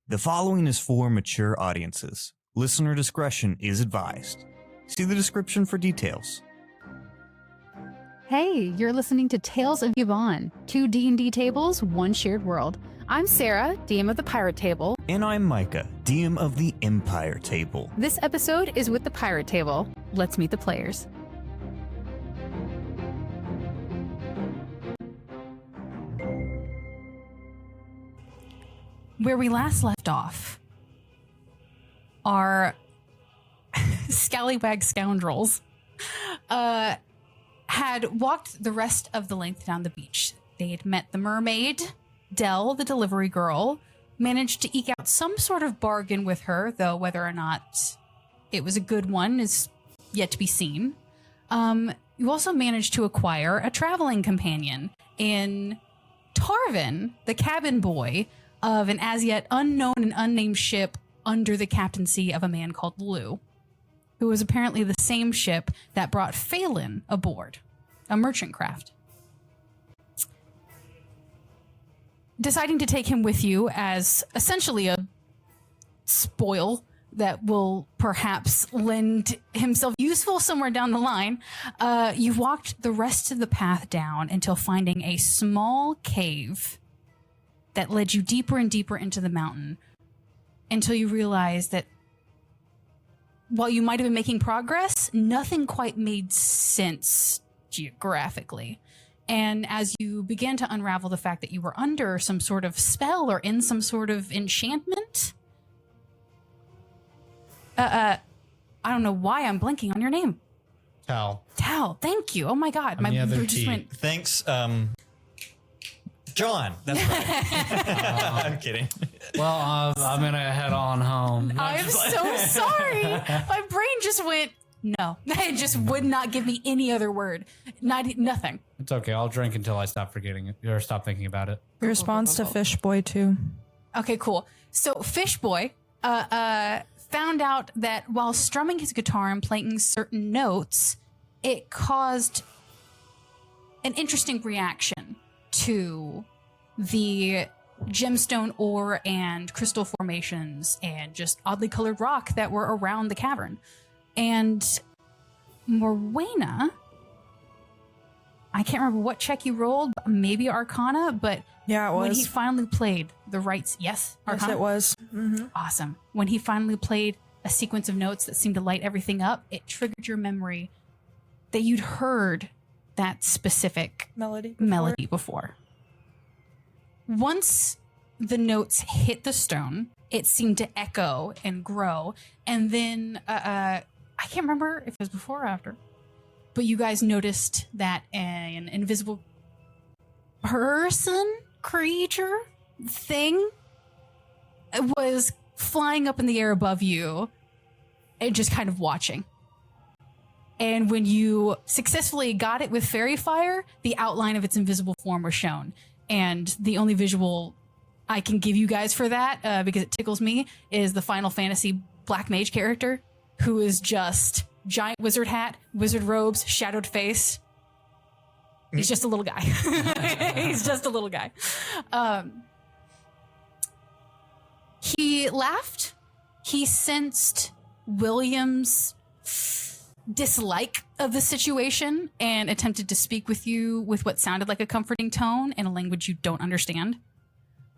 The following is for mature audiences. Listener discretion is advised. See the description for details. Hey, you're listening to Tales of Yavon, 2 D&D tables, 1 shared world. I'm Sarah, DM of the Pirate Table. And I'm Micah, DM of the Empire Table. This episode is with the Pirate Table. Let's meet the players. Where we last left off, our scallywag scoundrels had walked the rest of the length down the beach. They had met the mermaid, Dell, the delivery girl, managed to eke out some sort of bargain with her, though whether or not it was a good one is yet to be seen. You also managed to acquire a traveling companion in Tarvin, the cabin boy of an as yet unknown and unnamed ship under the captaincy of a man called Lou, who was apparently the same ship that brought Faelin aboard, a merchant craft. Deciding to take him with you as essentially a spoil that will perhaps lend himself useful somewhere down the line, you walked the rest of the path down until finding a small cave that led you deeper and deeper into the mountain until you realized that while you might have been making progress, nothing quite made sense geographically. And as you began to unravel the fact that you were under some sort of spell or in some sort of enchantment, I don't know why I'm blanking on your name. Thal. Thal, thank you. Oh my God. My other just T. went. Thanks, John. That's right. I'm kidding. Well, I'm going to head on home. I'm so sorry. My brain just went, no. It just would not give me any other word. Nothing. It's okay. I'll drink until I stop forgetting it or stop thinking about it. Your response to Fish Boy, too. Okay, cool. So Fish Boy found out that while strumming his guitar and playing certain notes, it caused an interesting reaction to the gemstone ore and crystal formations and just oddly colored rock that were around the cavern. And Morwenna, I can't remember what check you rolled, maybe Arcana, but Yeah, it was. when he finally played the right... Yes? Arcana? Yes, it was. Mm-hmm. Awesome. When he finally played a sequence of notes that seemed to light everything up, it triggered your memory that you'd heard that specific melody before. Once the notes hit the stone, it seemed to echo and grow. And then, I can't remember if it was before or after, but you guys noticed that an invisible person, creature, thing was flying up in the air above you and just kind of watching. And when you successfully got it with fairy fire, the outline of its invisible form was shown. And the only visual I can give you guys for that, because it tickles me, is the Final Fantasy Black Mage character, who is just giant wizard hat, wizard robes, shadowed face. He's just a little guy. He's just a little guy. He laughed. He sensed William's dislike of the situation and attempted to speak with you with what sounded like a comforting tone in a language you don't understand.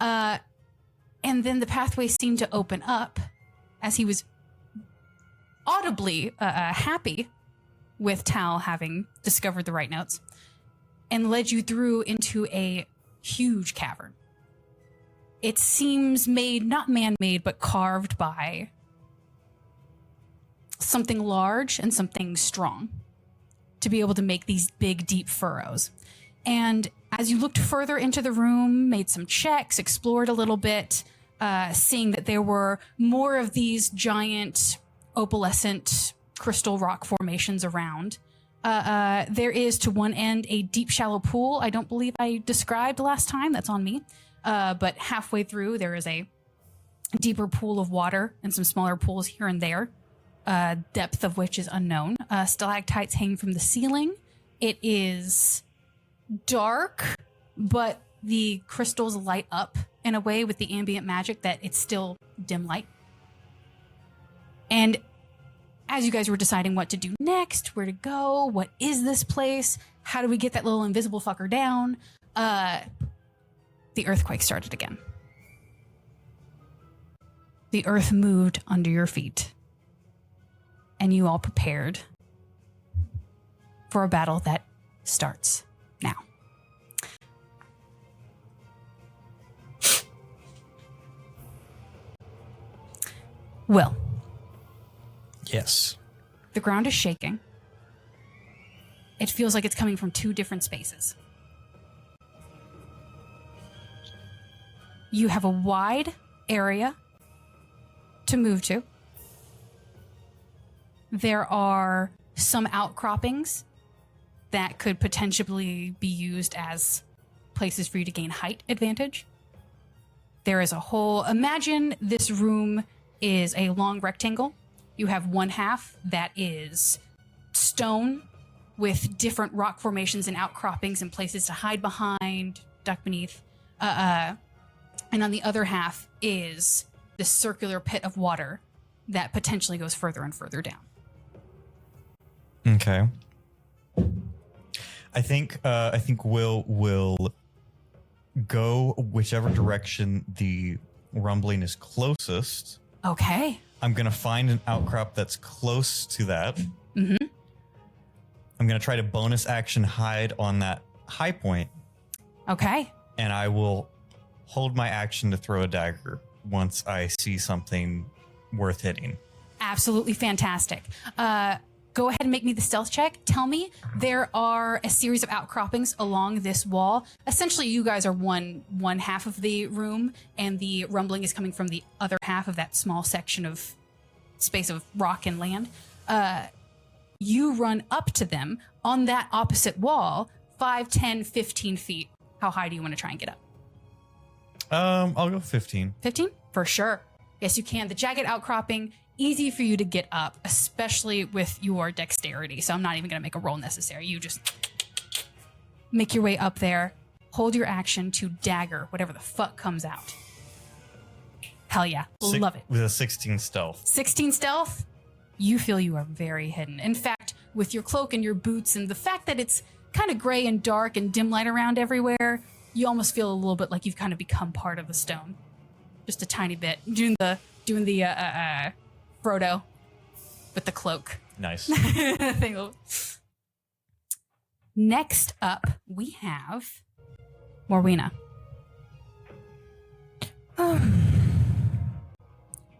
And then the pathway seemed to open up as he was audibly happy with Thal having discovered the right notes and led you through into a huge cavern. It seems made, not man-made, but carved by something large and something strong to be able to make these big, deep furrows. And as you looked further into the room, made some checks, explored a little bit, seeing that there were more of these giant opalescent crystal rock formations around. There is, to one end, a deep, shallow pool. I don't believe I described last time. That's on me. But halfway through, there is a deeper pool of water and some smaller pools here and there. Depth of which is unknown. Stalactites hang from the ceiling. It is dark, but the crystals light up in a way with the ambient magic that it's still dim light. And as you guys were deciding what to do next, where to go, what is this place, how do we get that little invisible fucker down, the earthquake started again. The earth moved under your feet, and you all prepared for a battle that starts now. Will. Yes. The ground is shaking. It feels like it's coming from two different spaces. You have a wide area to move to. There are some outcroppings that could potentially be used as places for you to gain height advantage. There is a whole... Imagine this room is a long rectangle. You have one half that is stone with different rock formations and outcroppings and places to hide behind, duck beneath. And on the other half is this circular pit of water that potentially goes further and further down. Okay. I think we'll go whichever direction the rumbling is closest. Okay. I'm going to find an outcrop that's close to that. Mm-hmm. I'm going to try to bonus action hide on that high point. Okay. And I will hold my action to throw a dagger once I see something worth hitting. Absolutely fantastic. Go ahead and make me the stealth check. Tell me, there are a series of outcroppings along this wall. Essentially, you guys are one half of the room, and the rumbling is coming from the other half of that small section of space of rock and land. You run up to them on that opposite wall, 5, 10, 15 feet. How high do you want to try and get up? I'll go 15. 15? For sure. Yes, you can. The jagged outcropping, easy for you to get up, especially with your dexterity. So I'm not even going to make a roll necessary. You just make your way up there, hold your action to dagger whatever the fuck comes out. Hell yeah. Love it. With a 16 stealth. 16 stealth? You feel you are very hidden. In fact, with your cloak and your boots and the fact that it's kind of gray and dark and dim light around everywhere, you almost feel a little bit like you've kind of become part of the stone. Just a tiny bit. Doing the Frodo with the cloak. Nice. Next up, we have Morwenna.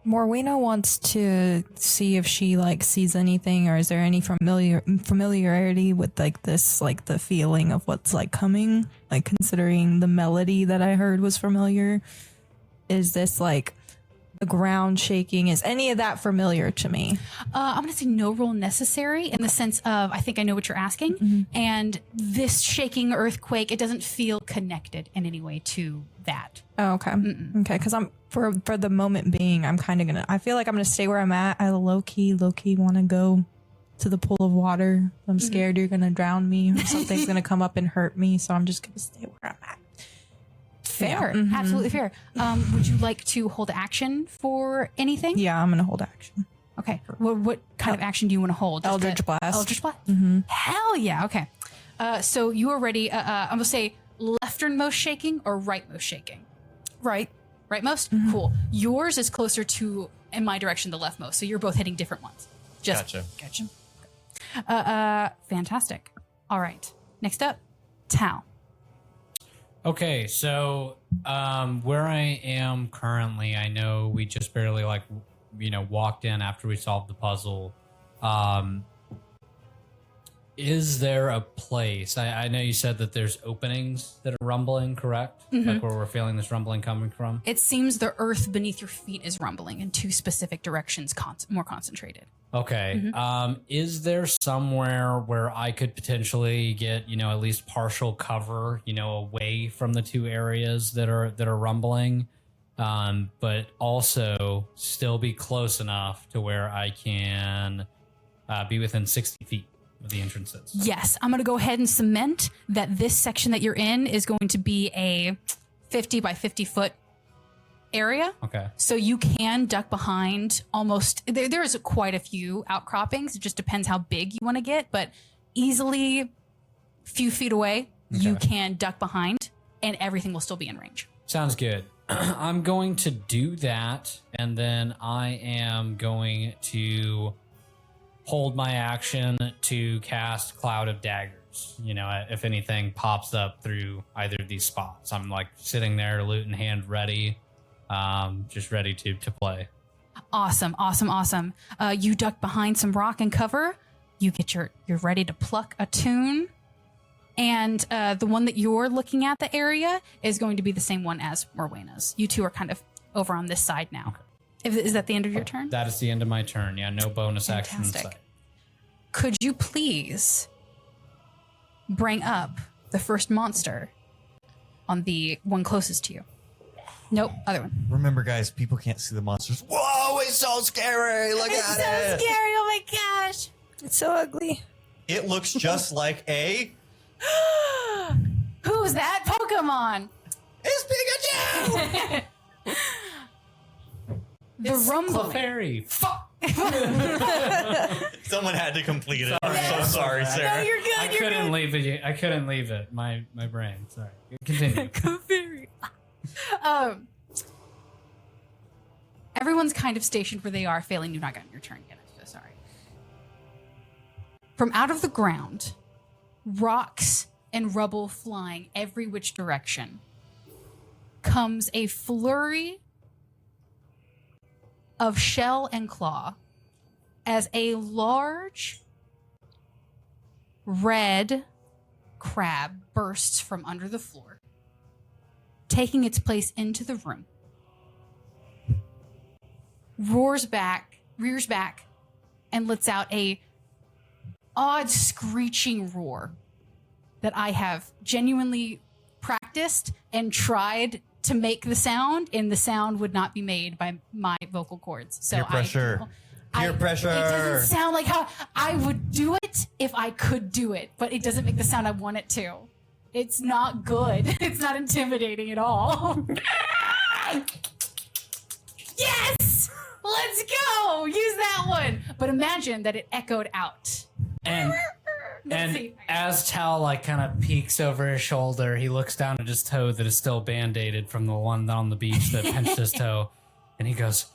Morwenna wants to see if she sees anything, or is there any familiarity with this, the feeling of what's coming, considering the melody that I heard was familiar. Is this the ground shaking? Is any of that familiar to me? I'm going to say no roll necessary in the sense of I think I know what you're asking. Mm-hmm. And this shaking earthquake, it doesn't feel connected in any way to that. Oh, okay. Mm-mm. Okay, because I'm for the moment being, I'm kind of I feel like I'm going to stay where I'm at. I low key want to go to the pool of water. I'm scared you're going to drown me or something's going to come up and hurt me. So I'm just going to stay where I'm at. Fair. Yeah. Mm-hmm. Absolutely fair. Would you like to hold action for anything? Yeah, I'm going to hold action. Okay. What kind of action do you want to hold? Eldritch Blast. Eldritch Blast? Mm-hmm. Hell yeah. Okay. So you are ready. I'm going to say lefternmost shaking or rightmost shaking? Right. Rightmost? Mm-hmm. Cool. Yours is closer to, in my direction, the leftmost. So you're both hitting different ones. Gotcha. Okay. Fantastic. All right. Next up, Thal. Okay, so where I am currently, I know we just barely walked in after we solved the puzzle. Is there a place? I know you said that there's openings that are rumbling, correct? Mm-hmm. Where we're feeling this rumbling coming from? It seems the earth beneath your feet is rumbling in two specific directions, more concentrated. Okay. Mm-hmm. Is there somewhere where I could potentially get, at least partial cover, away from the two areas that are rumbling, but also still be close enough to where I can be within 60 feet the entrances. Yes, I'm going to go ahead and cement that this section that you're in is going to be a 50 by 50 foot area. Okay. So you can duck behind almost, there's quite a few outcroppings. It just depends how big you want to get, but easily a few feet away, you can duck behind and everything will still be in range. Sounds good. I'm going to do that, and then I am going to hold my action to cast Cloud of Daggers. You know, if anything pops up through either of these spots, I'm like sitting there, loot in hand, ready, just ready to play. Awesome. You duck behind some rock and cover. You get you're ready to pluck a tune. And the one that you're looking at, the area, is going to be the same one as Morwenna's. You two are kind of over on this side now. Okay. Is that the end of your turn? That is the end of my turn. Yeah, no bonus action in sight. Could you please bring up the first monster on the one closest to you? Nope, other one. Remember, guys, people can't see the monsters. Whoa, it's so scary. Look at it. It's so scary. Oh my gosh. It's so ugly. It looks just like a... Who's that Pokemon? It's Pikachu! The rumbling. Fairy. Fuck. Someone had to complete it. I'm so sorry, Sarah. No, you're good. I couldn't leave it. I couldn't leave it. My brain. Sorry. Continue. Very. Everyone's kind of stationed where they are. Faelin, you've not gotten your turn yet. I'm so sorry. From out of the ground, rocks and rubble flying every which direction, comes a flurry of shell and claw as a large red crab bursts from under the floor, taking its place into the room, rears back, and lets out a odd screeching roar that I have genuinely practiced and tried to make the sound, and the sound would not be made by my vocal cords. So Peer pressure. Peer pressure. It doesn't sound like how I would do it if I could do it, but it doesn't make the sound I want it to. It's not good. It's not intimidating at all. Yes! Let's go! Use that one! But imagine that it echoed out. And as Thal like kind of peeks over his shoulder, he looks down at his toe that is still band-aided from the one on the beach that pinched his toe, and he goes,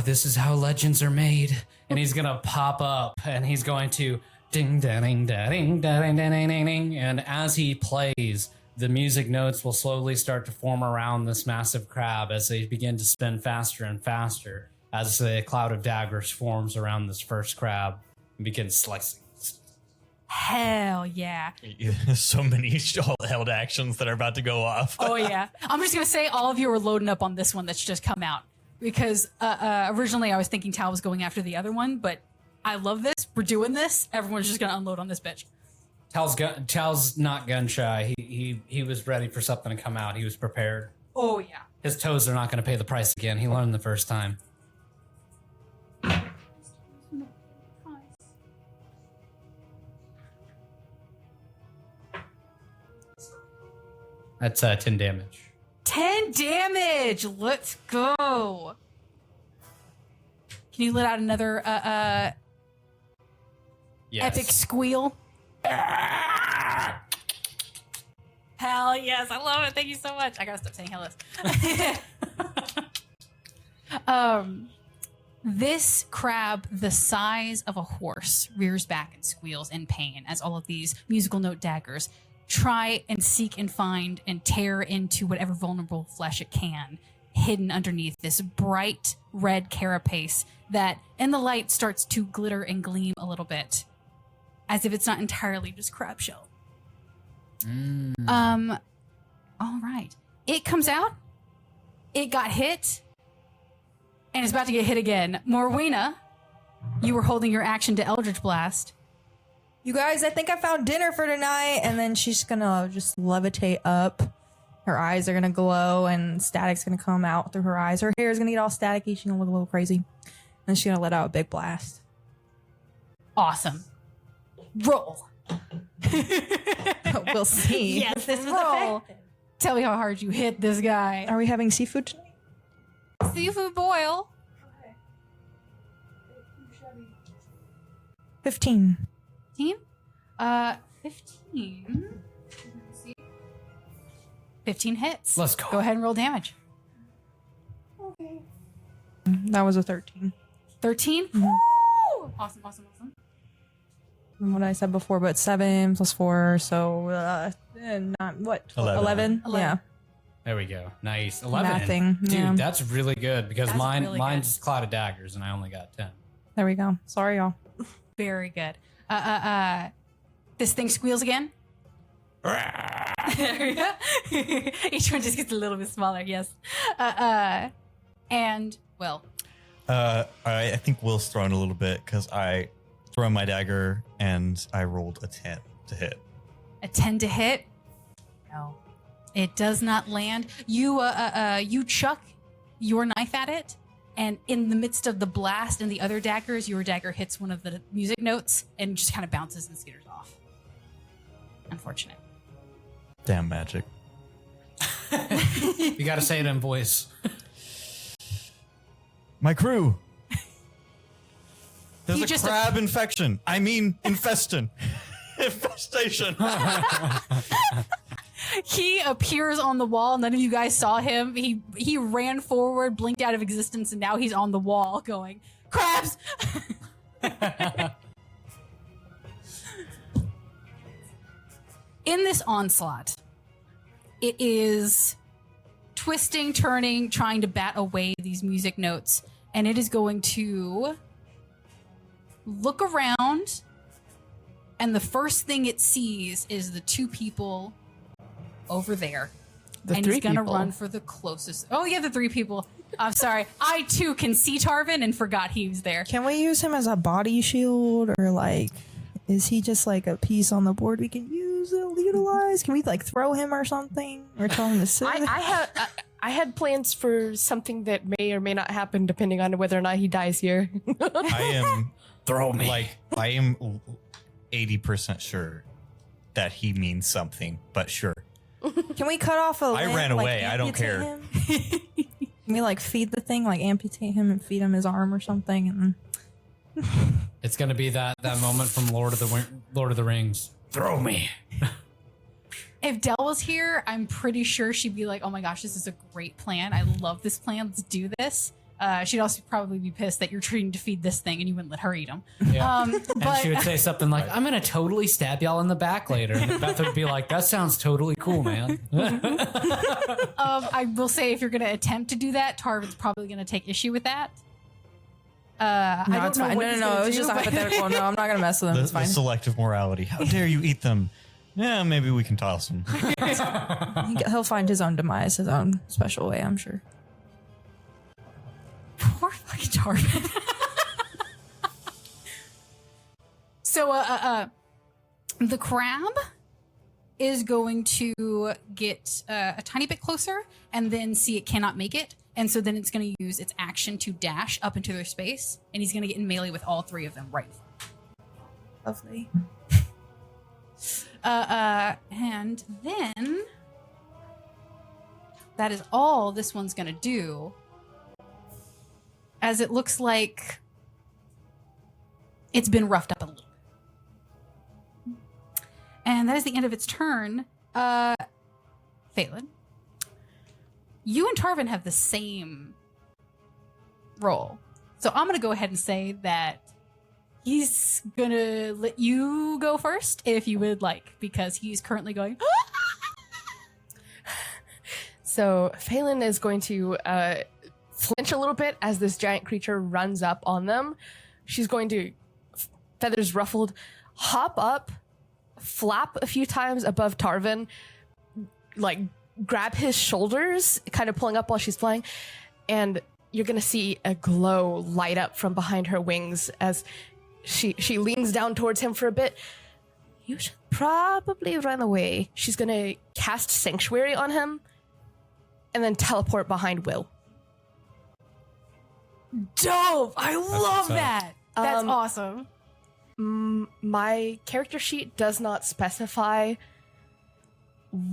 "This is how legends are made." And he's gonna pop up, and he's going to ding da ding da ding da ding da ding ding ding. And as he plays, the music notes will slowly start to form around this massive crab as they begin to spin faster and faster as the cloud of daggers forms around this first crab and begins slicing. Hell yeah. So many held actions that are about to go off. Oh yeah. I'm just going to say all of you are loading up on this one that's just come out. Because originally I was thinking Thal was going after the other one, but I love this. We're doing this. Everyone's just going to unload on this bitch. Tal's not gun shy. He was ready for something to come out. He was prepared. Oh yeah. His toes are not going to pay the price again. He learned the first time. That's 10 damage. 10 damage. Let's go. Can you let out another Yes. epic squeal? Hell yes, I love it. Thank you so much. I gotta stop saying hell yes. This crab, the size of a horse, rears back and squeals in pain as all of these musical note daggers try and seek and find and tear into whatever vulnerable flesh it can, hidden underneath this bright red carapace that in the light starts to glitter and gleam a little bit, as if it's not entirely just crab shell. All right. It comes out. It got hit. And it's about to get hit again. Morwenna, you were holding your action to Eldritch Blast. You guys, I think I found dinner for tonight. And then she's gonna just levitate up. Her eyes are gonna glow and static's gonna come out through her eyes. Her hair is gonna get all staticky. She's gonna look a little crazy. And she's gonna let out a big blast. Awesome. Roll. We'll see. Yes, this was effective. Tell me how hard you hit this guy. Are we having seafood tonight? Seafood boil. 15. 15? 15. Let's see. 15 hits. Let's go. Go ahead and roll damage. That was a 13. 13? Mhm. Woo! Awesome. And what I said before, but 7 plus 4, so not what? 11. 11? Yeah. There we go. Nice. 11. Mathing, Dude, yeah. that's really good because That's really mine's Cloud of Daggers and I only got 10. There we go. Sorry, y'all. Very good. This thing squeals again. There we go. Each one just gets a little bit smaller, yes. And, well, I think Will's thrown a little bit because I throw my dagger and I rolled a 10 to hit. a 10 to hit. No. It does not land. You chuck your knife at it, and in the midst of the blast and the other daggers, your dagger hits one of the music notes and just kind of bounces and skitters off. Unfortunate. Damn magic. You gotta say it in voice. My crew. There's You a just- crab infection. I mean, infestation. Infestation. He appears on the wall. None of you guys saw him. He ran forward, blinked out of existence, and now he's on the wall going, crabs! In this onslaught, it is twisting, turning, trying to bat away these music notes, and it is going to look around, and the first thing it sees is the two people over there. The and three he's gonna people. run for the closest. Oh yeah, the three people. I'm sorry. I too can see Tarvin and forgot he was there. Can we use him as a body shield, or like, is he just like a piece on the board we can utilize? Can we like throw him or something, or tell him to sit? I had plans for something that may or may not happen depending on whether or not he dies here. I am Throw me. I am 80% sure that he means something, but sure. Can we cut off a limb? I ran away. I don't amputate care. him? Can we like feed the thing, like amputate him and feed him his arm or something? And It's gonna be that moment from Lord of the Rings. Throw me. If Dell was here, I'm pretty sure she'd be like, "Oh my gosh, this is a great plan. I love this plan. Let's do this." She'd also probably be pissed that you're trying to feed this thing and you wouldn't let her eat him. Yeah. And But she would say something like, "I'm gonna totally stab y'all in the back later," and Beth would be like, "That sounds totally cool, man." I will say, if you're going to attempt to do that, Tarvin's probably going to take issue with that. I no, don't it's know fine. what No, he's no, gonna it was do, just a but- hypothetical. No, I'm not gonna mess with him. The, It's the fine. selective morality. How dare you eat them? Yeah, maybe we can toss them. He'll find his own demise, his own special way, I'm sure. Poor fucking Tarvin. So, the crab is going to get a tiny bit closer and then see it cannot make it. And so then it's going to use its action to dash up into their space. And he's going to get in melee with all three of them right in front. Lovely. And then that is all this one's going to do. As it looks like it's been roughed up a little. And that is the end of its turn. Faelin, you and Tarvin have the same roll. So I'm going to go ahead and say that he's going to let you go first, if you would like, because he's currently going... So Faelin is going to flinch a little bit as this giant creature runs up on them. She's going to, feathers ruffled, hop up, flap a few times above Tarvin, like grab his shoulders, kind of pulling up while she's flying, and you're going to see a glow light up from behind her wings as she leans down towards him for a bit. You should probably run away. She's going to cast Sanctuary on him and then teleport behind Will. Dope! I love what's up. that! That's Um, awesome. My character sheet does not specify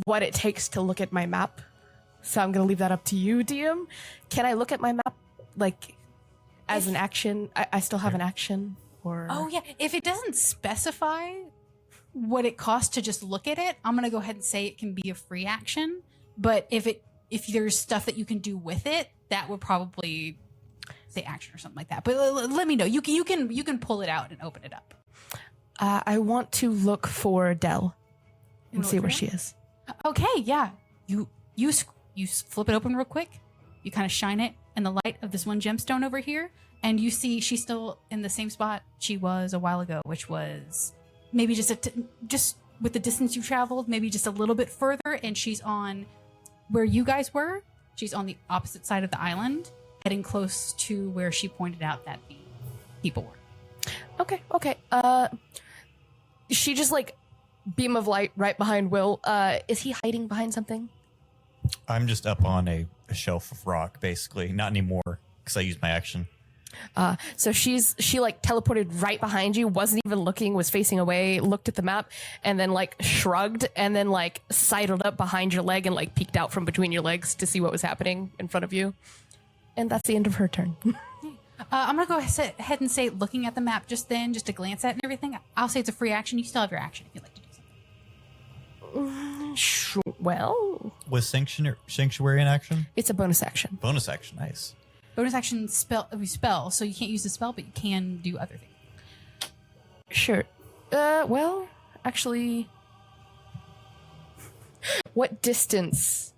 what it takes to look at my map. So I'm going to leave that up to you, DM. Can I look at my map, like, as an action? I still have an action? Or Oh, yeah. If it doesn't specify what it costs to just look at it, I'm going to go ahead and say it can be a free action. But if there's stuff that you can do with it, that would probably say action or something like that. But let me know. You can pull it out and open it up. I want to look for Dell and see where she is. Okay, yeah. You flip it open real quick. You kind of shine it in the light of this one gemstone over here, and you see she's still in the same spot she was a while ago, which was maybe just just with the distance you traveled, maybe just a little bit further, and she's on where you guys were. She's on the opposite side of the island, heading close to where she pointed out that the people were. Okay. She just like beam of light right behind Will. Is he hiding behind something? I'm just up on a shelf of rock, basically. Not anymore, because I used my action. So she like teleported right behind you, wasn't even looking, was facing away, looked at the map, and then like shrugged, and then like sidled up behind your leg and like peeked out from between your legs to see what was happening in front of you. And that's the end of her turn. I'm going to go ahead and say, looking at the map just then, just to glance at and everything, I'll say it's a free action. You still have your action if you'd like to do something. Sure. Well, Was Sanctuary in action? it's a bonus action. Bonus action, nice. Bonus action spell, so you can't use the spell, but you can do other things. Sure. Well, actually, what distance?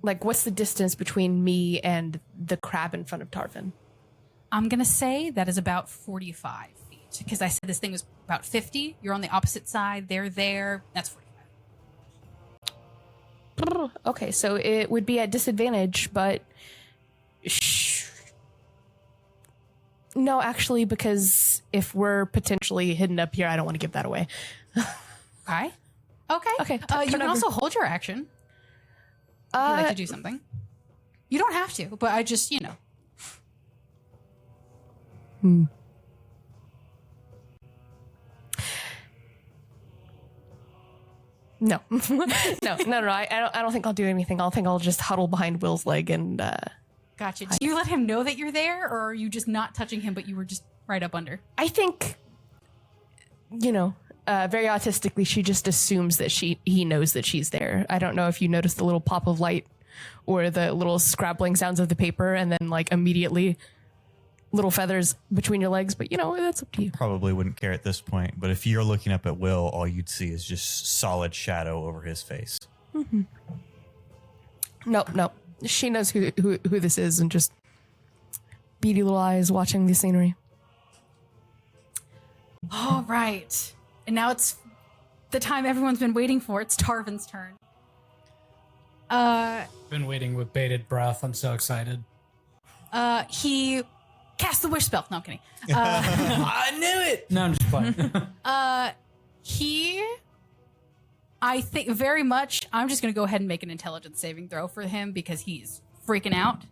Like, what's the distance between me and the crab in front of Tarvin? I'm going to say that is about 45 feet, because I said this thing was about 50. You're on the opposite side. They're there. That's 45. Okay, so it would be at disadvantage, but no, actually, because if we're potentially hidden up here, I don't want to give that away. Okay. Okay, You turn can over. also hold your action if you'd like to do something. You don't have to, but I just, No, no. I don't think I'll do anything. I think I'll just huddle behind Will's leg and. Gotcha. Do you let him know that you're there, or are you just not touching him, but you were just right up under? I think, very autistically, she just assumes that he knows that she's there. I don't know if you noticed the little pop of light or the little scrabbling sounds of the paper, and then like immediately little feathers between your legs. But that's up to you. Probably wouldn't care at this point, but if you're looking up at Will, all you'd see is just solid shadow over his face. Mm-hmm. No. She knows who this is, and just beady little eyes watching the scenery. All right. And now it's the time everyone's been waiting for. It's Tarvin's turn. Been waiting with bated breath. I'm so excited. He cast the wish spell. No, I'm kidding. I knew it. No, I'm just playing. I think very much, I'm just going to go ahead and make an intelligence saving throw for him because he's freaking out.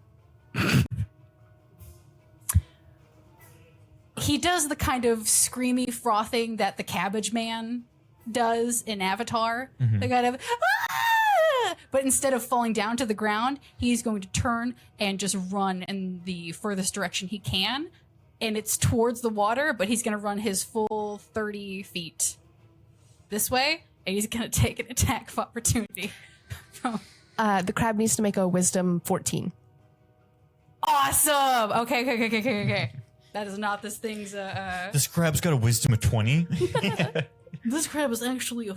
He does the kind of screamy frothing that the Cabbage Man does in Avatar. The kind of, ah! But instead of falling down to the ground, he's going to turn and just run in the furthest direction he can. And it's towards the water, but he's going to run his full 30 feet this way. And he's going to take an attack of opportunity. The crab needs to make a wisdom 14. Awesome! Okay. That is not this thing's... This crab's got a wisdom of 20. This crab is actually a...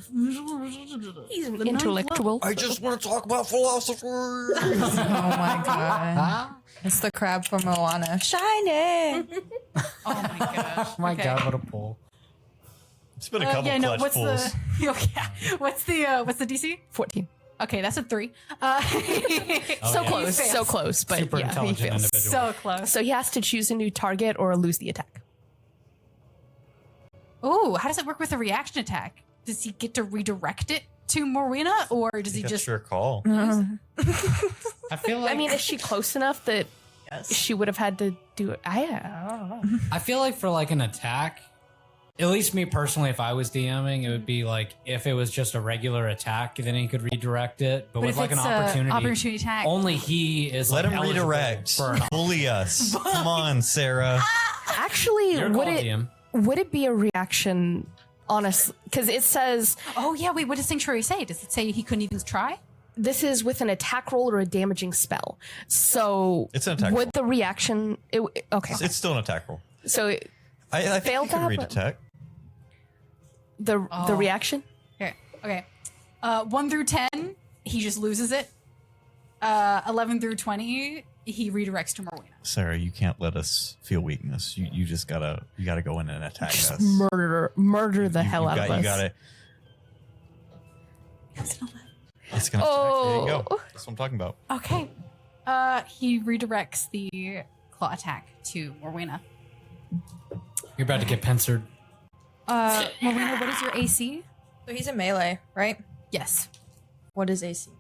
He's an intellectual. I just want to talk about philosophers. Oh my god. It's the crab from Moana. Shiny! Oh my gosh. My Okay. God, what a pull. It's been a couple clutch what's pulls. what's the DC? 14. Okay, that's a 3. So close, fails. so close, but Super yeah, he intelligent fails. individual. So close. So he has to choose a new target or lose the attack. Oh, how does it work with a reaction attack? Does he get to redirect it to Morwenna, or does he That's just... your call. I feel like I mean, is she close enough that she would have had to do it? I don't know. I feel like for like an attack, At least me personally, if I was DMing, it would be like if it was just a regular attack, then he could redirect it. But with if like an it's opportunity attack, only he is Let like, him eligible redirect. for an Bully us. Come on, Sarah. Actually, Your call, DM. would it be a reaction? Honestly, because it says oh yeah, wait, what does Sanctuary say? Does it say he couldn't even try? this is with an attack roll or a damaging spell. So It's an attack would roll. the reaction? Okay, It's still an attack roll. so I think Failed you can that, read but- attack. the reaction. Okay. 1 through 10, he just loses it. 11 through 20, he redirects to Morwenna. Sarah, you can't let us feel weakness. You just gotta go in and attack Just us. murder the hell out of us. You gotta. It's gonna attack. There you go. Oh. That's what I'm talking about. Okay. He redirects the claw attack to Morwenna. You're about to get pincered. Morwenna, what is your AC? So he's a melee, right? Yes. What is AC?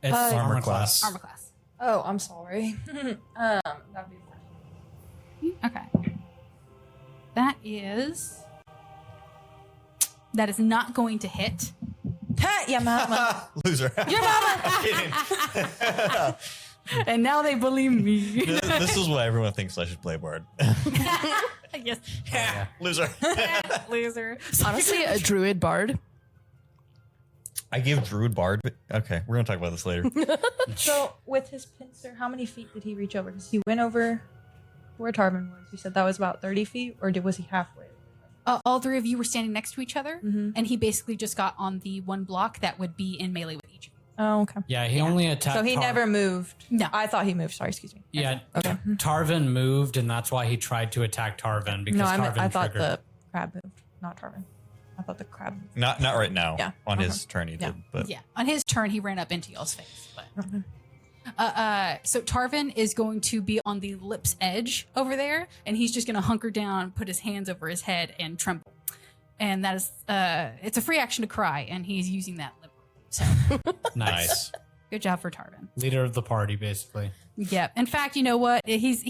It's armor class. Armor class. Oh, I'm sorry. That'd be Okay. That is not going to hit. Ha! Yeah, mama. Loser. Your mama! And now they believe me. This is why everyone thinks I should play Bard. Yes. Loser. Loser. Honestly, a druid bard. I gave Druid Bard. But okay, we're gonna talk about this later. So with his pincer, how many feet did he reach over? Because he went over where Tarvin was. You said that was about 30 feet, or was he halfway? All three of you were standing next to each other, Mhm. and he basically just got on the one block that would be in melee with each of you. Oh, okay. Yeah, he only attacked. So he never moved. No. I thought he moved. Sorry, excuse me. Yeah, Okay. Tarvin moved, and that's why he tried to attack Tarvin because No, Tarvin I thought triggered. the crab moved, not Tarvin. I thought the crab moved. not right now. Yeah. On his turn he Yeah. did. But Yeah, on his turn, he ran up into y'all's face. But so Tarvin is going to be on the lips edge over there, and he's just going to hunker down, put his hands over his head, and tremble. And that is, it's a free action to cry, and he's using that liberally. So Nice. good job for Tarvin. Leader of the party, basically. Yeah. In fact, you know what? He's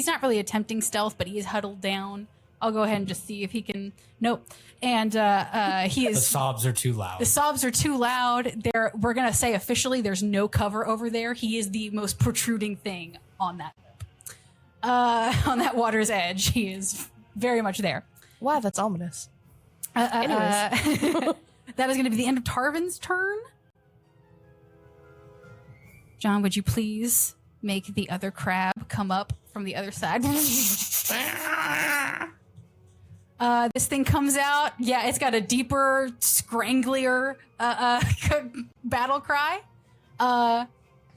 not really attempting stealth, but he is huddled down. I'll go ahead and just see if he can. Nope. And he The is. sobs are too loud. The sobs are too loud. We're gonna say officially, there's no cover over there. He is the most protruding thing on that water's edge. He is very much there. Wow, that's ominous. That is going to be the end of Tarvin's turn. John, would you please make the other crab come up from the other side? This thing comes out. Yeah, it's got a deeper, scranglier battle cry.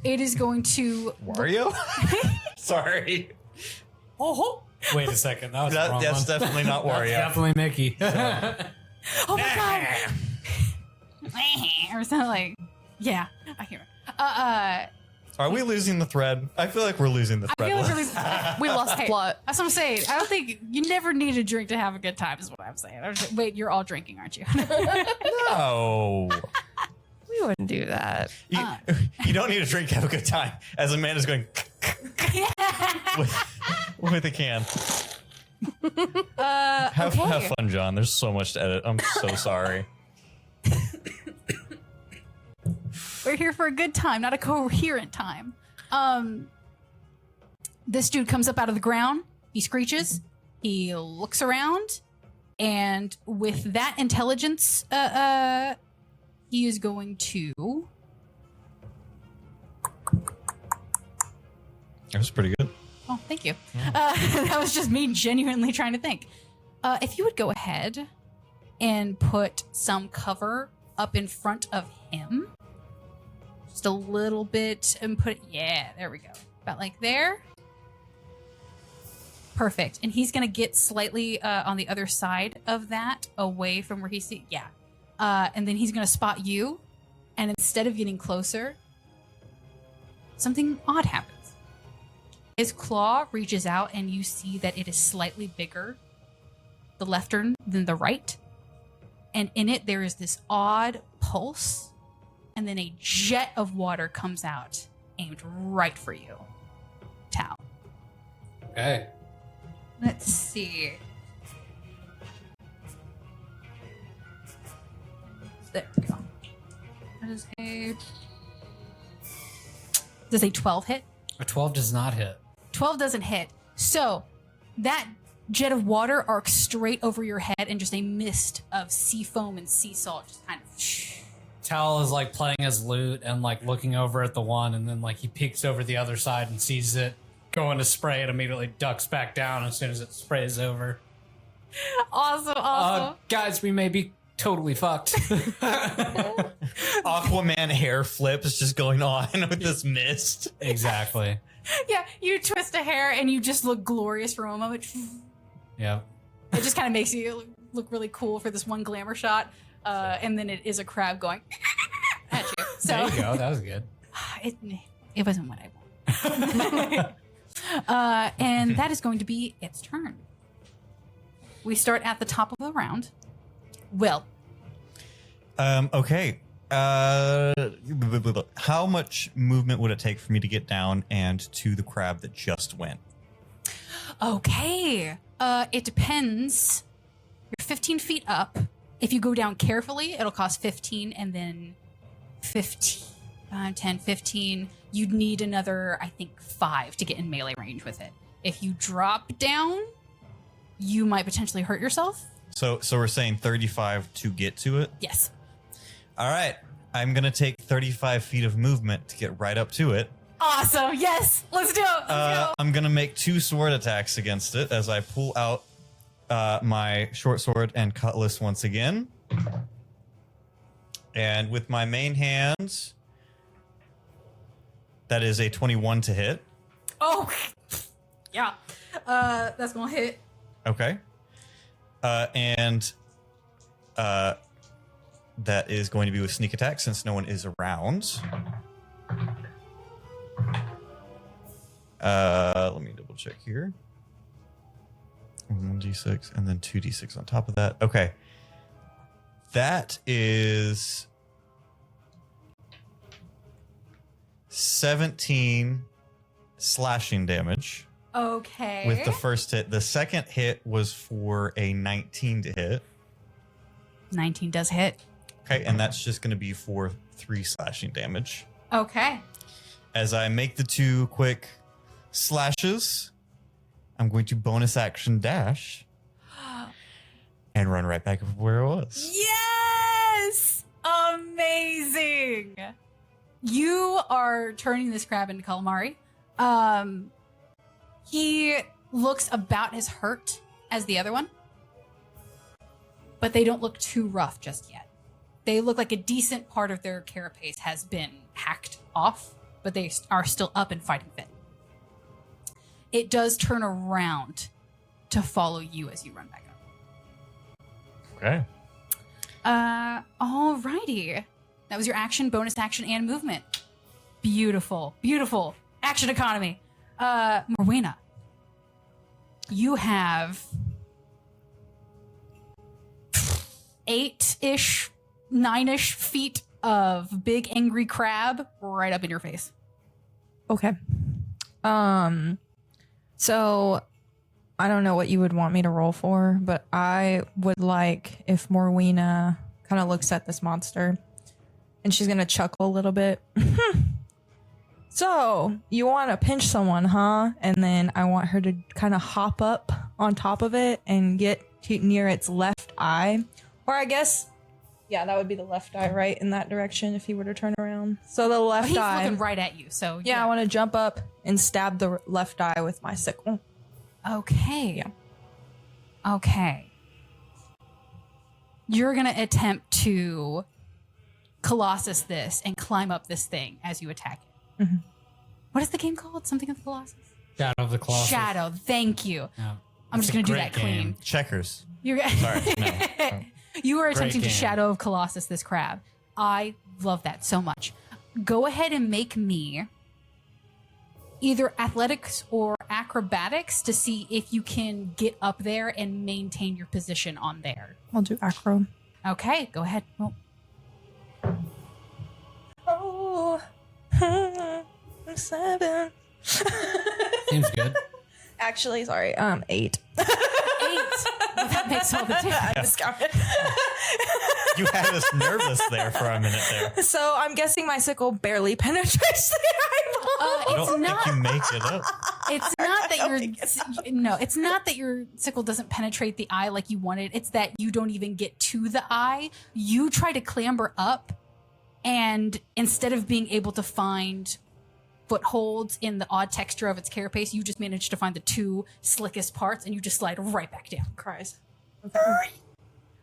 It is going to... Wario? Sorry. Oh, Wait a second. That was the wrong That's one. definitely not That's Wario. definitely Mickey. oh my god! Or something like... Yeah, I can't remember. Are we losing the thread? I feel like we're losing the I thread. feel like really, We lost the plot. that's what I'm saying. I don't think you never need a drink to have a good time. Is what I'm saying. Wait, you're all drinking, aren't you? No. We wouldn't do that. You don't need a drink to have a good time. As a man is going with a can. Have fun, John. There's so much to edit. I'm so sorry. We're here for a good time, not a coherent time. This dude comes up out of the ground. He screeches. He looks around, and with that intelligence, he is going to. That was pretty good. Oh, thank you. That was just me genuinely trying to think. If you would go ahead and put some cover up in front of him, just a little bit, and put it. Yeah, there we go. About like there. Perfect. And he's gonna get slightly on the other side of that, away from where he's. Yeah. And then he's gonna spot you, and instead of getting closer, something odd happens. His claw reaches out, and you see that it is slightly bigger, the left turn, than the right. And in it, there is this odd pulse, and then a jet of water comes out, aimed right for you, Thal. Okay. Let's see. Does a 12 hit? A 12 does not hit. 12 doesn't hit. So that jet of water arcs straight over your head, and just a mist of sea foam and sea salt just kind of. Thal is like playing his lute and like looking over at the one, and then like he peeks over the other side and sees it going to spray and immediately ducks back down as soon as it sprays over. Awesome. Guys, we may be totally fucked. Aquaman hair flip is just going on with this mist. Exactly. Yeah, you twist a hair and you just look glorious for a moment. Yeah. It just kind of makes you look really cool for this one glamour shot. And then it is a crab going at you. So There you go. That was good. it wasn't what I wanted. And that is going to be its turn. We start at the top of the round. Will. Okay. How much movement would it take for me to get down and to the crab that just went? Okay. It depends. You're 15 feet up. If you go down carefully, it'll cost 15, and then 15, 10, 15. You'd need another, I think, 5 to get in melee range with it. If you drop down, you might potentially hurt yourself. So we're saying 35 to get to it? Yes. All right. I'm going to take 35 feet of movement to get right up to it. Awesome. Yes. Let's do it. Let's go. I'm going to make 2 sword attacks against it as I pull out my short sword and cutlass once again. And with my main hands, that is a 21 to hit. Oh, yeah. That's going to hit. Okay. And that is going to be with sneak attack since no one is around. Let me double check here. 1d6 and then 2d6 on top of that. Okay. That is 17 slashing damage Okay. with the first hit. The second hit was for a 19 to hit. 19 does hit. Okay, and that's just going to be for 3 slashing damage. Okay. As I make the 2 quick slashes, I'm going to bonus action dash and run right back up where I was. Yes! Amazing! You are turning this crab into calamari. He looks about as hurt as the other one, but they don't look too rough just yet. They look like a decent part of their carapace has been hacked off, but they are still up and fighting fit. It does turn around to follow you as you run back up. Okay. Alrighty. That was your action, bonus action, and movement. Beautiful. Beautiful. Action economy. Morwenna. You have 8-ish, 9-ish feet of big angry crab right up in your face. Okay. So I don't know what you would want me to roll for, but I would like if Morwenna kind of looks at this monster and she's going to chuckle a little bit. So you want to pinch someone, huh? And then I want her to kind of hop up on top of it and get near its left eye. Or I guess, yeah, that would be the left eye, right? In that direction if he were to turn around. So the left He's eye. looking right at you, so Yeah, I want to jump up and stab the left eye with my sickle. Okay. Yeah. Okay. You're going to attempt to Colossus this and climb up this thing as you attack it. Mm-hmm. What is the game called? Something of the Colossus? Shadow of the Colossus. Shadow. Thank you. Yeah. I'm It's just a going to do great that clean. game. Checkers. You're Sorry, no. You are attempting to game. Shadow of Colossus this crab. I love that so much. Go ahead and make me either athletics or acrobatics to see if you can get up there and maintain your position on there. I'll do acro. Okay, go ahead. Roll. Oh, 7. Seems good. Actually, sorry, 8. 8. Well, that makes all the difference. You had us nervous there for a minute there. So I'm guessing my sickle barely penetrates the eyeball. I It's don't not. think you make it up. It's not that it's not that your sickle doesn't penetrate the eye like you wanted. It's that you don't even get to the eye. You try to clamber up, and instead of being able to find footholds in the odd texture of its carapace, you just manage to find the two slickest parts, and you just slide right back down. Cries.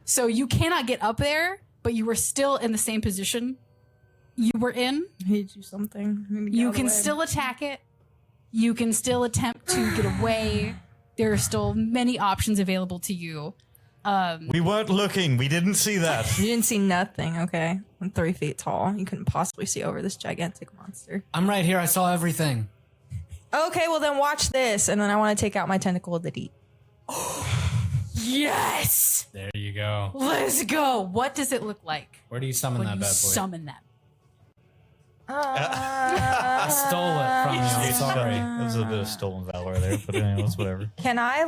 So you cannot get up there, but you were still in the same position you were in. I need to do something. I need to get out You of the can way. still attack it. You can still attempt to get away. There are still many options available to you. We weren't looking. We didn't see that. You didn't see nothing, okay? I'm 3 feet tall. You couldn't possibly see over this gigantic monster. I'm right here. I saw everything. Okay, well then watch this, and then I want to take out my tentacle of the deep. Yes! There you go. Let's go. What does it look like Where do you summon when that you bad boy? summon that? I stole it from you. I'm sorry. That was a bit of stolen valor there, but anyways, whatever. Can I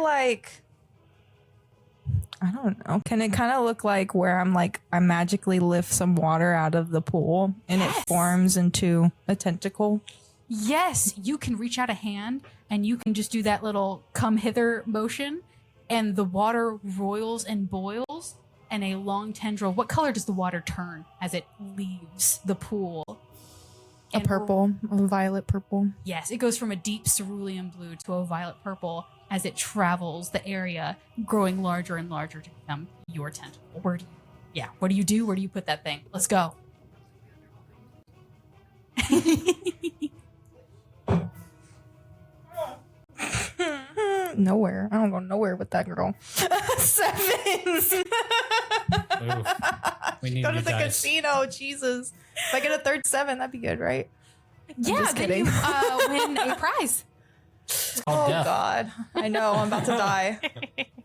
I don't know. Can it kind of look like where I magically lift some water out of the pool and Yes. it forms into a tentacle? Yes, you can reach out a hand and you can just do that little come hither motion, and the water roils and boils, and a long tendril. What color does the water turn as it leaves the pool? A violet purple. Yes, it goes from a deep cerulean blue to a violet purple as it travels the area, growing larger and larger to become your tentacle. What do you do? Where do you put that thing? Let's go. Nowhere. I don't go nowhere with that girl. 7. Oof. We need Go new to the dice. casino. Jesus. If I get a third 7, that'd be good, right? Yeah, just then kidding. you win a prize. It's called Oh death. God. I know. I'm about to die.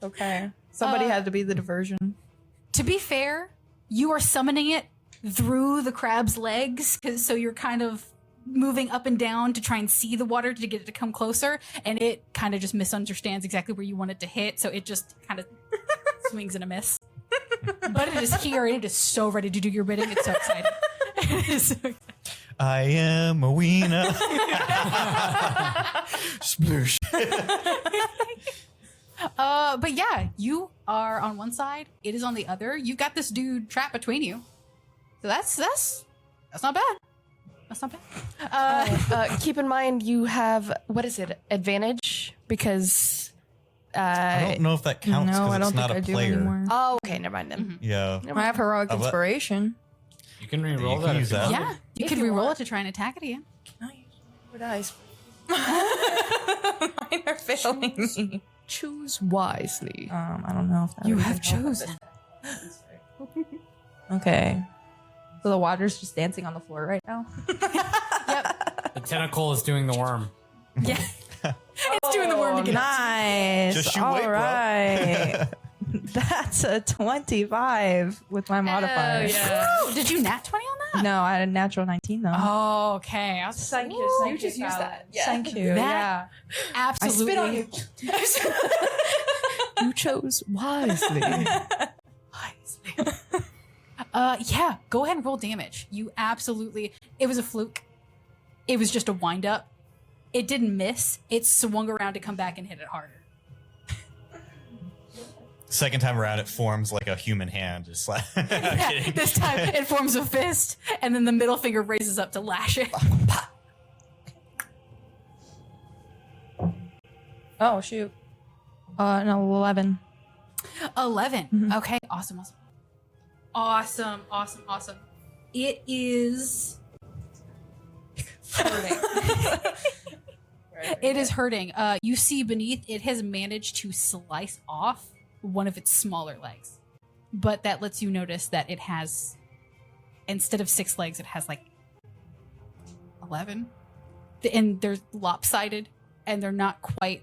Okay. Somebody had to be the diversion. To be fair, you are summoning it through the crab's legs, so you're kind of moving up and down to try and see the water to get it to come closer, and it kind of just misunderstands exactly where you want it to hit, so it just kind of swings and a miss. But it is here, and it is so ready to do your bidding. It's so excited. It is so excited. I am Morwenna. Sploosh. But yeah, you are on one side, it is on the other. You've got this dude trapped between you. So that's not bad. That's not bad. Keep in mind you have, what is it, advantage? Because I don't know if that counts No, because I don't it's not think I a do player. anymore. oh, okay, never mind then. Yeah. I have heroic I'll let- inspiration. You can re-roll You that. can if use you that. want. Yeah, you If could you re-roll want. it to try and attack it again. Dice. Mine are failing me. Choose wisely. I don't know if that You really have helps. chosen. Okay. So the water's just dancing on the floor right now. Yep. The tentacle is doing the worm. Yeah. It's doing the worm to get out. Nice. Just you All wait, bro. right. That's a 25 with my modifier. Woo! Did you nat 20 on that? No, I had a natural 19 though. Oh, okay. I was just Thank like, you. You just use that. Yeah. Thank you. That- absolutely. You chose wisely. Yeah, go ahead and roll damage. You absolutely, it was a fluke. It was just a wind up. It didn't miss. It swung around to come back and hit it harder. Second time around, it forms like a human hand. Just like Yeah, this time it forms a fist, and then the middle finger raises up to lash it. Oh, shoot. An 11. 11. Okay, awesome. It is hurting. It is hurting. You see beneath, it has managed to slice off one of its smaller legs. But that lets you notice that it has, instead of 6 legs, it has like 11. And they're lopsided, and they're not quite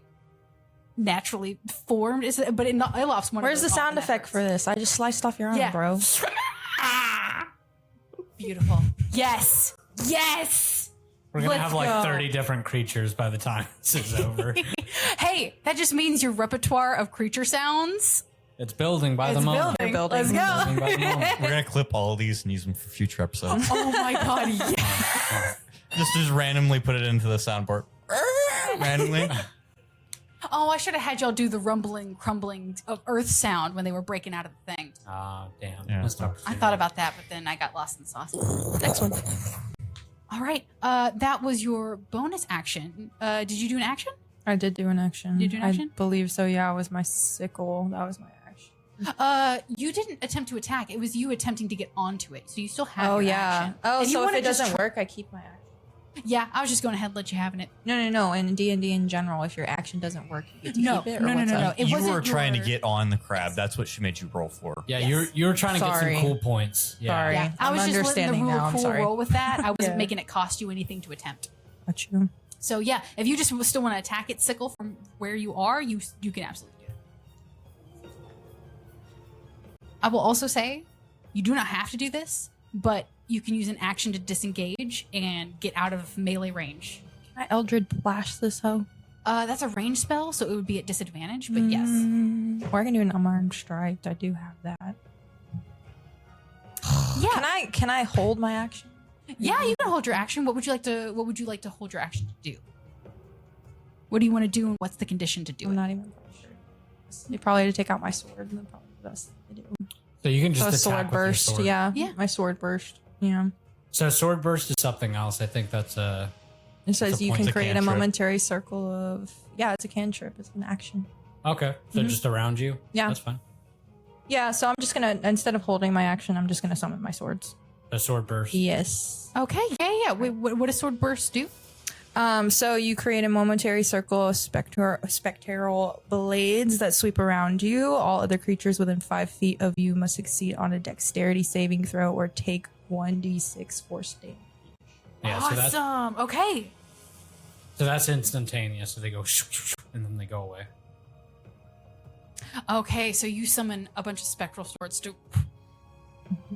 naturally formed. But it lops one. Where's of the those off sound in that effect for this? I just sliced off your arm, Yeah. bro. Beautiful. Yes. Yes. We're gonna Let's have like go. 30 different creatures by the time this is over. Hey, that just means your repertoire of creature sounds. It's building by the moment. building. Let's go. Building by the moment. We're gonna clip all of these and use them for future episodes. Oh my god, yeah. just randomly put it into the soundboard. randomly. Oh, I should have had y'all do the rumbling, crumbling of earth sound when they were breaking out of the thing. Ah, damn. Yeah. Let's talk I thought about that, but then I got lost in the sauce. Next one. All right, that was your bonus action. Did you do an action? I did do an action. Did you do an action? I believe so. Yeah, it was my sickle. That was my action. You didn't attempt to attack. It was you attempting to get onto it, so you still have. Oh your yeah. action. Oh, If you so if wanna it just doesn't try- work, I keep my action. Yeah, I was just going ahead and let you have it. No. In D&D in general, if your action doesn't work, you get to No, keep it. Or no. what's up? It you wasn't were trying to your- get on the crab. That's what she made you roll for. Yeah, Yes. you're trying to Sorry. get some cool points. Yeah. Sorry. Yeah, I I'm was just letting the understanding rule now. I'm cool sorry. roll with that. I wasn't Yeah. making it cost you anything to attempt. Got you. So yeah, if you just still want to attack it, sickle from where you are, you can absolutely do it. I will also say, you do not have to do this, but you can use an action to disengage and get out of melee range. Can I Eldritch Blast this hoe? That's a range spell, so it would be at disadvantage. But yes, Or I can do an unarmed strike. I do have that. yeah, Can I hold my action? yeah. You can hold your action. What would you like to hold your action to do? What do you want to do, and what's the condition to do I'm it? not even sure. You probably had to take out my sword, and then probably the best thing to do. So you can just So a attack sword with your burst. sword. Yeah. Yeah. My sword burst. Yeah. So sword burst is something else. I think that's It says a you point. can It's a create a cantrip. momentary circle of. Yeah, it's a cantrip. It's an action. okay. So just around you. Yeah. That's fine. Yeah, so I'm just gonna, instead of holding my action, I'm just gonna summon my swords. A sword burst. Yes. Okay, yeah. Wait, what does sword burst do? So you create a momentary circle of spectral blades that sweep around you. All other creatures within 5 feet of you must succeed on a dexterity saving throw or take 1d6 force damage. Yeah. Awesome. Okay. So that's instantaneous. So they go and then they go away. Okay, so you summon a bunch of spectral swords to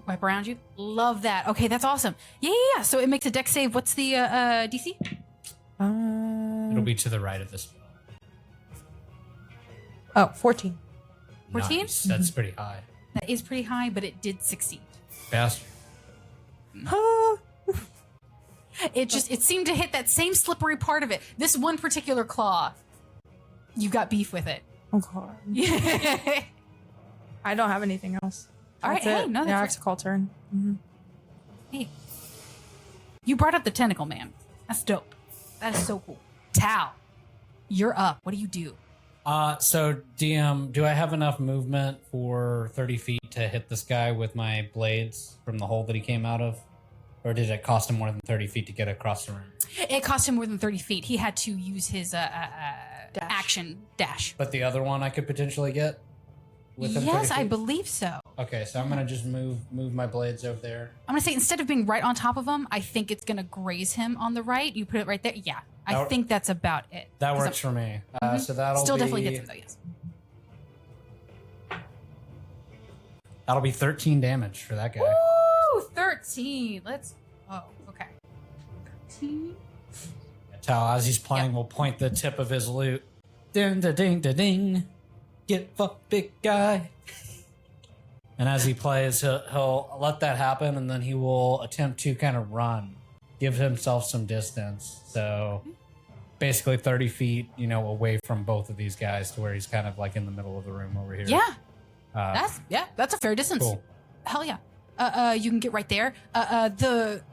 wipe around you. Love that. Okay, that's awesome. Yeah. So it makes a dex save. What's the DC? It'll be to the right of this. 14. 14? Nice. That's pretty high. That is pretty high, but it did succeed. Bastard. It seemed to hit that same slippery part of it. This one particular claw, you got beef with it. Oh god. Yeah. I don't have anything else. All right, That's hey, it. no, that's yeah, right. it's a call turn. Hey, you brought up the tentacle man. That's dope. That is so cool. Thal, you're up. What do you do? So DM, do I have enough movement for 30 feet to hit this guy with my blades from the hole that he came out of? Or did it cost him more than 30 feet to get across the room? It cost him more than 30 feet. He had to use his action dash. But the other one I could potentially get? Within 30 Yes, I feet? believe so. Okay, so I'm going to just move my blades over there. I'm gonna say instead of being right on top of him, I think it's gonna graze him on the right. You put it right there. Yeah, I That- think that's about it. That 'Cause works for me. Mhm. So that'll still be... definitely hits him though. Yes. That'll be 13 damage for that guy. Woo! 13. Let's. Oh, okay. 13. Tal, as he's playing, will point the tip of his lute. Ding, da, ding, da, ding. Get fucked, big guy. And as he plays, he'll let that happen, and then he will attempt to kind of run, give himself some distance. So basically 30 feet, away from both of these guys to where he's kind of like in the middle of the room over here. Yeah, that's a fair distance. Cool. Hell yeah. You can get right there. The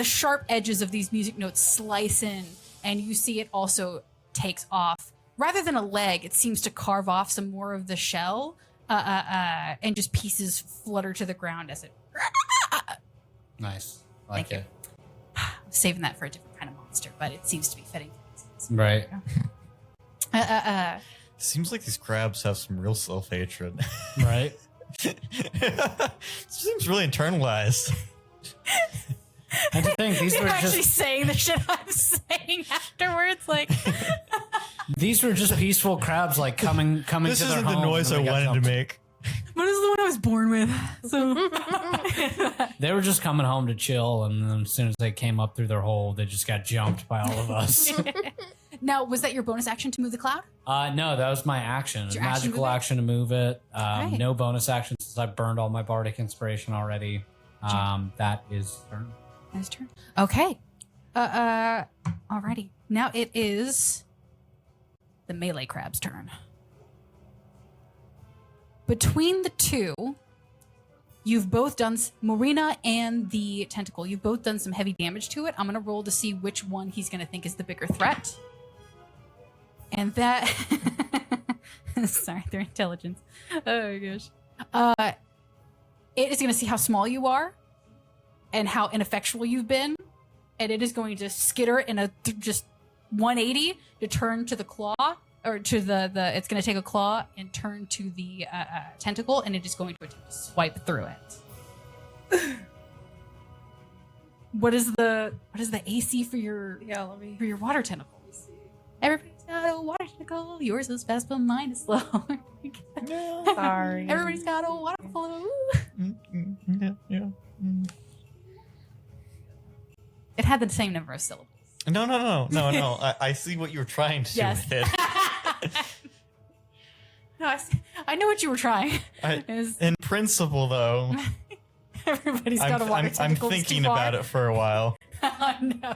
sharp edges of these music notes slice in, and you see it also takes off. Rather than a leg, it seems to carve off some more of the shell, and just pieces flutter to the ground as it. Nice. Like Thank it. Saving that for a different kind of monster, but it seems to be fitting. Right. Seems like these crabs have some real self-hatred. Right. Seems really internalized. And to think, these They're were actually just saying the shit I'm saying afterwards, like. peaceful crabs, like coming This to their isn't the home, noise I and then they got wanted to jumped. make. What is the what I was born with. So They were just coming home to chill, and then as soon as they came up through their hole, they just got jumped by all of us. now, was that your bonus action to move the cloud? No, that was my action. Your action Magical move it? action to move it. Okay. No bonus action since I burned all my bardic inspiration already. That is turn. His turn. Okay. Alrighty. Now it is the melee crab's turn. Between the two, you've both done Morwenna and the tentacle. You've both done some heavy damage to it. I'm gonna roll to see which one he's gonna think is the bigger threat. And that, sorry, their intelligence. Oh my gosh. It is gonna see how small you are, and how ineffectual you've been, and it is going to skitter in a just 180 to turn to the claw, or to the it's going to take a claw and turn to the tentacle, and it is going to attempt to swipe through it. What is the AC for your water tentacle? Everybody's got a water tentacle. Yours is fast, but mine is slow. Sorry. Everybody's got a water flow. Yeah. It had the same number of syllables. No. I see what you were trying to do Yes. with it. No, I know what you were trying. In principle, though, Everybody's got a water I'm tentacle. thinking about it for a while. No.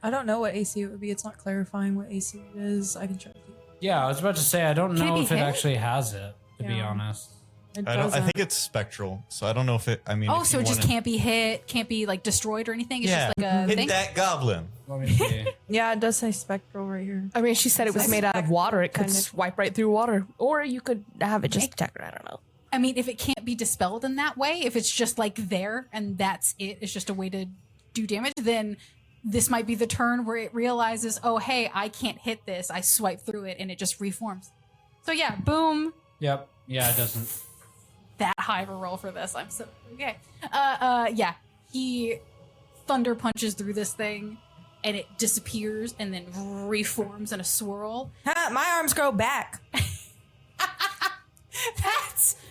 I don't know what AC it would be. It's not clarifying what AC it is. I can try to do Yeah, I was about to say, I don't Can it know be if it hit? actually has it, to be Yeah. honest. it. I think it's spectral, so I don't know if it. I mean, Oh, if so you it just wanna- can't be hit, can't be like destroyed or anything. It's Yeah, just like a hit thing. that goblin. Let me see. Yeah, it does say spectral right here. I mean, she said it was made out of water. It could Kind of. swipe right through water. Or you could have it just detect it. I don't know. I mean, if it can't be dispelled in that way, if it's just like there and that's it, it's just a way to do damage, then this might be the turn where it realizes, oh, hey, I can't hit this. I swipe through it and it just reforms. So yeah, boom. Yep. Yeah, it doesn't. That high of a roll for this. I'm so okay. Yeah. He thunder punches through this thing and it disappears and then reforms in a swirl. My arms grow back.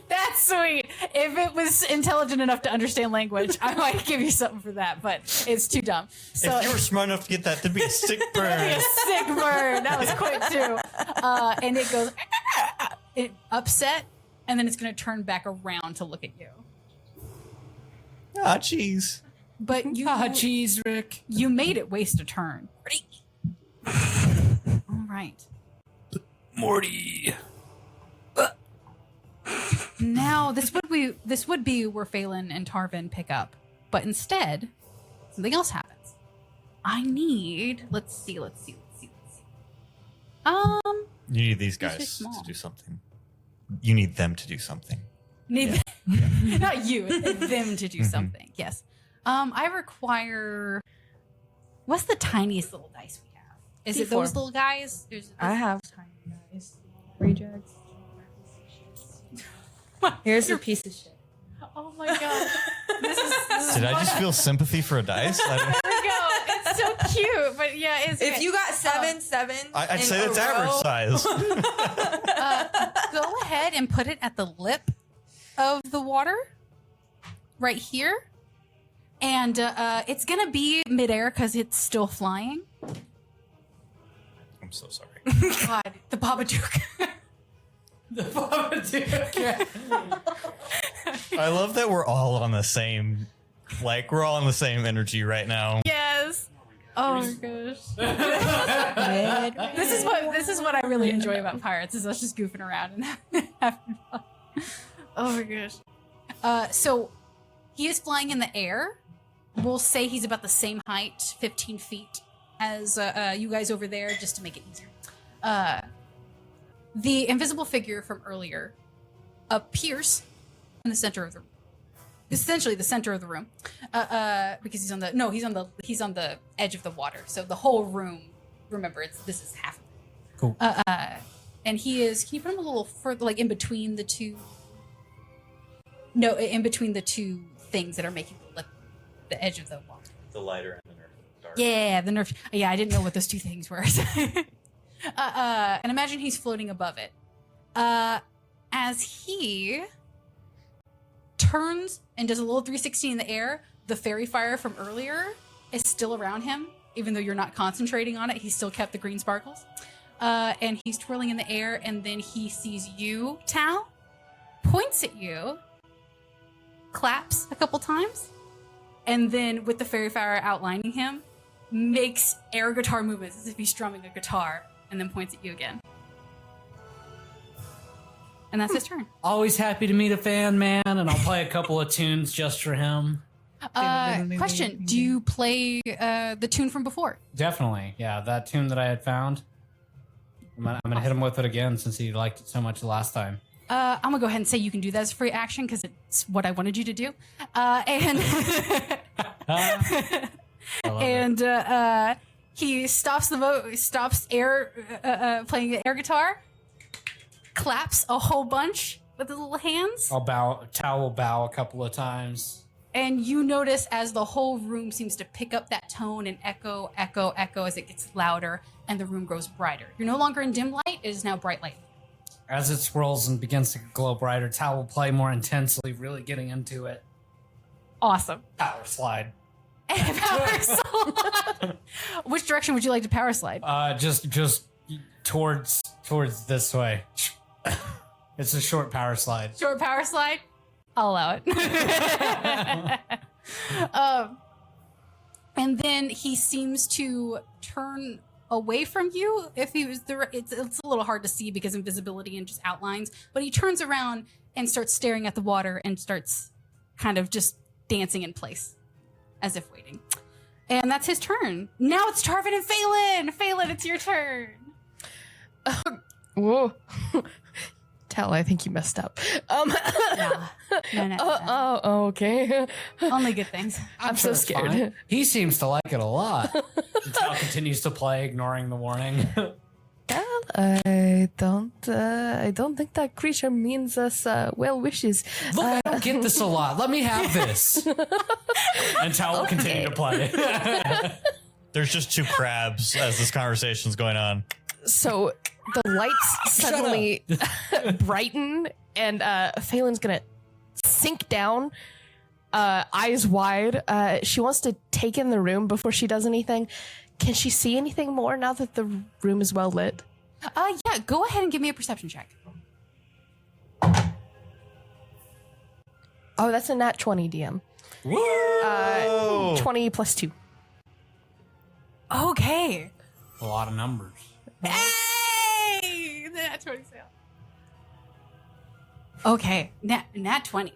That's sweet. If it was intelligent enough to understand language, I might give you something for that, but it's too dumb. So If you were smart enough to get that, that'd be a sick burn. a sick bird. That was quick too. And it goes it upset, and then it's gonna turn back around to look at you. Ah, jeez. But you Jeez, Rick. you made it waste a turn. All right. Morty. Now this would be where Faelin and Tarvin pick up, but instead something else happens. I need let's see. You need these These are guys small. to do something. You need them to do something. Need not you, them to do something. Yes. I require. What's the tiniest little dice we have? Is it D4. those little guys? I have tiny guys. Rejects. Here's a piece of shit. Oh my god! This is Did I just feel sympathy for a dice? There we go. It's so cute, but yeah, it's. If good. you got seven, I'd in say a that's row- average size. Go ahead and put it at the lip of the water, right here, and it's gonna be midair because it's still flying. I'm so sorry. God, the Babadook. I love that we're all on the same, we're all on the same energy right now. Yes. Oh my gosh. This is what I really enjoy about pirates is us just goofing around and having fun. Oh my gosh. So he is flying in the air. We'll say he's about the same height, 15 feet, as you guys over there, just to make it easier. The invisible figure from earlier appears in the center of the room. Essentially the center of the room. Because he's on the edge of the water. So the whole room, remember, this is half of it. Cool. And he is, can you put him a little further, like in between the two? No, in between the two things that are making the edge of the water. The lighter and the dark. Yeah, the nerf. Yeah, I didn't know what those two things were. And imagine he's floating above it. As he turns and does a little 360 in the air. The fairy fire from earlier is still around him, even though you're not concentrating on it. He still kept the green sparkles. And he's twirling in the air, and then he sees you, Thal, points at you, claps a couple times, and then with the fairy fire outlining him, makes air guitar movements as if he's strumming a guitar, and then points at you again. And that's his turn. Always happy to meet a fan, man, and I'll play a couple of tunes just for him. Question, do you play the tune from before? Definitely, yeah. That tune that I had found, I'm gonna hit him with it again since he liked it so much the last time. I'm gonna go ahead and say you can do that as a free action because it's what I wanted you to do. And he stops playing the air guitar, claps a whole bunch with his little hands. Thal will bow a couple of times. And you notice as the whole room seems to pick up that tone and echo as it gets louder and the room grows brighter. You're no longer in dim light, it is now bright light. As it swirls and begins to glow brighter, Thal will play more intensely, really getting into it. Awesome. Power slide. Power slide. Which direction would you like to power slide? Just towards this way. It's a short power slide. Short power slide? I'll allow it. And then he seems to turn away from you. If he was it's a little hard to see because invisibility and just outlines, but he turns around and starts staring at the water and starts kind of just dancing in place as if waiting. And that's his turn. Now it's Tarvin and Faelin. Faelin, it's your turn. Whoa. Thal, I think you messed up. No, okay. Only good things. I'm so scared. Fine. He seems to like it a lot. Thal continues to play, ignoring the warning. I don't think that creature means us well wishes. Look, I don't get this a lot. Let me have this. And Thal will continue to play. There's just two crabs as this conversation's going on. So the lights suddenly brighten, and Phelan's gonna sink down, eyes wide. She wants to take in the room before she does anything. Can she see anything more now that the room is well lit? Yeah, go ahead and give me a perception check. Oh, that's a nat 20, DM. Whoa! 20 plus 2. Okay. A lot of numbers. Hey! Nat 20 sale. Okay, nat 20.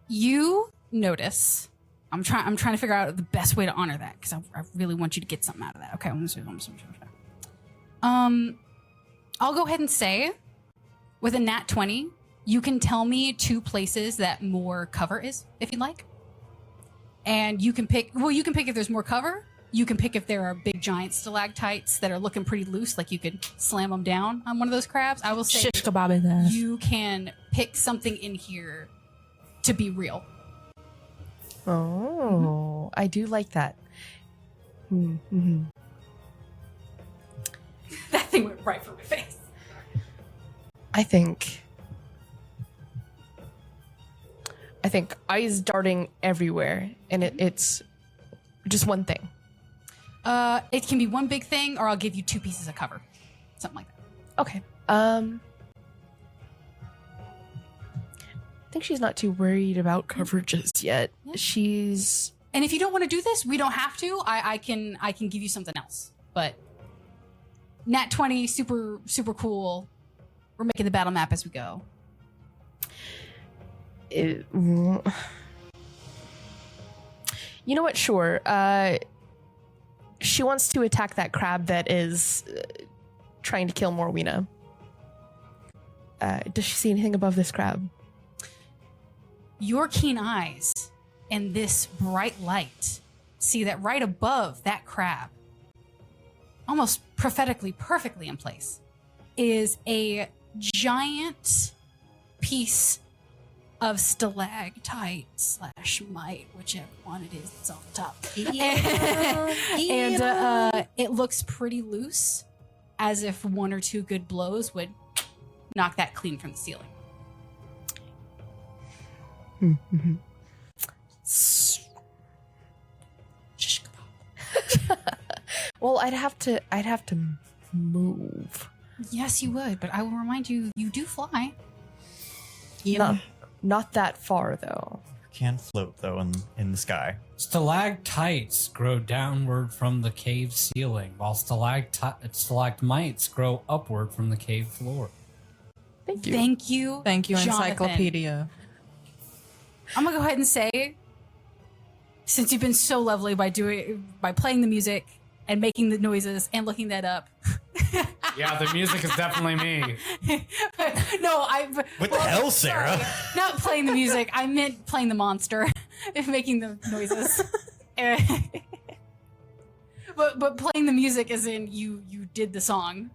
You notice. I'm trying to figure out the best way to honor that because I really want you to get something out of that. Okay, I'll go ahead and say, with a nat 20, you can tell me 2 places that more cover is, if you'd like. And you can pick, if there's more cover. You can pick if there are big giant stalactites that are looking pretty loose, like you could slam them down on one of those crabs. I will say Shish kebab his ass. you can pick something in here to be real. Oh, I do like that. Mm-hmm. That thing went right for my face. I think eyes darting everywhere, and it's just one thing. It can be one big thing, or I'll give you 2 pieces of cover. Something like that. Okay. I think she's not too worried about cover just yet. Yeah. She's... And if you don't want to do this, we don't have to. I can give you something else. But nat 20, super, super cool. We're making the battle map as we go. You know what? Sure. She wants to attack that crab that is trying to kill Morwenna. Does she see anything above this crab? Your keen eyes and this bright light see that right above that crab, almost prophetically perfectly in place, is a giant piece of stalactite / mite, whichever one it is that's on the top. And it looks pretty loose, as if 1 or 2 good blows would knock that clean from the ceiling. Shish kebab. Well, I'd have to move. Yes, you would, but I will remind you, you do fly. Not that far though. You can float though in the sky. Stalactites grow downward from the cave ceiling, while stalagmites grow upward from the cave floor. Thank you. Thank you. Thank you, Jonathan. encyclopedia. I'm gonna go ahead and say, since you've been so lovely by playing the music and making the noises and looking that up. Yeah, the music is definitely me. No, What the hell, Sarah? sorry. Not playing the music. I meant playing the monster and making the noises. but playing the music as in you did the song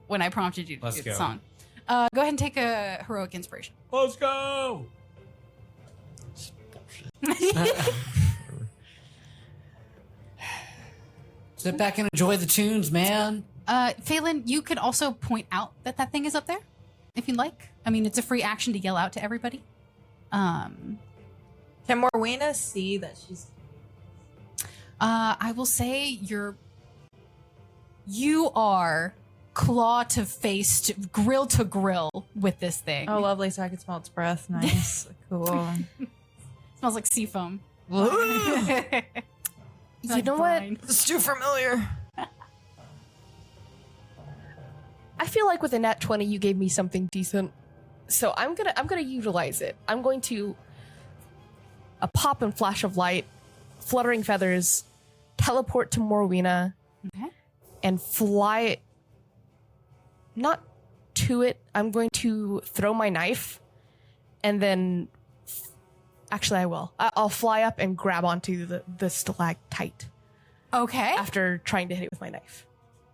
when I prompted you to do the song. Go ahead and take a heroic inspiration. Let's go! Sit back and enjoy the tunes, man. Faelin, you could also point out that thing is up there, if you'd like. I mean, it's a free action to yell out to everybody. Can Morwenna see that she's... I will say you are claw to face, grill to grill with this thing. Oh, lovely, so I can smell its breath. Nice. Cool. Smells like sea foam. You know what? It's too familiar. I feel like with a nat 20, you gave me something decent, so I'm gonna utilize it. I'm going to a pop and flash of light, fluttering feathers, teleport to Morwenna, and fly. Not to it. I'm going to throw my knife, and then. Actually, I will. I'll fly up and grab onto the stalactite. Okay. After trying to hit it with my knife.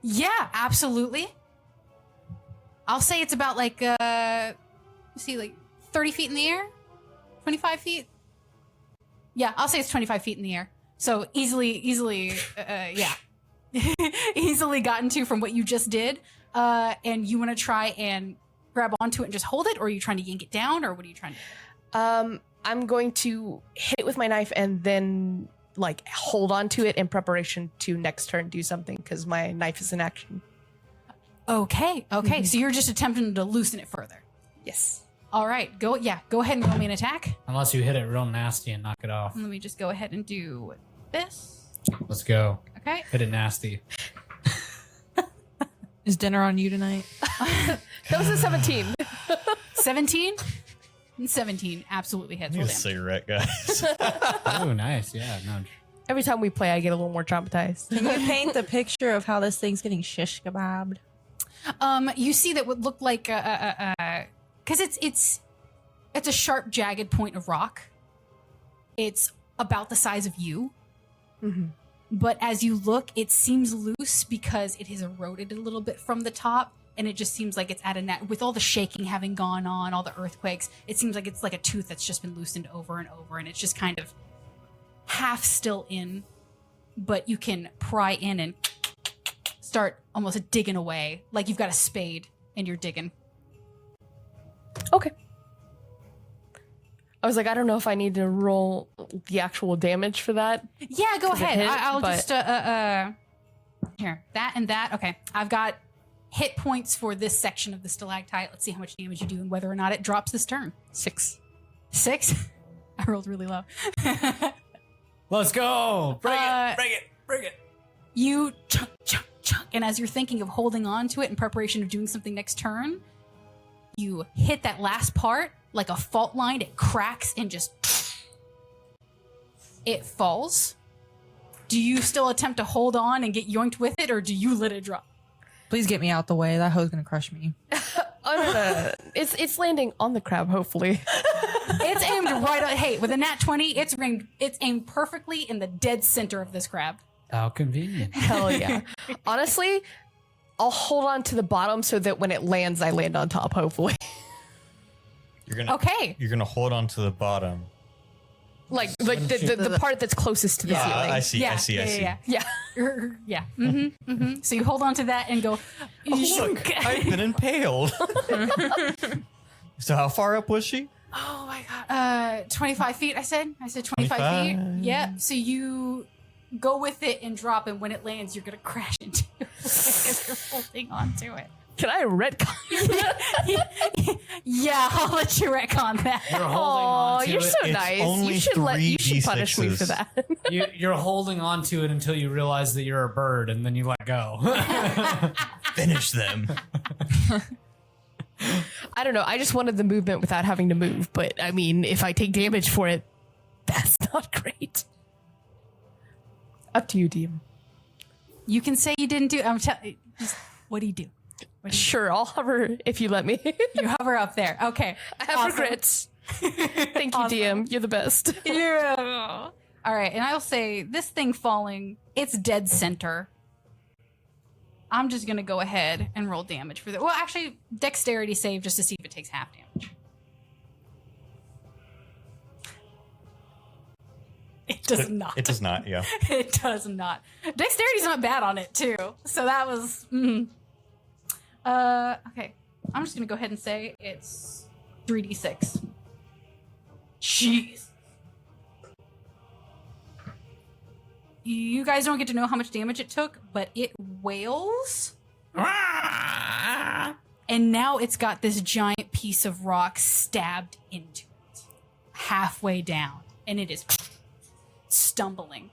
Yeah, absolutely. I'll say it's about like, let's see, like 30 feet in the air? 25 feet? Yeah, I'll say it's 25 feet in the air. So easily, yeah. Easily gotten to from what you just did. And you want to try and grab onto it and just hold it? Or are you trying to yank it down? Or what are you trying to do? I'm going to hit it with my knife and then like hold on to it in preparation to next turn do something because my knife is in action. Okay. So you're just attempting to loosen it further. Yes. All right. Go ahead and roll me an attack. Unless you hit it real nasty and knock it off. Let me just go ahead and do this. Let's go. Okay. Hit it nasty. Is dinner on you tonight? That was a 17. 17? 17 absolutely hits. Need a cigarette, guys. Oh, nice. Yeah. No. Every time we play, I get a little more traumatized. Can you paint the picture of how this thing's getting shish kebabbed? You see that would look like because it's a sharp, jagged point of rock. It's about the size of you. Mm-hmm. But as you look, it seems loose because it has eroded a little bit from the top. And it just seems like it's at a net with all the shaking having gone on, all the earthquakes. It seems like it's like a tooth that's just been loosened over and over. And it's just kind of half still in, but you can pry in and start almost digging away. Like you've got a spade and you're digging. Okay. I was like, I don't know if I need to roll the actual damage for that. Yeah, go ahead. I'll but... just, here, that and that. Okay. I've got hit points for this section of the stalactite. Let's see how much damage you do and whether or not it drops this turn. 6. 6? I rolled really low. Let's go. Bring it. You chunk, and as you're thinking of holding on to it in preparation of doing something next turn, you hit that last part like a fault line. It cracks and just it falls. Do you still attempt to hold on and get yoinked with it, or do you let it drop? Please get me out the way. That hoe's gonna crush me. Oh, no. It's landing on the crab, hopefully. It's aimed right on. Hey, with a nat 20, it's aimed perfectly in the dead center of this crab. How convenient. Hell yeah. Honestly, I'll hold on to the bottom so that when it lands, I land on top, hopefully. You're gonna hold on to the bottom Like the part that's closest to the ceiling. I see. I see. Yeah. Yeah. So you hold on to that and go. Look, I've been impaled. So how far up was she? Oh my god. 25 feet. I said 25 feet. Yeah. So you go with it and drop, and when it lands, you're gonna crash into it because you're holding on to it. Can I retcon? Yeah, I'll let you retcon that. You're holding Oh, on to you're it. so It's nice. only You should punish me 3d6s. for that. You're holding on to it until you realize that you're a bird, and then you let go. Finish them. I don't know. I just wanted the movement without having to move. But I mean, if I take damage for it, that's not great. Up to you, DM. You can say you didn't do. Just what do you do? Sure, I'll hover if you let me. You hover up there. Okay. I have regrets. Thank you, DM. You're the best. Yeah. All right, and I'll say this thing falling. It's dead center. I'm just gonna go ahead and roll damage for that. Well, actually, dexterity save just to see if it takes half damage. It does not. It does not. Yeah. It does not. Dexterity's not bad on it too. So that was. Okay. I'm just gonna go ahead and say it's 3d6. Jeez. You guys don't get to know how much damage it took, but it wails. And now it's got this giant piece of rock stabbed into it, halfway down, and it is stumbling.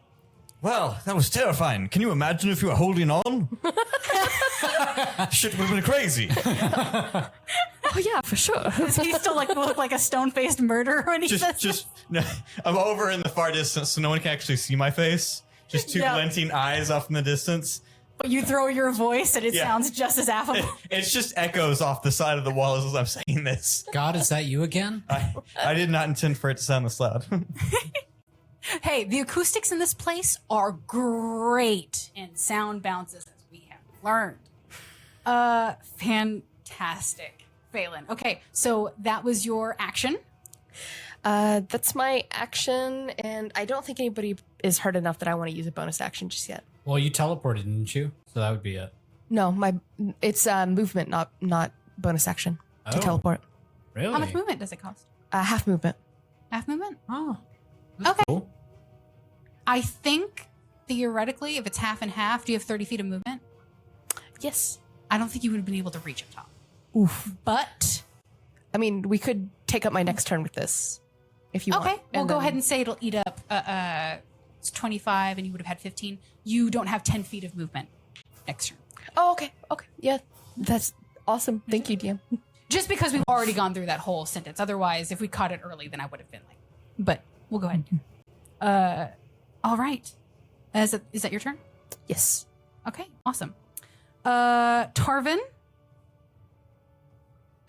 Well, that was terrifying. Can you imagine if you were holding on? Shit would have been crazy. Oh yeah, for sure. Does he still look like a stone-faced murderer when he says Just no, I'm over in the far distance, so no one can actually see my face. Just two Yeah. glinting eyes off in the distance. But you throw your voice and it Yeah. sounds just as affable. It's just echoes off the side of the wall as I'm saying this. God, is that you again? I did not intend for it to sound this loud. Hey, the acoustics in this place are great in sound bounces, as we have learned. Fantastic. Faelin. Okay, so that was your action. That's my action, and I don't think anybody is hurt enough that I want to use a bonus action just yet. Well, you teleported, didn't you? So that would be it. No, it's movement, not bonus action to Oh. teleport. Really? How much movement does it cost? Half movement. Half movement? Oh. That's Okay. cool. I think, theoretically, if it's half and half, do you have 30 feet of movement? Yes. I don't think you would have been able to reach up top. Oof. But, I mean, we could take up my next turn with this, if you want. okay, we'll And go then- ahead and say it'll eat up, it's 25 and you would have had 15. You don't have 10 feet of movement next turn. Oh, okay. Okay. Yeah, that's awesome. Thank you, DM. Just because we've already gone through that whole sentence. Otherwise, if we caught it early, then I would have been like, but we'll go ahead. All right. Is that your turn? Yes. Okay, awesome. Tarvin.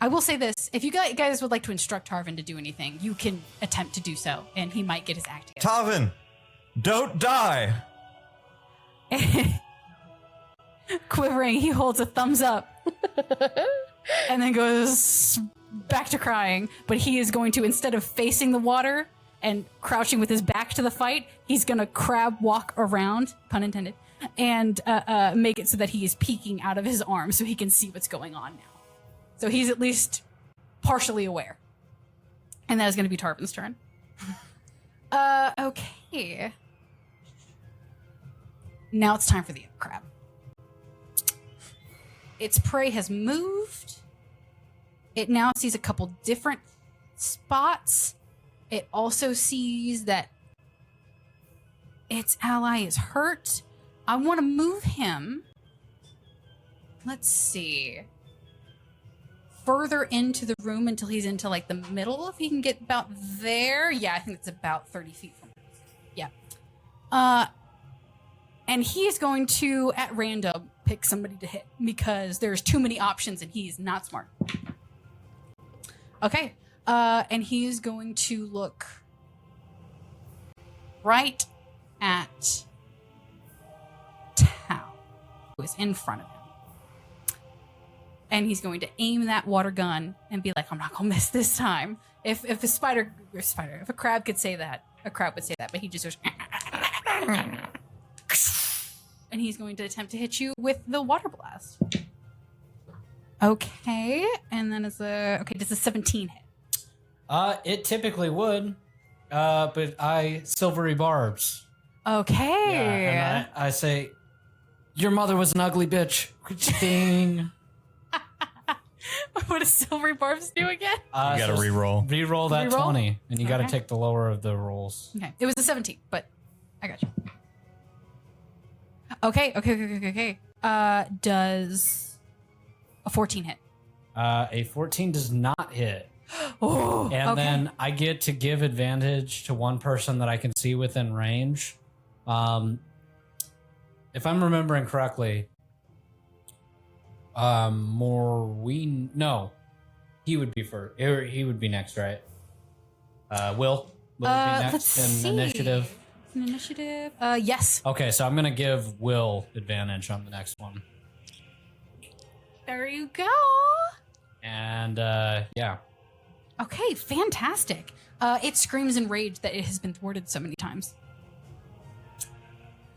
I will say this. If you guys would like to instruct Tarvin to do anything, you can attempt to do so, and he might get his act together. Tarvin, don't die. Quivering, he holds a thumbs up and then goes back to crying. But he is going to, instead of facing the water and crouching with his back to the fight, he's going to crab walk around, pun intended, and make it so that he is peeking out of his arm so he can see what's going on now. So he's at least partially aware. And that is going to be Tarvin's turn. Okay. Now it's time for the crab. Its prey has moved. It now sees a couple different spots. It also sees that its ally is hurt. I want to move him. Let's see. Further into the room until he's into like the middle. If he can get about there. Yeah, I think it's about 30 feet from us. Yeah. And he is going to, at random, pick somebody to hit because there's too many options and he's not smart. Okay. And he is going to look right at Thal, who is in front of him. And he's going to aim that water gun and be like, I'm not going to miss this time. If a crab could say that, a crowd would say that, but he just goes. And he's going to attempt to hit you with the water blast. Okay, and then does a 17 hit? It typically would, but I silvery barbs. Okay. Yeah, and I say, your mother was an ugly bitch. Ding. What does silvery barbs do again? You gotta re-roll. Re-roll that Re-roll? 20, and you gotta Okay. take the lower of the rolls. Okay, it was a 17, but I got you. Okay. Does a 14 hit? A 14 does not hit. Oh, And okay. then I get to give advantage to one person that I can see within range. If I'm remembering correctly, he would be first. He would be next, right? Will would be next let's in see. initiative. Initiative. Yes. Okay, so I'm gonna give Will advantage on the next one. There you go. And yeah. Okay, fantastic. It screams in rage that it has been thwarted so many times.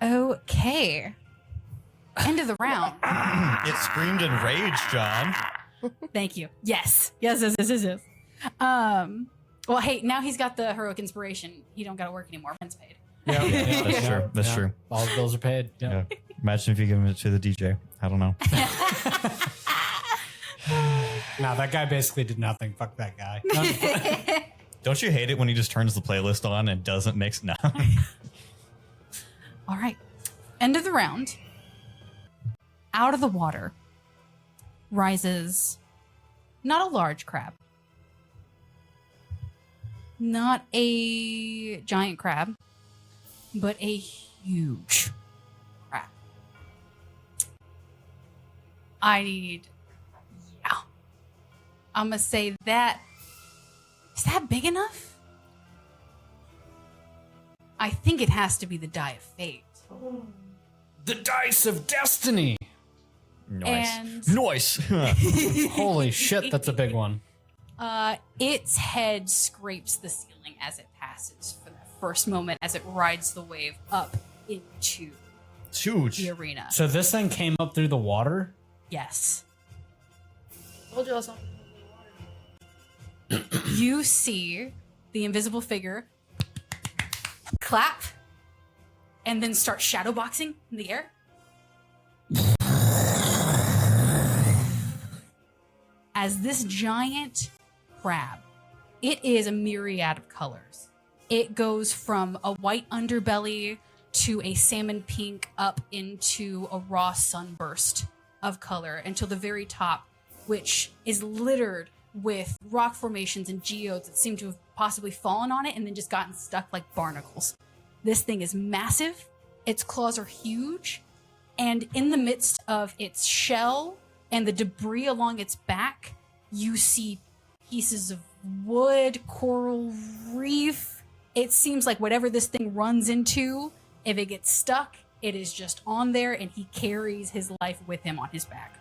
Okay. End of the round. It screamed in rage, John. Thank you. Yes. Yes. Well, hey, now he's got the heroic inspiration. He don't gotta work anymore. Rent's paid. Yeah, That's true. That's true. All the bills are paid. Yeah. Yeah. Imagine if you give it to the DJ. I don't know. Nah, that guy basically did nothing. Fuck that guy. Don't you hate it when he just turns the playlist on and doesn't mix? No. All right. End of the round. Out of the water rises not a large crab, not a giant crab, but a huge crab. I'm gonna say that. Is that big enough? I think it has to be the Die of Fate. The dice of destiny. Nice. And- Nice. Holy shit, that's a big one. Its head scrapes the ceiling as it passes for that first moment as it rides the wave up into It's huge. the arena. So this thing came up through the water? Yes. Told you also. You see the invisible figure clap and then start shadow boxing in the air. As this giant crab, it is a myriad of colors. It goes from a white underbelly to a salmon pink up into a raw sunburst of color until the very top, which is littered with rock formations and geodes that seem to have possibly fallen on it and then just gotten stuck like barnacles. This thing is massive. Its claws are huge. And in the midst of its shell and the debris along its back, you see pieces of wood, coral reef. It seems like whatever this thing runs into, if it gets stuck, it is just on there and he carries his life with him on his back.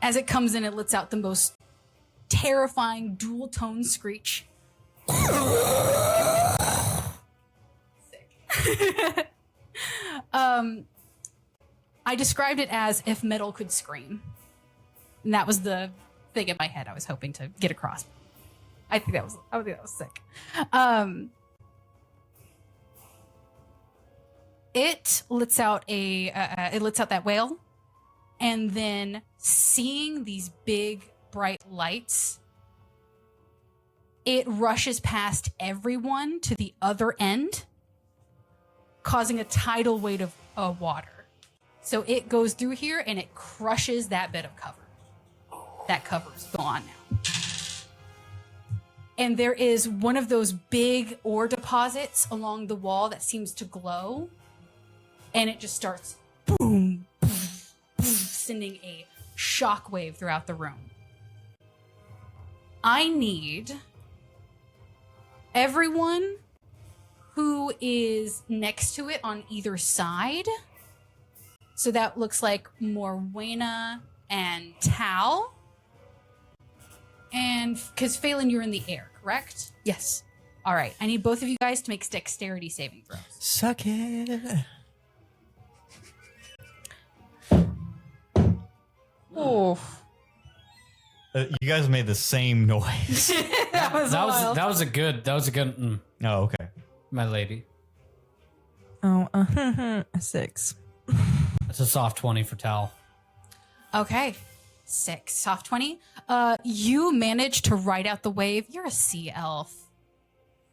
As it comes in, it lets out the most terrifying dual tone screech. Sick. I described it as if metal could scream. And that was the thing in my head I was hoping to get across. I think that was sick. It lets out that wail, and then seeing these big bright lights, it rushes past everyone to the other end, causing a tidal wave of water. So it goes through here and it crushes that bit of cover. That cover's gone now. And there is one of those big ore deposits along the wall that seems to glow. And it just starts boom, boom, boom, sending a shockwave throughout the room. I need everyone who is next to it on either side. So that looks like Morwenna and Thal. And because Faelin, you're in the air, correct? Yes. All right. I need both of you guys to make dexterity saving throws. Suck it. Oh, You guys made the same noise. That was wild. That was a good Oh, okay. my lady. a 6. It's a soft 20 for Thal. Okay. 6. Soft 20. You managed to ride out the wave. You're a sea elf.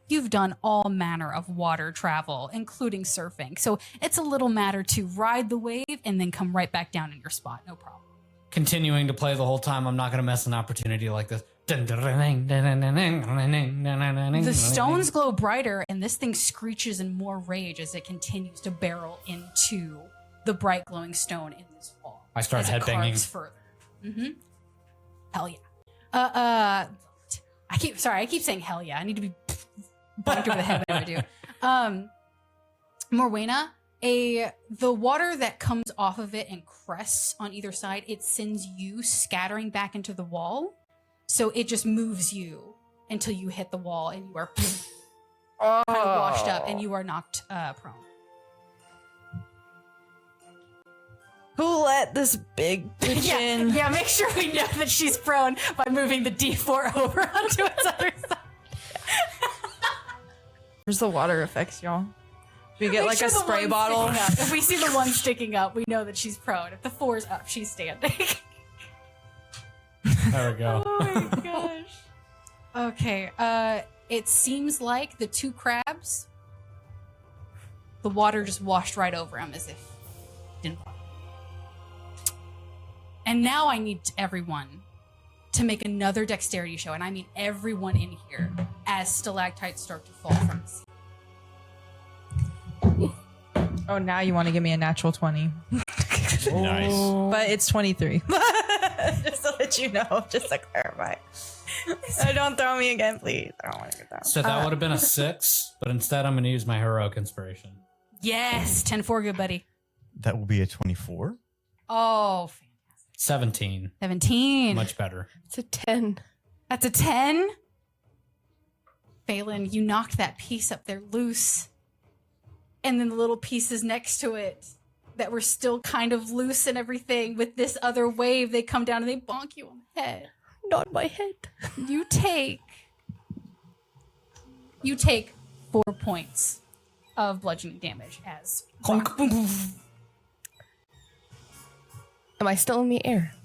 You've done all manner of water travel, including surfing. So it's a little matter to ride the wave and then come right back down in your spot. No problem. Continuing to play the whole time. I'm not going to miss an opportunity like this. The stones glow brighter, and this thing screeches in more rage as it continues to barrel into the bright glowing stone in this wall. I start as it headbanging. carves further. Hell yeah. I keep saying hell yeah. I need to be bumped over the head when I do. Morwenna, the water that comes off of it and crests on either side, it sends you scattering back into the wall. So it just moves you until you hit the wall and you are kind of washed up and you are knocked prone. Who let this big bitch in? Yeah, make sure we know that she's prone by moving the D4 over onto its other side. Where's the water effects, y'all? Do we get Make like sure a the spray one's bottle? sticking up. If we see the one sticking up, we know that she's prone. If the 4's up, she's standing. There we go. Oh my gosh. Okay, it seems like the 2 crabs, the water just washed right over them as if it didn't bother. And now I need everyone to make another dexterity show, and I mean everyone in here, as stalactites start to fall from the sea. Oh, now you want to give me a natural 20. Nice. But it's 23. Just to let you know, just to clarify. Don't throw me again, please. I don't want to get that. So that would have been a 6, but instead I'm going to use my heroic inspiration. Yes, 10-4, good buddy. That will be a 24. Oh, 17. 17. Much better. It's a 10. That's a 10. Faelin, you knocked that piece up there loose. And then the little pieces next to it that were still kind of loose and everything, with this other wave, they come down and they bonk you on the head. Not my head. You take 4 points of bludgeoning damage as Am I still in the air?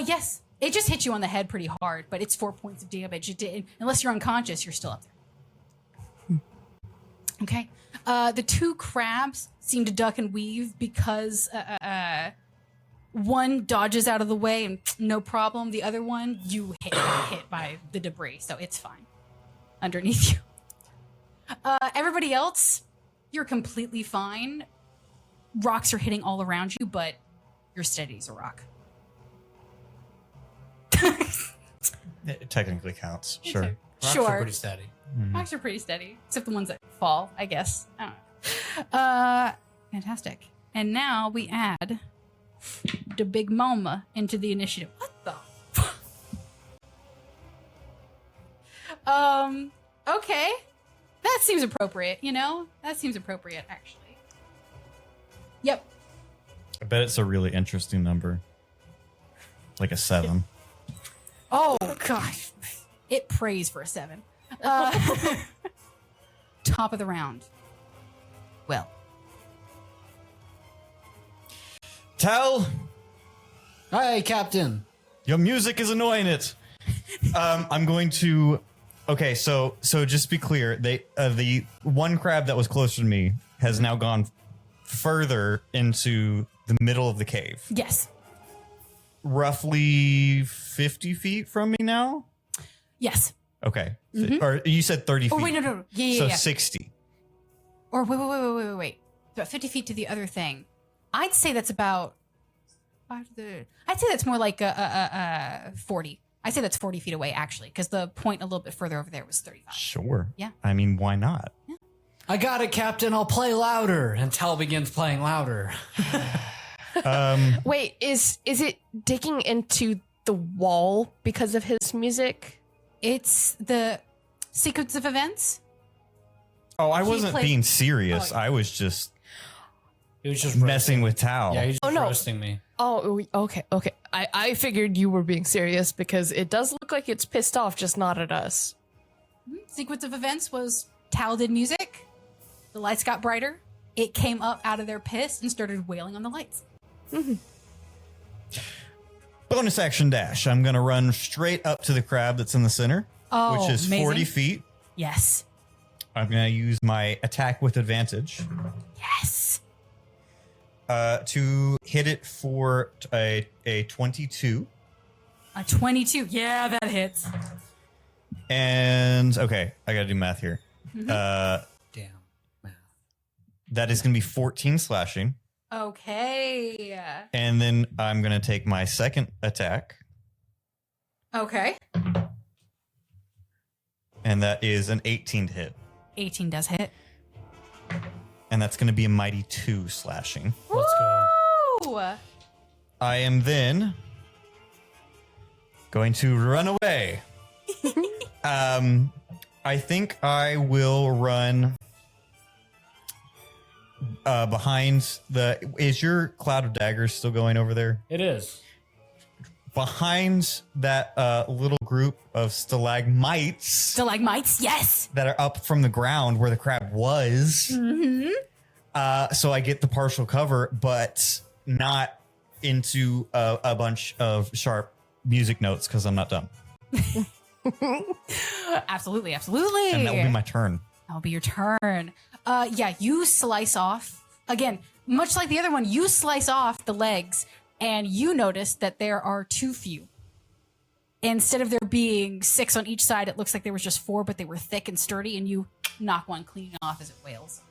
yes. It just hit you on the head pretty hard, but it's 4 points of damage. It did, unless you're unconscious, you're still up there. Okay. The 2 crabs seem to duck and weave because one dodges out of the way and no problem. The other one, you hit by the debris, so it's fine underneath you. Everybody else, you're completely fine. Rocks are hitting all around you, but you're steady as a rock. It technically counts. Sure. Rocks are Sure. pretty steady. Rocks are pretty steady, except the ones that fall, I guess. I don't know. Fantastic. And now we add the big mama into the initiative. What the fuck? Okay. That seems appropriate, you know? That seems appropriate, actually. Yep. I bet it's a really interesting number. Like a 7. Oh, gosh. It prays for a 7. Top of the round. Well. Thal, Hi, Captain. your music is annoying it. I'm going to. Okay, so just to be clear, the one crab that was closer to me has now gone further into the middle of the cave. Yes. Roughly 50 feet from me now? Yes. Okay. Or you said 30 feet. Oh, wait, no. Yeah. So 60. Or wait. About 50 feet to the other thing. I'd say that's about... I'd say that's more like 40. I'd say that's 40 feet away, actually, because the point a little bit further over there was 35. Sure. Yeah. I mean, why not? I got it, Captain. I'll play louder. And Thal begins playing louder. Wait, is it digging into the wall because of his music? It's the sequence of events Oh, I He wasn't played- being serious. Oh. I was just He was just messing with Thal. Yeah, he's just no. roasting me. Oh, okay. I figured you were being serious because it does look like it's pissed off, just not at us. Sequence of events was Tal did music. The lights got brighter. It came up out of their piss and started wailing on the lights. Bonus action dash. I'm going to run straight up to the crab that's in the center, Oh, which is amazing. 40 feet. Yes. I'm going to use my attack with advantage Yes. to hit it for a 22. A 22. Yeah, that hits. And, okay, I got to do math here. Damn. Math. That is going to be 14 slashing. Okay. And then I'm going to take my second attack. Okay. And that is an 18 to hit. 18 does hit. And that's going to be a mighty 2 slashing. Let's go. Ooh. I am then going to run away. I think I will run behind the... Is your cloud of daggers still going over there? It is. Behind that little group of stalagmites Stalagmites, yes. that are up from the ground where the crab was. Mm-hmm. So I get the partial cover, but not into a bunch of sharp music notes because I'm not done. Absolutely, absolutely. And that will be my turn. That'll be your turn. Yeah, you slice off. Again, much like the other one, you slice off the legs and you notice that there are too few. Instead of there being 6 on each side, it looks like there was just 4, but they were thick and sturdy, and you knock one clean off as it wails.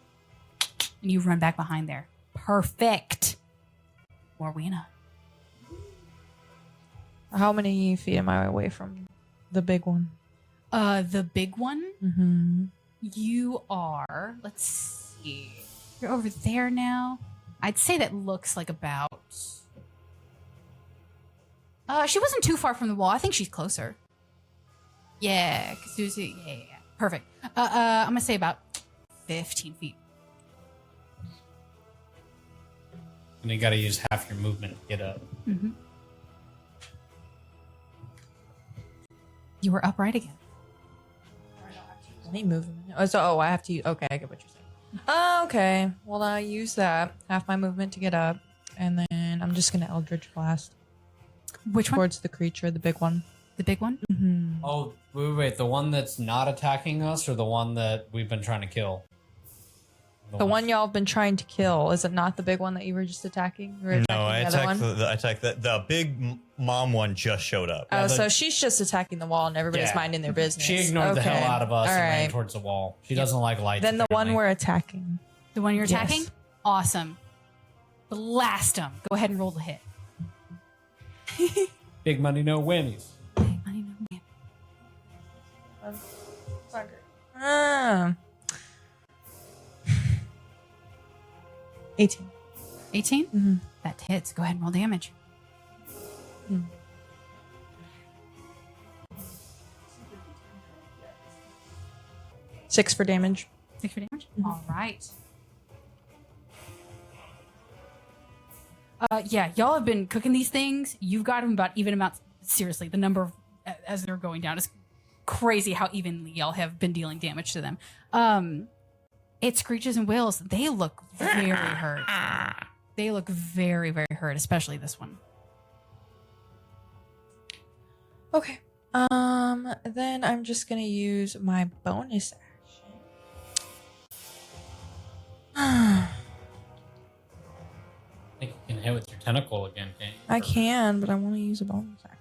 And you run back behind there. Perfect. Morwenna. How many feet am I away from the big one? The big one, Mm-hmm. you are, let's see, you're over there now. I'd say that looks like about, she wasn't too far from the wall. I think she's closer. Yeah, yeah. Perfect. I'm gonna say about 15 feet. And you got to use half your movement to get up. Mm-hmm. You were upright again. Any movement? Oh, I have to. Okay, I get what you're saying. Okay, well, I use that half my movement to get up, and then I'm just gonna Eldritch Blast Which one? towards the creature, the big one. The big one? Mm-hmm. Oh, wait. The one that's not attacking us or the one that we've been trying to kill? The one y'all have been trying to kill, is it not the big one that you were just attacking? You were attacking No, I the other attacked one? the big mom one just showed up. Oh, the- so she's just attacking the wall and everybody's Yeah. minding their business. She ignored the Okay. hell out of us All and ran right. towards the wall. She doesn't like lights. Then the one apparently. we're attacking. The one you're Yes. attacking? Awesome. Blast him. Go ahead and roll the hit. Big money, no whammies. Big money, no whammy. 18. 18? Mm-hmm. That hits. Go ahead and roll damage. Hmm. Six for damage. 6 for damage? Mhm. All right. Yeah, y'all have been cooking these things. You've got them about even amounts. Seriously, the number of, as they're going down is crazy how evenly y'all have been dealing damage to them. It screeches and wails. They look very hurt. They look very, very hurt, especially this one. Okay. Then I'm just gonna use my bonus action. I think you can hit with your tentacle again, can't you? I can, but I want to use a bonus action.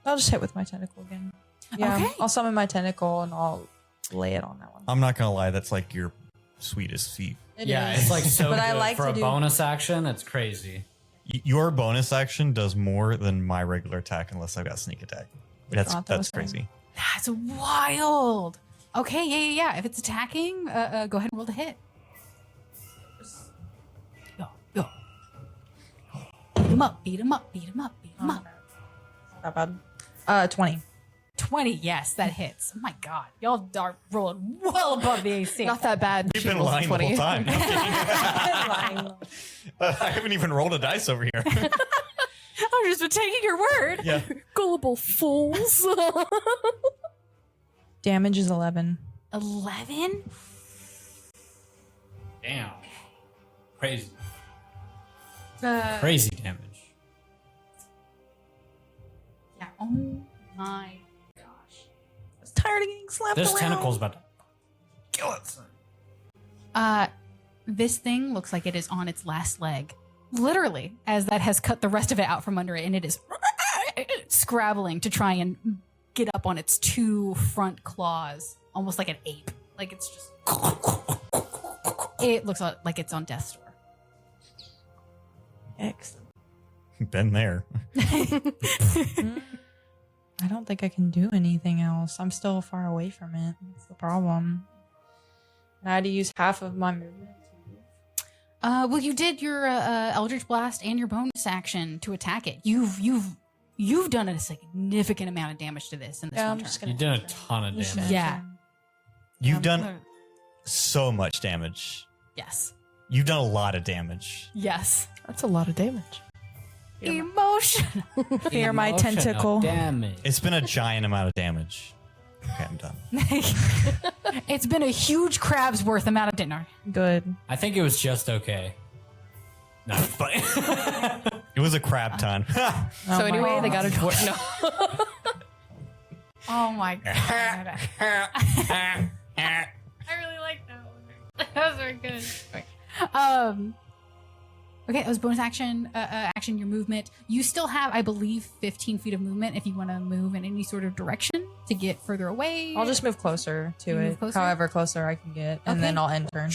I'll just hit with my tentacle again. Yeah, Okay. I'll summon my tentacle and I'll lay it on that one. I'm not gonna lie, that's like your sweetest feat. It Yeah, is. it's like so But good I like for to a do- bonus action. It's crazy. Your bonus action does more than my regular attack unless I've got sneak attack. That's thought that was crazy. That's wild. Okay, yeah. If it's attacking, go ahead and roll the hit. Go. Beat him up, beat him up, beat him up, beat him up. Not bad. 20. 20. Yes, that hits. Oh my god. Y'all are rolling well above the AC. Not that bad. We've She been rolls a lying the 20. whole time. I haven't even rolled a dice over here. I've just been taking your word. Yeah. Gullible fools. Damage is 11. 11? Damn. Crazy. Uh, Crazy damage. yeah. Oh my gosh. I was tired of getting slapped This around. tentacle's about to kill it. This thing looks like it is on its last leg. Literally, as that has cut the rest of it out from under it, and it is scrabbling to try and get up on its two front claws, almost like an ape. Like it's just. It looks like it's on death's door. Excellent. Been there. I don't think I can do anything else. I'm still far away from it. That's the problem. I had to use half of my movement. Well, you did your Eldritch Blast and your bonus action to attack it. You've done a significant amount of damage to this in this one turn. You did a ton of damage. Yeah. You've done so much damage. Yes. You've done a lot of damage. Yes. That's a lot of damage. Emotion. Fear my Emotional tentacle. Damage. It's been a giant amount of damage. Okay, I'm done. It's been a huge crab's worth amount of dinner. Good. I think it was just okay. No, but It was a crab ton. So anyway, they got a dwarf. No. Oh my god. I really like that one. That was very good. Okay, that was bonus action, action, your movement. You still have, I believe, 15 feet of movement if you want to move in any sort of direction to get further away. I'll just move closer to You it. move closer? However closer I can get. And Okay. then I'll end turn.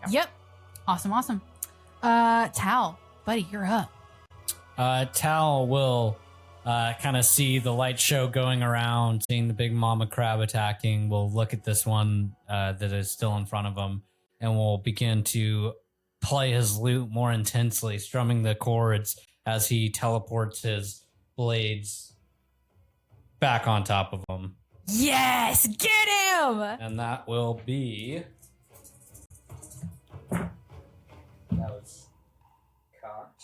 Yep. Awesome. Tal, buddy, you're up. Tal will kind of see the light show going around, seeing the big mama crab attacking. We'll look at this one that is still in front of him, and we'll begin to play his lute more intensely, strumming the chords as he teleports his blades back on top of him. Yes, get him! And that will be... That was cocked.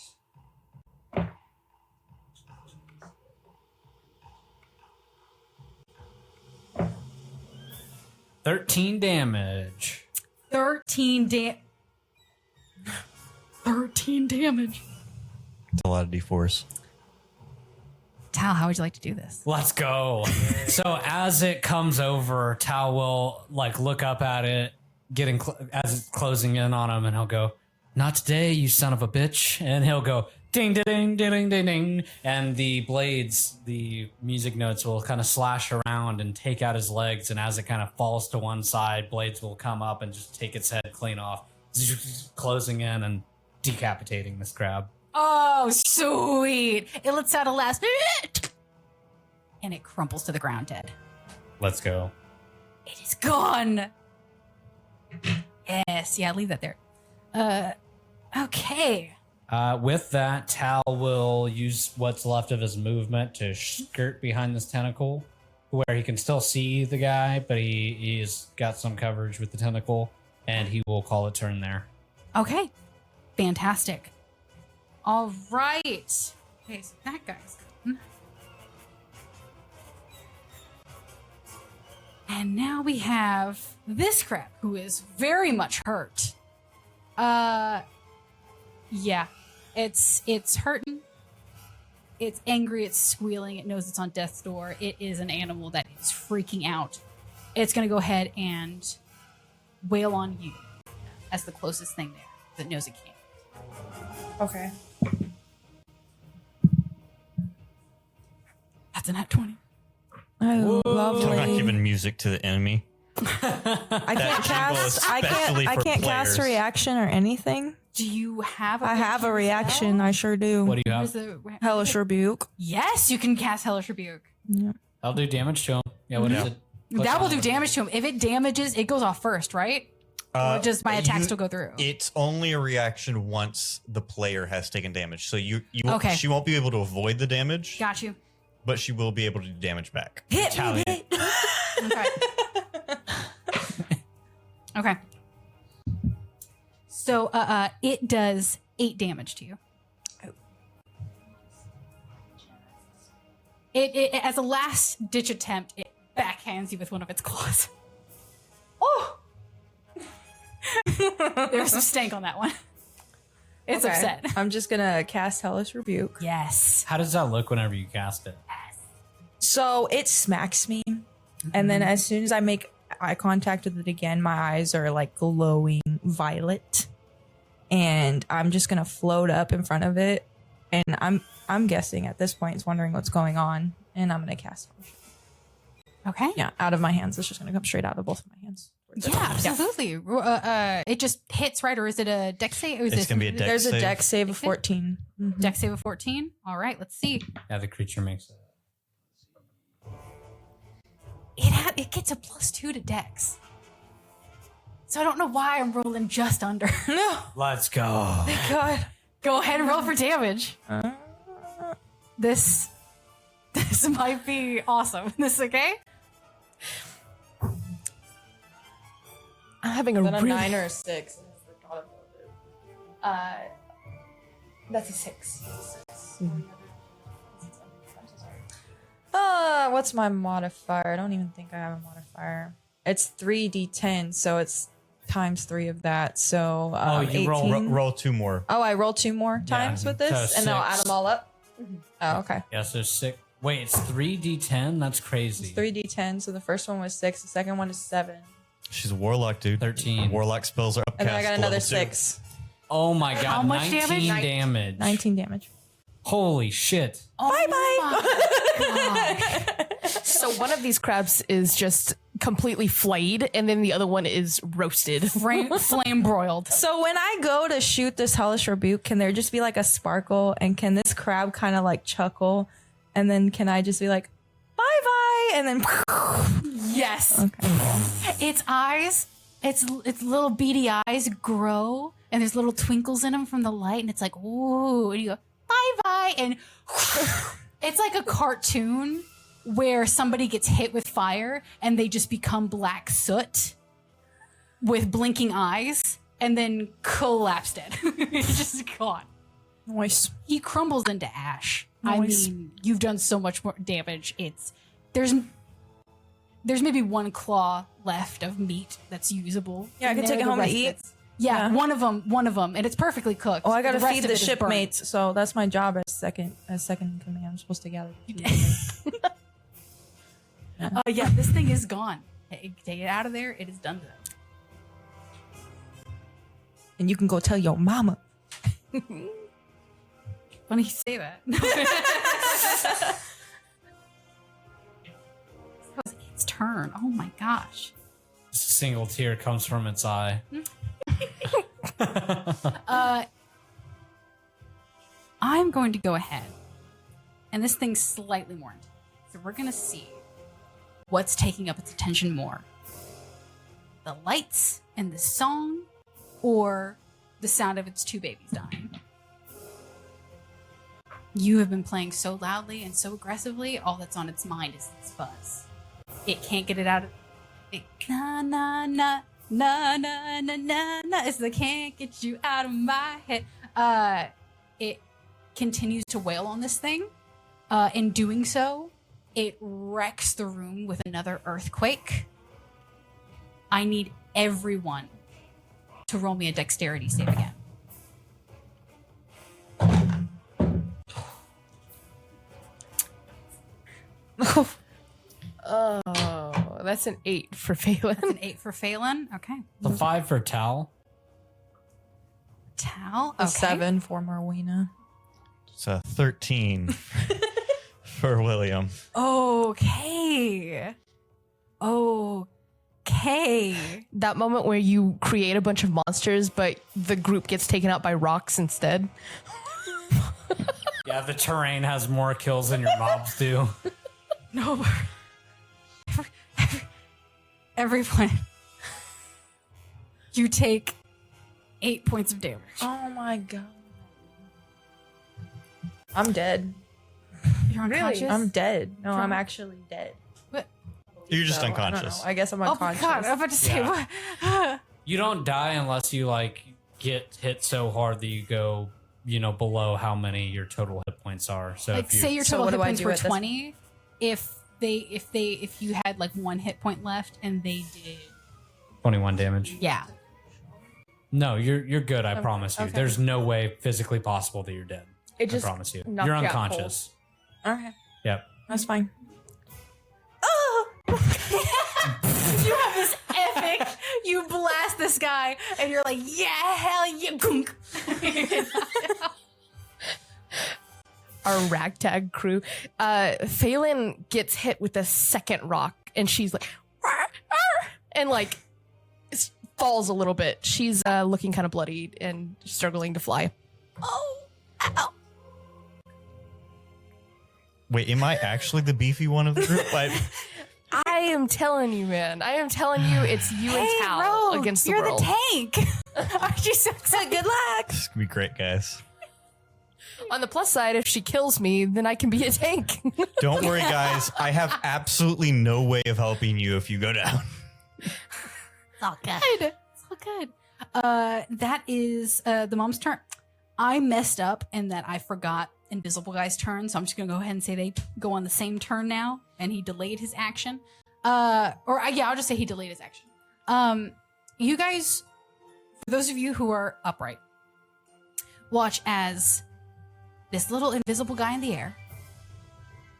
13 damage. 13 damage. It's a lot of d4s. Tal, how would you like to do this? Let's go. So as it comes over, Tal will like look up at it, as it's closing in on him, and he'll go, "Not today, you son of a bitch!" And he'll go, "Ding, ding, ding, ding, ding, ding," and the blades, the music notes will kind of slash around and take out his legs. And as it kind of falls to one side, blades will come up and just take its head clean off, closing in and decapitating this crab. Oh, sweet. It lets out a last and it crumples to the ground dead. Let's go. It is gone. Yes, yeah, leave that there. Okay. With that, Tal will use what's left of his movement to skirt behind this tentacle, where he can still see the guy, but he's got some coverage with the tentacle, and he will call it turn there. Okay. Fantastic. All right. Okay, so that guy's gone. And now we have this crab who is very much hurt. Yeah. It's hurting. It's angry, it's squealing, it knows it's on death's door. It is an animal that is freaking out. It's gonna go ahead and wail on you as the closest thing there that knows it can. Okay. That's a nat 20. Oh, I'm not lovely. giving music to the enemy. I can't jingle cast. I especially can't. I for can't cast a players. reaction or anything. Do you have a I have a reaction. I sure do. What do you Where's have? the Hellish rebuke. Yes, you can cast Hellish Rebuke. I'll do damage to him. Yeah, what is it? That will do damage to him. If it damages, it goes off first, right? Or does my attack still go through? It's only a reaction once the player has taken damage. So you Okay. she won't be able to avoid the damage. Got you. but she will be able to do damage back. Hit me, Italian. Okay. Okay. So it does 8 damage to you. It as a last ditch attempt, it backhands you with one of its claws. Oh! There's some stank on that one. It's Okay. upset. I'm just gonna cast Hellish Rebuke. Yes. How does that look whenever you cast it? So it smacks me, and then as soon as I make eye contact with it again, my eyes are like glowing violet, and I'm just gonna float up in front of it, and I'm guessing at this point it's wondering what's going on, and I'm gonna cast Hellish. Okay. Yeah, out of my hands. It's just gonna come straight out of both of my hands. Yeah, absolutely. It just hits, right? Or is it a dex save? Or is It's gonna be a dex There's a save. dex save of 14. Mhm. dex save of 14? All right, let's see. Yeah, the creature makes it. It gets a +2 to dex. So I don't know why I'm rolling just under. No, Let's go. God. Go ahead and roll for damage. This might be awesome. This okay? I'm having a Is that a really 9 or a 6? That's a 6. What's my modifier? I don't even think I have a modifier. It's 3d10, so it's times 3 of that. So Oh, you 18. Roll 2 more. Oh, I roll 2 more times with this, so and then I'll add 6. them all up. Oh, okay. Yeah, so 6. Wait, it's 3d10? That's crazy. It's 3d10. So the first one was 6. The second one is 7, She's a warlock, dude. 13. Warlock spells are upcast. and then I got another level 2. 6. Oh my god, How much 19 damage? damage. 19 damage. Holy shit. Bye bye. So one of these crabs is just completely flayed, and then the other one is roasted. Flame broiled. So when I go to shoot this Hellish Rebuke, can there just be like a sparkle, and can this crab kind of like chuckle, and then can I just be like, bye bye, and then Yes. okay. Its eyes, its little beady eyes grow, and there's little twinkles in them from the light, and it's like, ooh, and you go, bye bye, and it's like a cartoon where somebody gets hit with fire and they just become black soot with blinking eyes and then collapse dead. It's just gone. Nice. He crumbles into ash. Nice. I mean, you've done so much more damage. There's maybe one claw left of meat that's usable. Yeah, I in can there. take it The home to rest of eat. it's- Yeah, Yeah. one of them, and it's perfectly cooked. Oh, I gotta rest feed of the it is burnt. shipmates, so that's my job as second command. I'm supposed to gather. Yeah, this thing is gone. Take it out of there. It is done to them. And you can go tell your mama. Funny you say that. It's its turn. Oh my gosh. A single tear comes from its eye. I'm going to go ahead. And this thing's slightly more intense. So we're going to see what's taking up its attention more. The lights and the song, or the sound of its 2 babies dying. You have been playing so loudly and so aggressively, all that's on its mind is its fuzz. It can't get it out of it. Na na na na na na na na. It's the can't get you out of my head. It continues to wail on this thing. In doing so, it wrecks the room with another earthquake. I need everyone to roll me a dexterity save again. Oh, that's an 8 for Faelin. That's an 8 for Faelin. Okay. The 5 for Thal. Tal. A Okay. 7 for Morwenna. It's a 13 for William. Okay. Okay. That moment where you create a bunch of monsters, but the group gets taken out by rocks instead. Yeah, the terrain has more kills than your mobs do. No. Everyone. You take 8 points of damage. Oh my god. I'm dead. You're unconscious? I'm dead. No, I'm From- actually dead. What? You're just So, I don't unconscious. know. I guess I'm Oh my unconscious. god, I'm about to say Yeah. what? You don't die unless you like get hit so hard that you go, below how many your total hit points are. So Like, if you say your So total what hit do I points do were at this- 20. If you had like 1 hit point left and they did, 21 damage. yeah. No, you're good. I promise you. okay. There's no way physically possible that you're dead. It just I promise you. knocked You're you out unconscious. Okay, Yep. that's fine. You have this epic. You blast this guy, and you're like, yeah, hell yeah, gunk. Our ragtag crew. Faelin gets hit with a second rock, and she's like, "Rah, rah," and like falls a little bit. She's looking kind of bloodied and struggling to fly. Oh, ow. Wait, am I actually the beefy one of the group? I am telling you, man. I am telling you, it's you and Thal against the you're world. the tank. Aren't you so excited? Good luck. This is gonna be great, guys. On the plus side, if she kills me, then I can be a tank. Don't worry, guys. I have absolutely no way of helping you if you go down. It's all good. It's all good. That is the mom's turn. I messed up in that I forgot Invisible Guy's turn, so I'm just gonna go ahead and say they go on the same turn now, and he delayed his action. I'll just say he delayed his action. You guys, for those of you who are upright, watch as this little invisible guy in the air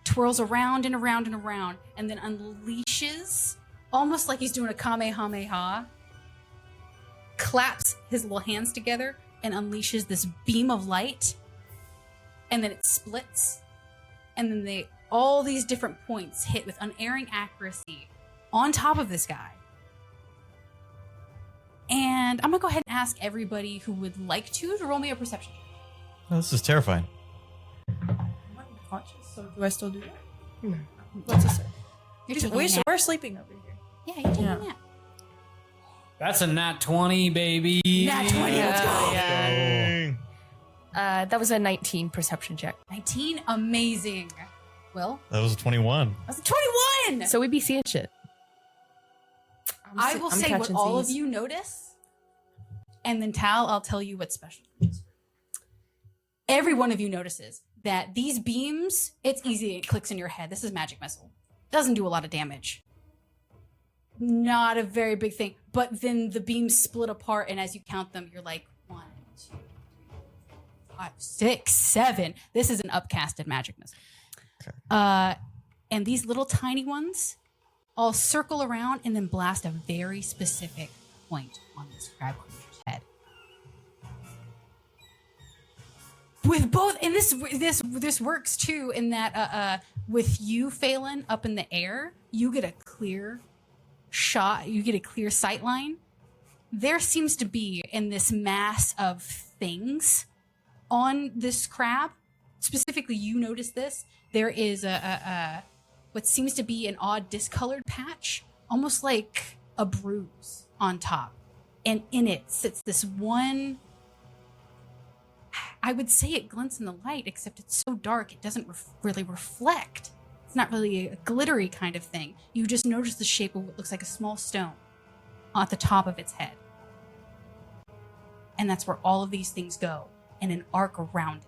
twirls around and around and around, and then unleashes, almost like he's doing a Kamehameha, claps his little hands together and unleashes this beam of light, and then it splits, and then all these different points hit with unerring accuracy on top of this guy. And I'm gonna go ahead and ask everybody who would like to roll me a perception. Oh, this is terrifying. I'm unconscious, so do I still do that? No. What's this? You're taking a nap. We're sleeping over here. Yeah, you're taking Yeah. a nap. That's a nat 20, baby. Nat 20, let's go. Dang. That was a 19 perception check. 19, amazing. Will, That was a 21. that's a 21. So we be seeing shit. I will I'm say what catching all of Z's. you notice, and then Tal, I'll tell you what's special. Every one of you notices that these beams, it's easy, it clicks in your head. This is magic missile. Doesn't do a lot of damage. Not a very big thing. But then the beams split apart, and as you count them, you're like, 1, 2, 3, 4, 5, 6, 7. This is an upcasted magic missile. Okay. And these little tiny ones all circle around and then blast a very specific point on this crab creature's head. With both, and this works too, in that with you, Faelin, up in the air, you get a clear shot, you get a clear sight line. There seems to be, in this mass of things on this crab, specifically you notice this, there is a what seems to be an odd discolored patch, almost like a bruise on top. And in it sits this one, I would say it glints in the light, except it's so dark it doesn't really reflect. It's not really a glittery kind of thing. You just notice the shape of what looks like a small stone at the top of its head. And that's where all of these things go, in an arc around it.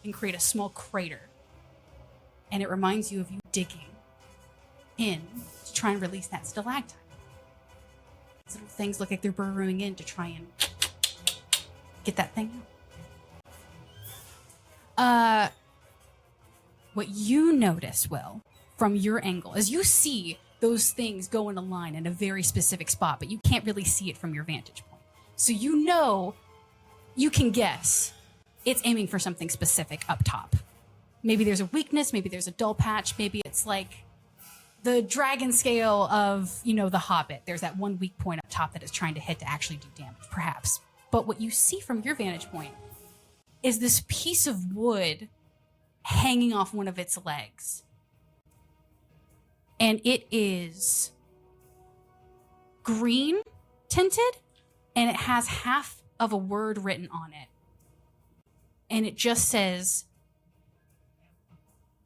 And create a small crater. And it reminds you of you digging in to try and release that stalactite. These little things look like they're burrowing in to try and get that thing out. What you notice, Will, from your angle, is you see those things go in a line in a very specific spot, but you can't really see it from your vantage point. So you know, you can guess it's aiming for something specific up top. Maybe there's a weakness, maybe there's a dull patch, maybe it's like the dragon scale of, the Hobbit. There's that one weak point up top that it's trying to hit to actually do damage, perhaps. But what you see from your vantage point is this piece of wood hanging off one of its legs. And it is green tinted, and it has half of a word written on it. and it just says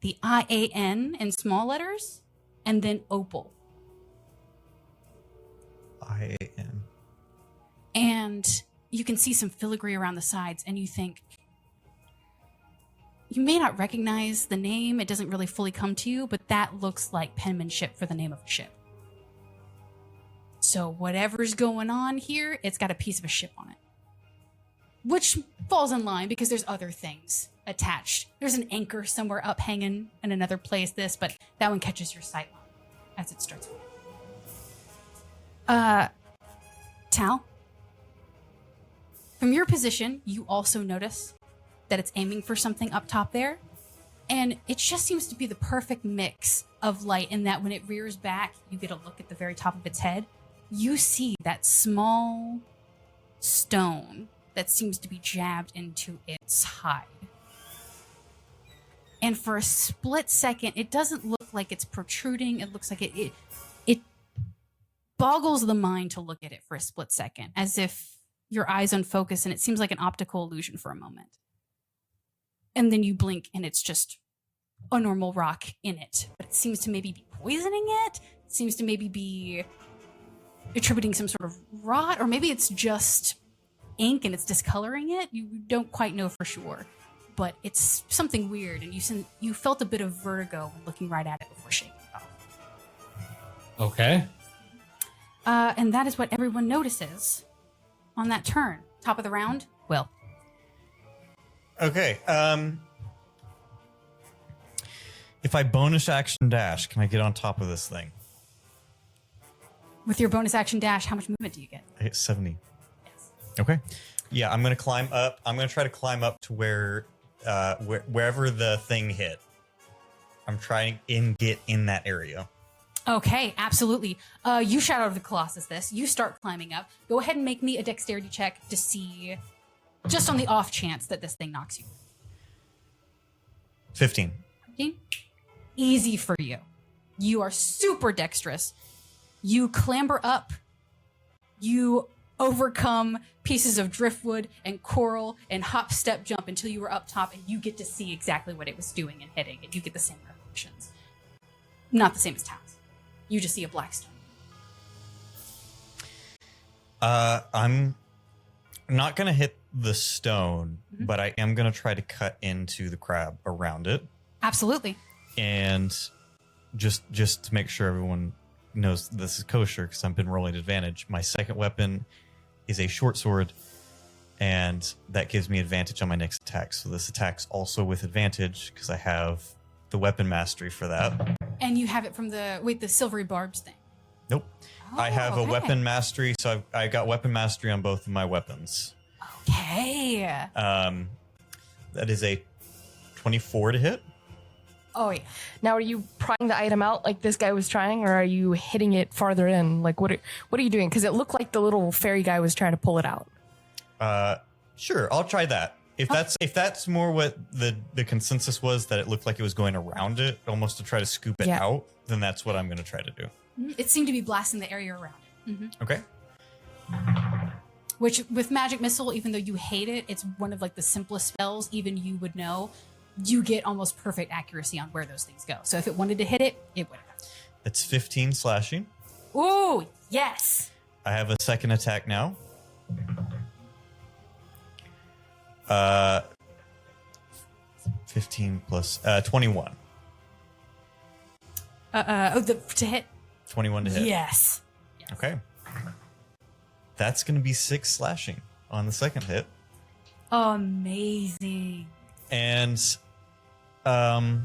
the IAN in small letters, and then opal. IAN. And you can see some filigree around the sides, and you think, you may not recognize the name, it doesn't really fully come to you, but that looks like penmanship for the name of a ship. So whatever's going on here, it's got a piece of a ship on it. Which falls in line because there's other things attached. There's an anchor somewhere up hanging in another place, but that one catches your sight line as it starts moving. Thal, from your position, you also notice that it's aiming for something up top there. And it just seems to be the perfect mix of light in that when it rears back, you get a look at the very top of its head. You see that small stone that seems to be jabbed into its hide. And for a split second, it doesn't look like it's protruding. It looks like it boggles the mind to look at it for a split second, as if your eyes unfocus and it seems like an optical illusion for a moment. And then you blink and it's just a normal rock in it. But it seems to maybe be poisoning it. It seems to maybe be attributing some sort of rot, or maybe it's just ink and it's discoloring it. You don't quite know for sure. But it's something weird, and you felt a bit of vertigo when looking right at it before shaking it off. Okay. And that is what everyone notices on that turn. Top of the round, Will. Okay. If I bonus action dash, can I get on top of this thing? With your bonus action dash, how much movement do you get? I hit 70. Yes. Okay. Yeah, I'm going to climb up. I'm going to try to climb up to wherever the thing hit. I'm trying and get in that area. Okay, absolutely. You shout out of the Colossus this. You start climbing up. Go ahead and make me a dexterity check to see, just on the off chance that this thing knocks you. 15. 15? Easy for you. You are super dexterous. You clamber up. You overcome pieces of driftwood and coral and hop, step, jump until you were up top, and you get to see exactly what it was doing and hitting, and you get the same reflections. Not the same as Towns. You just see a black stone. I'm not going to hit the stone, but I am going to try to cut into the crab around it. Absolutely. And just to make sure everyone knows this is kosher, because I've been rolling advantage, my second weapon is a short sword, and that gives me advantage on my next attack. So this attack's also with advantage because I have the weapon mastery for that. And you have it from the silvery barbs thing. Nope. I have a okay. weapon mastery, so I got weapon mastery on both of my weapons. Okay. That is a 24 to hit. Oh, yeah. Now, are you prying the item out like this guy was trying, or are you hitting it farther in? Like, what are you doing? Because it looked like the little fairy guy was trying to pull it out. Sure, I'll try that. If that's more what the consensus was, that it looked like it was going around it, almost to try to scoop it out, then that's what I'm going to try to do. It seemed to be blasting the area around it. Mm-hmm. Okay. Which, with Magic Missile, even though you hate it, it's one of like the simplest spells, even you would know. You get almost perfect accuracy on where those things go. So if it wanted to hit it, it would have. That's 15 slashing. Ooh, yes. I have a second attack now. 15 plus 21. To hit? 21 to hit. Yes. Okay. That's going to be 6 slashing on the second hit. Amazing. And I'm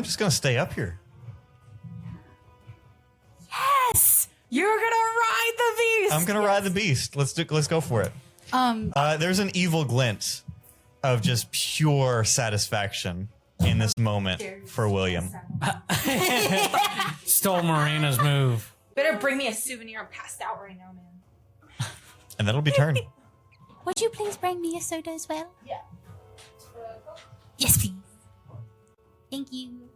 just going to stay up here. Yes! You're gonna ride the beast! I'm going to ride the beast. Let's go for it. There's an evil glint of just pure satisfaction in this moment for William. Stole Marina's move. Better bring me a souvenir. I'm passed out right now, man. And that'll be turn. Would you please bring me a soda as well? Yeah. Yes, please. Thank you.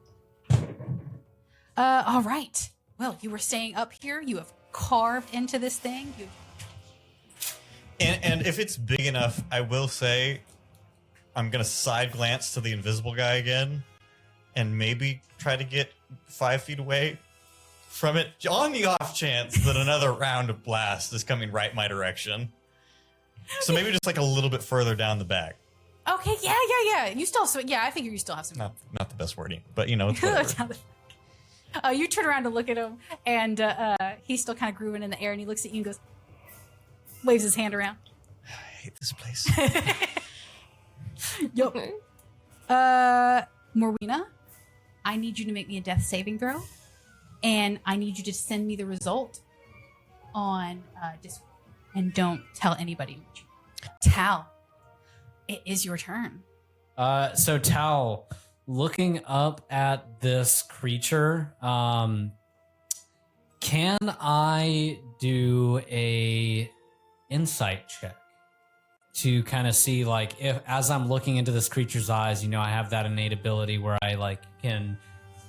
All right. Well, you were staying up here. You have carved into this thing. And if it's big enough, I will say I'm going to side glance to the invisible guy again and maybe try to get 5 feet away from it on the off chance that another round of blast is coming right my direction. So maybe just like a little bit further down the back. Okay, yeah. You still, I figure you still have some. Not the best wording, but it's whatever. You turn around to look at him, and he's still kind of grooving in the air, and he looks at you and goes, waves his hand around. I hate this place. Yup. Morwenna, I need you to make me a death saving throw, and I need you to send me the result on Discord, and don't tell anybody. Thal, it is your turn. So Tao, looking up at this creature, can I do a insight check to kind of see, like, if as I'm looking into this creature's eyes, I have that innate ability where I like can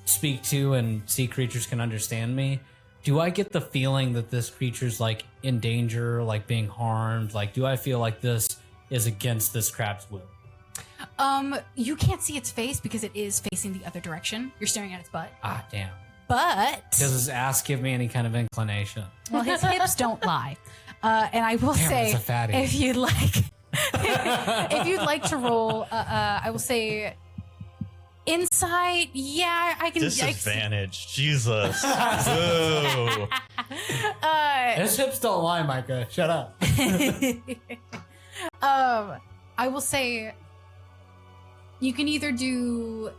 speak to and see creatures can understand me. Do I get the feeling that this creature's like in danger, like being harmed? Like, do I feel like this is against this crab's will? You can't see its face because it is facing the other direction. You're staring at its butt. Ah, damn. But Does his ass give me any kind of inclination? well, his hips don't lie. And I will Damn, say, it's a fatty. if you'd like, if you'd like to roll, I will say insight. Yeah, I can. Disadvantage. Jesus. Ooh. His hips don't lie, Micah. Shut up. I will say you can either do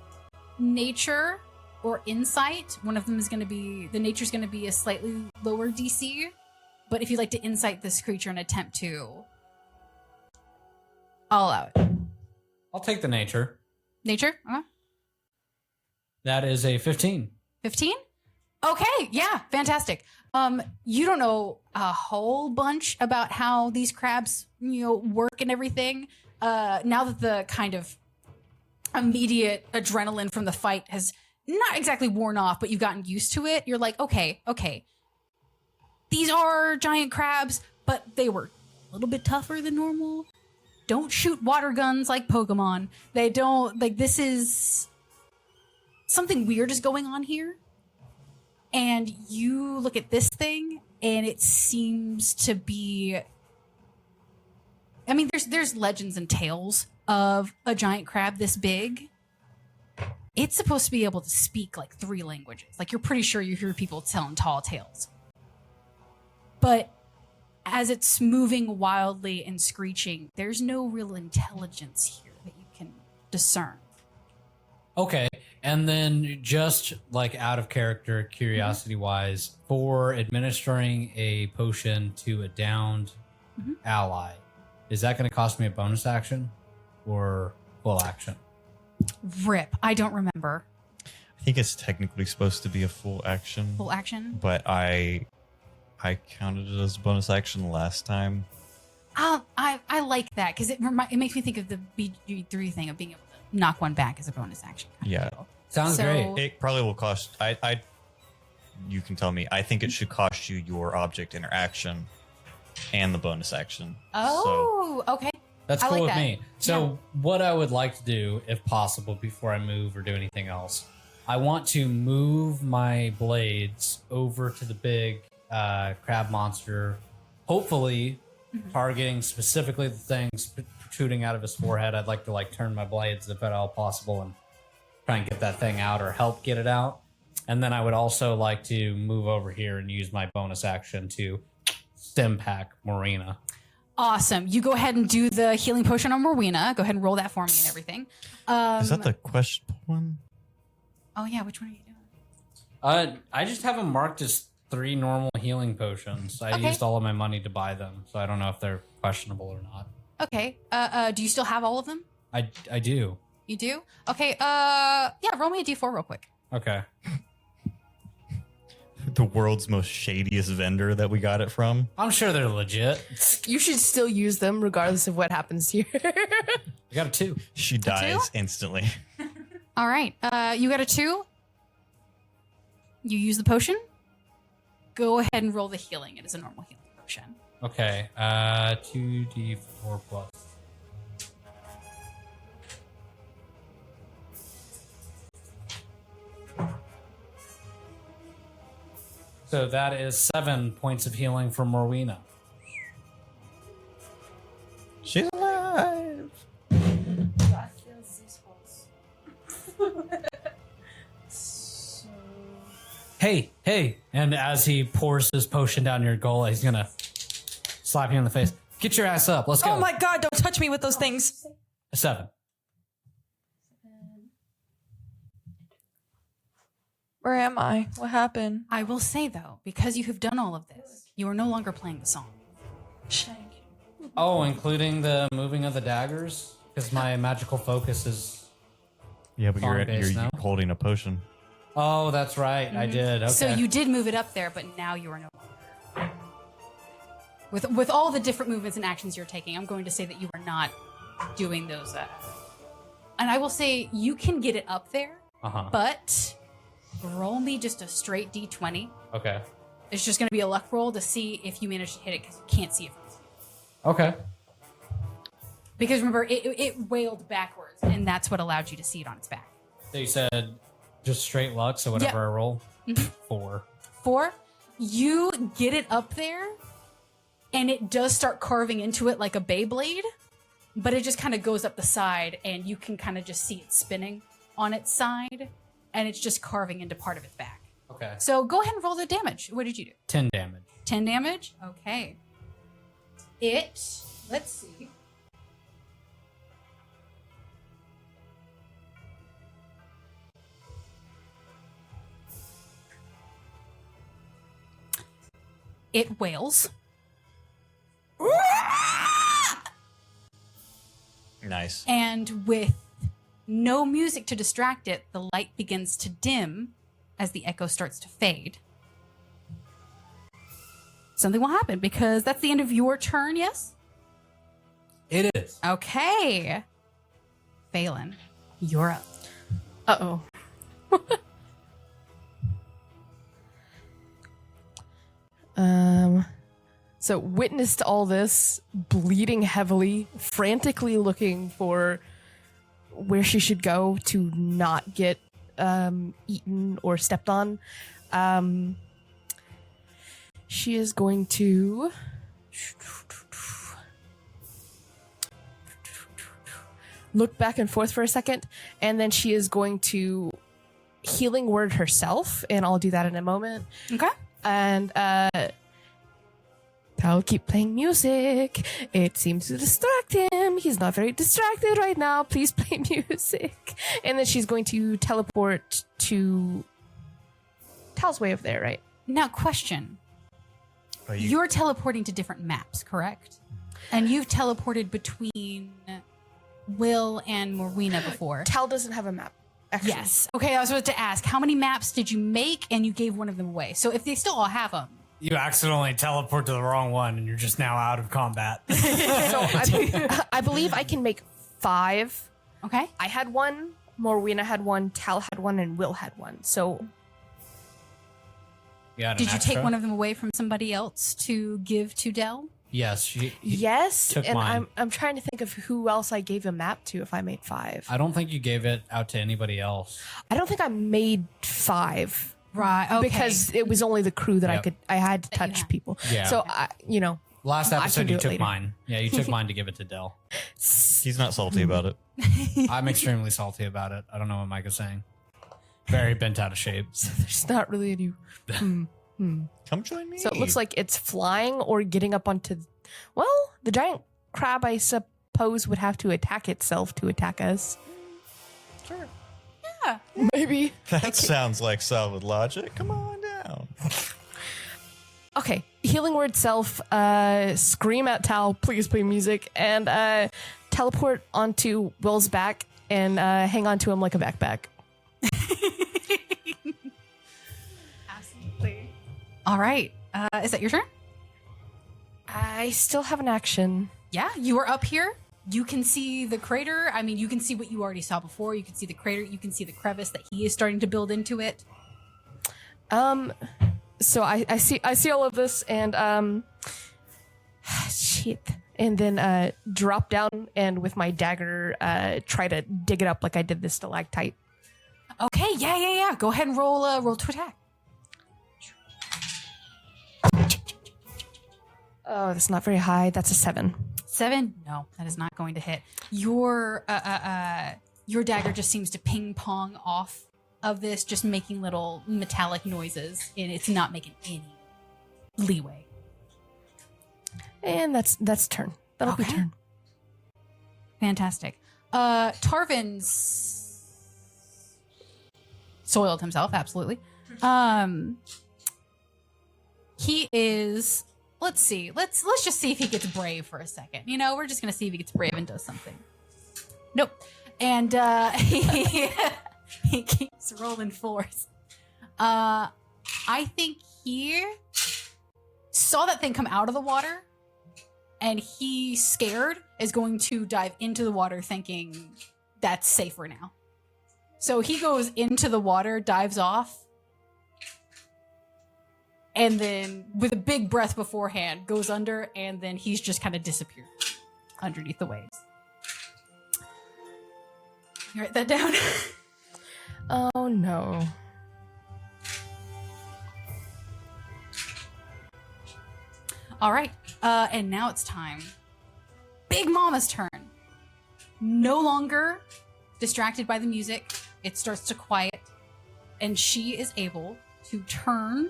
nature or insight. One of them is going to be, the nature's going to be a slightly lower DC. But if you'd like to insight this creature and attempt to, I'll allow it. I'll take the nature. Nature? That is a 15. 15? Okay, yeah, fantastic. You don't know a whole bunch about how these crabs, work and everything. Now that the kind of immediate adrenaline from the fight has not exactly worn off, but you've gotten used to it, you're like, okay. These are giant crabs, but they were a little bit tougher than normal. Don't shoot water guns like Pokemon. They don't, this is... something weird is going on here. And you look at this thing, and it seems to be... I mean, there's legends and tales of a giant crab this big. It's supposed to be able to speak like 3 languages. Like, you're pretty sure you hear people telling tall tales. But as it's moving wildly and screeching, there's no real intelligence here that you can discern. Okay. And then just like out of character, curiosity wise, for administering a potion to a downed ally, is that going to cost me a bonus action or full action? Rip. I don't remember. I think it's technically supposed to be a full action. Full action? But I counted it as a bonus action last time. I like that because it makes me think of the BG3 thing of being able to knock one back as a bonus action. Yeah. Sounds great. It probably will cost... you can tell me. I think it should cost you your object interaction and the bonus action. Oh, okay. That's I cool like with that. me. So what I would like to do, if possible, before I move or do anything else, I want to move my blades over to the big crab monster, hopefully targeting specifically the things protruding out of his forehead. I'd like to turn my blades if at all possible and try and get that thing out or help get it out. And then I would also like to move over here and use my bonus action to stim pack Morwenna. Awesome. You go ahead and do the healing potion on Morwenna. Go ahead and roll that for me and everything. Is that the questionable one? Oh, yeah. Which one are you doing? I just have them marked as 3 normal healing potions. I used all of my money to buy them, so I don't know if they're questionable or not. Okay. Do you still have all of them? I do. You do? Okay. Yeah, roll me a d4 real quick. Okay. The world's most shadiest vendor that we got it from. I'm sure they're legit. You should still use them regardless of what happens here. I got a 2. She dies instantly. All right. You got a 2. You use the potion. Go ahead and roll the healing. It is a normal healing potion. Okay. 2d4 plus. So that is 7 points of healing for Morwenna. She's alive. Hey. And as he pours his potion down your goal, he's going to slap you in the face. Get your ass up. Let's go. Oh my god, don't touch me with those things. A 7. Where am I? What happened? I will say, though, because you have done all of this, you are no longer playing the song. Oh, including the moving of the daggers? Because my magical focus is... Yeah, but you're Song-based now? holding a potion. Oh, that's right. I did. Okay. So you did move it up there, but now you are no longer. With all the different movements and actions you're taking, I'm going to say that you are not doing those. And I will say you can get it up there, but roll me just a straight d20. Okay. It's just going to be a luck roll to see if you manage to hit it because you can't see it from the Okay. Because remember, it wailed backwards, and that's what allowed you to see it on its back. So you said just straight luck, so whatever Yeah. I roll. 4. 4, you get it up there, and it does start carving into it like a Beyblade, but it just kind of goes up the side, and you can kind of just see it spinning on its side, and it's just carving into part of its back. Okay. So go ahead and roll the damage. What did you do? 10 damage. 10 damage? Okay. Let's see. It wails. Nice. And with no music to distract it, the light begins to dim as the echo starts to fade. Something will happen because that's the end of your turn, yes? It is. Okay. Faelin, you're up. Uh-oh. So witnessed all this, bleeding heavily, frantically looking for where she should go to not get eaten or stepped on. She is going to look back and forth for a second, and then she is going to healing word herself, and I'll do that in a moment. Okay. And I'll keep playing music. It seems to distract him. He's not very distracted right now. Please play music. And then she's going to teleport to Tal's way over there, right? Now, question. You're teleporting to different maps, correct? And you've teleported between Will and Morwenna before. Tal doesn't have a map. Actually. Yes. Okay, I was about to ask, how many maps did you make and you gave one of them away? So if they still all have them. You accidentally teleport to the wrong one, and you're just now out of combat. So I believe I can make 5. Okay. I had one, Morwenna had one, Tal had one, and Will had one. So Did you take one of them away from somebody else to give to Dell? Yes. yes, took and mine. I'm trying to think of who else I gave a map to if I made 5. I don't think you gave it out to anybody else. I don't think I made 5. Right. Okay. Because it was only the crew that Yep. I had to That you touch had. people. Yeah. So Last I can episode, do you it took later. mine. Yeah, you took mine to give it to Dell. He's not salty about it. I'm extremely salty about it. I don't know what Mike is saying. Very bent out of shape. there's not really any. Come join me. So it looks like it's flying or getting up onto. Well, the giant crab, I suppose, would have to attack itself to attack us. Sure. Yeah. Maybe. That sounds like solid logic. Come on down. Okay. Healing word self. Scream at Tal. Please play music and teleport onto Will's back and hang on to him like a backpack. Absolutely. All right. Is that your turn? I still have an action. Yeah. You are up here. You can see the crater. I mean, you can see what you already saw before. You can see the crater. You can see the crevice that he is starting to build into it. So I see all of this, and Shit. And then drop down and with my dagger try to dig it up like I did this stalactite. Okay, yeah. Go ahead and roll to attack. Oh, that's not very high. That's a 7. 7? No, that is not going to hit. Your dagger just seems to ping pong off of this, just making little metallic noises, and it's not making any leeway. And that's turn. That'll be turn. Fantastic. Tarvin's soiled himself, absolutely. He is. Let's see. Let's just see if he gets brave for a second. You know, we're just gonna see if he gets brave and does something. Nope. And he keeps rolling 4s. I think he saw that thing come out of the water, and he, scared, is going to dive into the water thinking that's safer now. So he goes into the water, dives off, and then with a big breath beforehand goes under, and then he's just kind of disappeared underneath the waves. You write that down? Oh no. All right. And now it's time. Big Mama's turn. No longer distracted by the music. It starts to quiet. And she is able to turn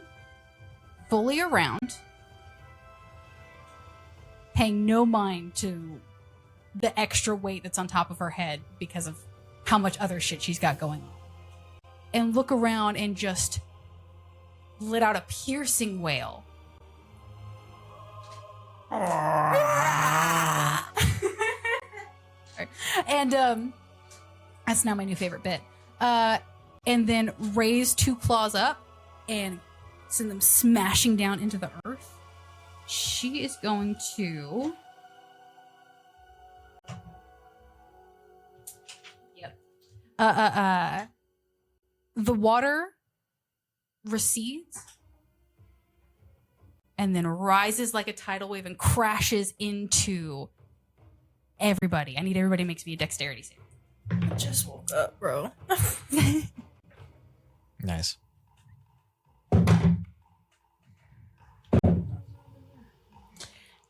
fully around, paying no mind to the extra weight that's on top of her head because of how much other shit she's got going on. And look around and just let out a piercing wail. And that's now my new favorite bit. And then raise 2 claws up and send them smashing down into the earth. She is going to... Yep. The water recedes and then rises like a tidal wave and crashes into everybody. I need everybody to make me a dexterity save. I just woke up, bro. Nice.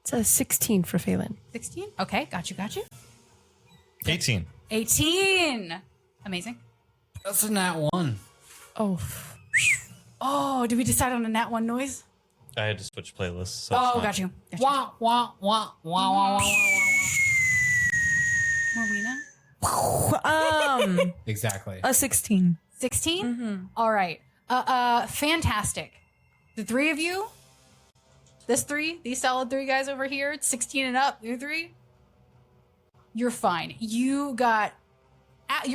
It's a 16 for Faelin. 16? Okay, got you. 18. 18! Amazing. That's a nat 1. Oh. Oh, did we decide on a nat 1 noise? I had to switch playlists. So Oh, got you. Wah, wah, wah, wah, wah, wah, Morwenna? Exactly. A 16. 16? Mm-hmm. All right. Fantastic. The 3 of you, these solid 3 guys over here, 16 and up, you 3, you're fine. You're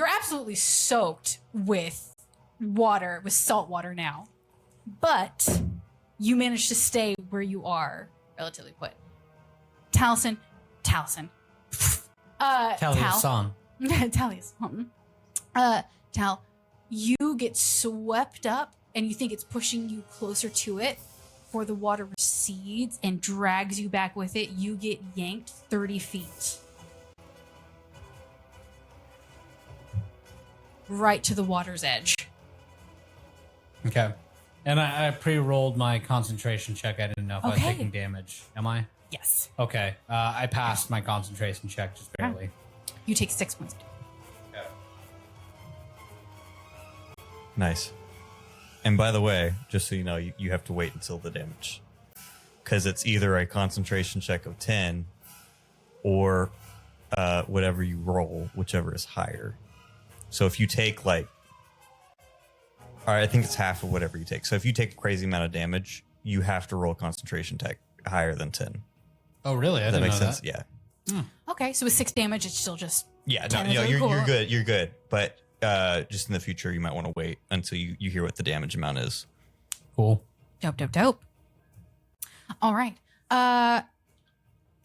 absolutely soaked with water, with salt water now. But you managed to stay where you are, relatively put. Taliesin. Tal. Taliesin. Tal, you get swept up and you think it's pushing you closer to it before the water recedes and drags you back with it. You get yanked 30 feet. Right to the water's edge. Okay. And I pre-rolled my concentration check. I didn't know if I was Okay. taking damage. Am I? Yes. Okay. I passed my concentration check just barely. You take 6 points. Okay. Nice. And by the way, just so you know, you have to wait until the damage. Because it's either a concentration check of 10 or whatever you roll, whichever is higher. So if you take I think it's half of whatever you take. So if you take a crazy amount of damage, you have to roll a concentration tech higher than 10. Oh, really? I Does that didn't make know sense? that. Yeah. Okay, so with 6 damage, it's still just... Yeah, no, 10 is you're, really cool. you're good. You're good. But just in the future, you might want to wait until you hear what the damage amount is. Cool. Dope. All right.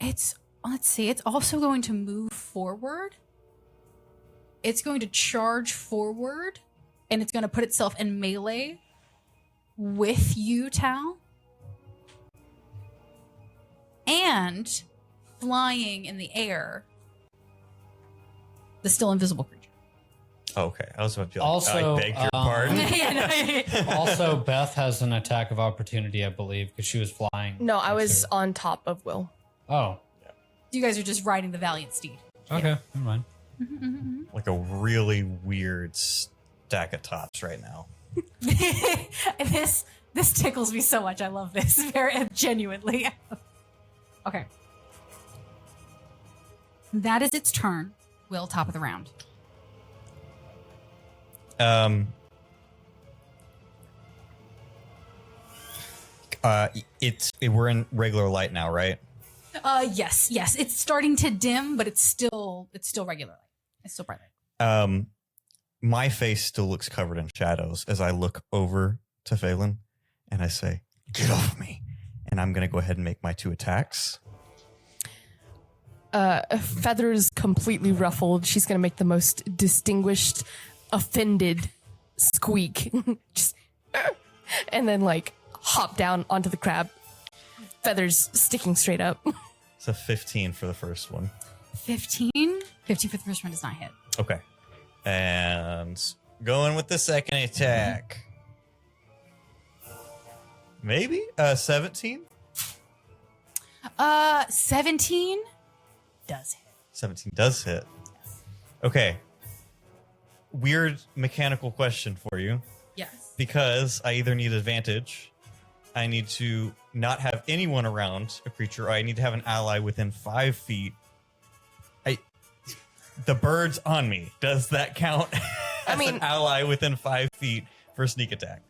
Let's see. It's also going to move forward. It's going to charge forward, and it's going to put itself in melee with you, Tal. and flying in the air, the still invisible creature. Okay, I was about to be like, Also, I beg your pardon. Also, Beth has an attack of opportunity, I believe, because she was flying. No, I next was to on top of Will. her. Oh, You guys are just riding the valiant steed. okay, never mind. Like a really weird stack of tops right now. This tickles me so much. I love this very genuinely. Okay, that is its turn. Will, top of the round. We're in regular light now, right? Yes. It's starting to dim, but it's still regular light. It's still bright light. My face still looks covered in shadows as I look over to Faelin and I say, "Get off me!" And I'm gonna go ahead and make my 2 attacks. Feathers completely ruffled. She's gonna make the most distinguished, offended squeak. Just, and then like hop down onto the crab. Feathers sticking straight up. It's a 15 for the first one. 15? 15 for the first one does not hit. Okay. And going with the second attack. Maybe 17? 17 does hit. 17 does hit. Okay. Weird mechanical question for you. Yes. Because I either need advantage, I need to not have anyone around a creature, or I need to have an ally within 5 feet. The bird's on me. Does that count as an ally within 5 feet for sneak attack?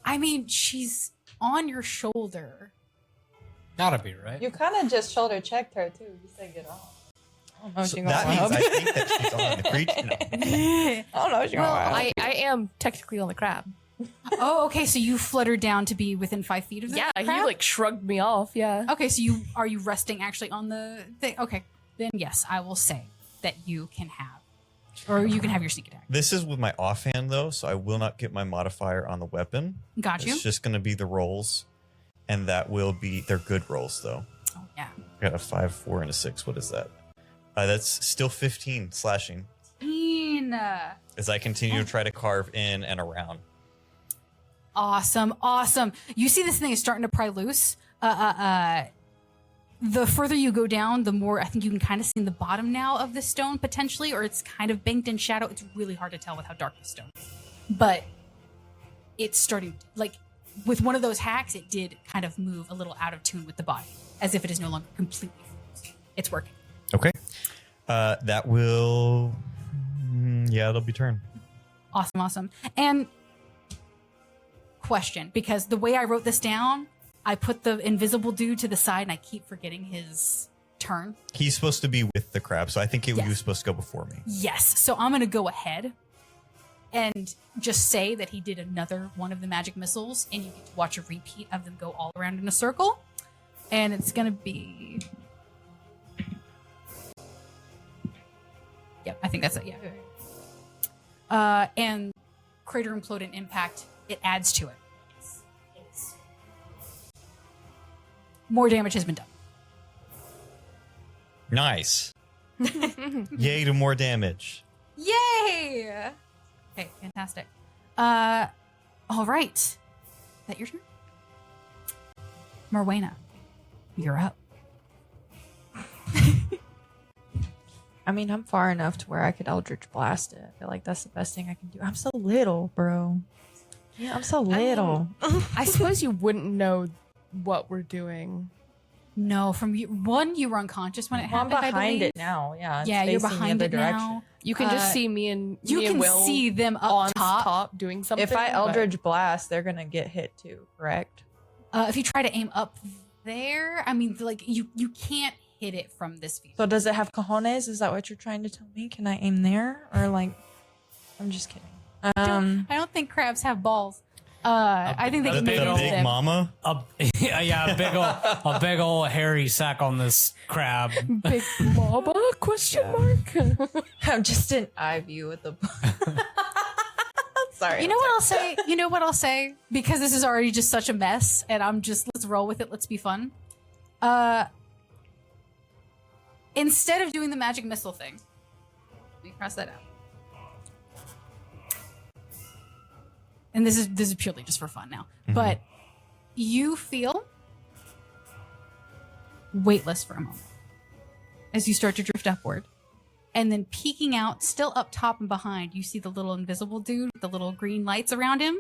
I mean, she's on your shoulder. Gotta be, right? You kind of just shoulder checked her too. You said get off. I don't know if So she that gonna means up. I think that she's on the creature. No. I don't know if she Well, gonna up. I am technically on the crab. Oh, okay. So you fluttered down to be within 5 feet of the Yeah, crab? he like shrugged me off. Yeah. Okay, so are you resting actually on the thing? Okay, then yes, I will say that you can have, or you can have your sneak attack. This is with my offhand, though, so I will not get my modifier on the weapon. Got you. It's just going to be the rolls, and that will be, they're good rolls, though. Oh, yeah. I got a 5, 4, and a 6. What is that? That's still 15 slashing as I continue to try to carve in and around. Awesome. You see this thing is starting to pry loose. The further you go down, the more I think you can kind of see the bottom now of the stone potentially, or it's kind of banked in shadow. It's really hard to tell with how dark the stone is. But it's starting, like, with one of those hacks, it did kind of move a little out of tune with the body, as if it is no longer completely fused. It's working. Okay. That will... yeah, it'll be turn. Awesome. And question, because the way I wrote this down, I put the invisible dude to the side and I keep forgetting his turn. He's supposed to be with the crab, so I think he Yes. was supposed to go before me. Yes. So I'm going to go ahead and just say that he did another one of the magic missiles, and you get to watch a repeat of them go all around in a circle. And it's going to be... Yep, I think that's it. Yeah. And Crater Implode and Impact, it adds to it. It's more damage has been done. Nice. Yay to more damage. Yay! Okay, fantastic. All right. Is that your turn? Morwenna, you're up. I mean, I'm far enough to where I could Eldritch Blast it. I feel like that's the best thing I can do. I'm so little, bro. Yeah, I'm so little. I suppose you wouldn't know what we're doing. No, from you, one, you were unconscious when it Well, I'm happened. I behind believe. it now. Yeah, it's Yeah, you're facing the behind other it now. You can just see me and You me and can Will see them up on top. doing something. If I but- Eldritch Blast, they're gonna get hit too. Correct? If you try to aim up there, I mean, like you can't hit it from this view. So does it have cojones? Is that what you're trying to tell me? Can I aim there, or like? I'm just kidding. I don't think crabs have balls. I think they The can make it big them. mama? A big old hairy sack on this crab. Big Mama? Question mark. I'm just in eye view with the. Sorry. You know what I'll say? Because this is already just such a mess, and let's roll with it. Let's be fun. Instead of doing the magic missile thing, let me cross that out. And this is purely just for fun now. But you feel weightless for a moment as you start to drift upward. And then peeking out, still up top and behind, you see the little invisible dude with the little green lights around him.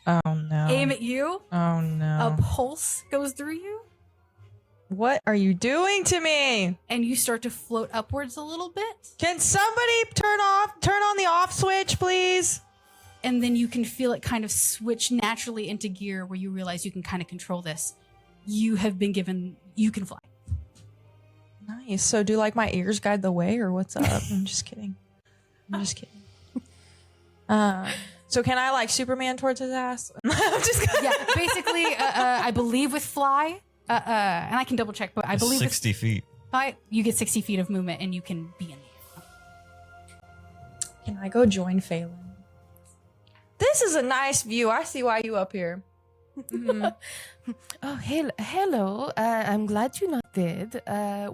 Oh no. Aim at you. Oh no. A pulse goes through you. What are you doing to me? And you start to float upwards a little bit. Can somebody turn on the off switch, please? And then you can feel it kind of switch naturally into gear where you realize you can kind of control this. You have been given, you can fly. Nice. So do like my ears guide the way or what's up? I'm just kidding. I'm just kidding. So can I like Superman towards his ass? I'm just kidding. Yeah, basically, I believe with fly, and I can double check, but I believe 60 feet. Fly, you get 60 feet of movement and you can be in the air. Can I go join Faelin? This is a nice view. I see why you up here. Oh, hello. I'm glad you're not dead.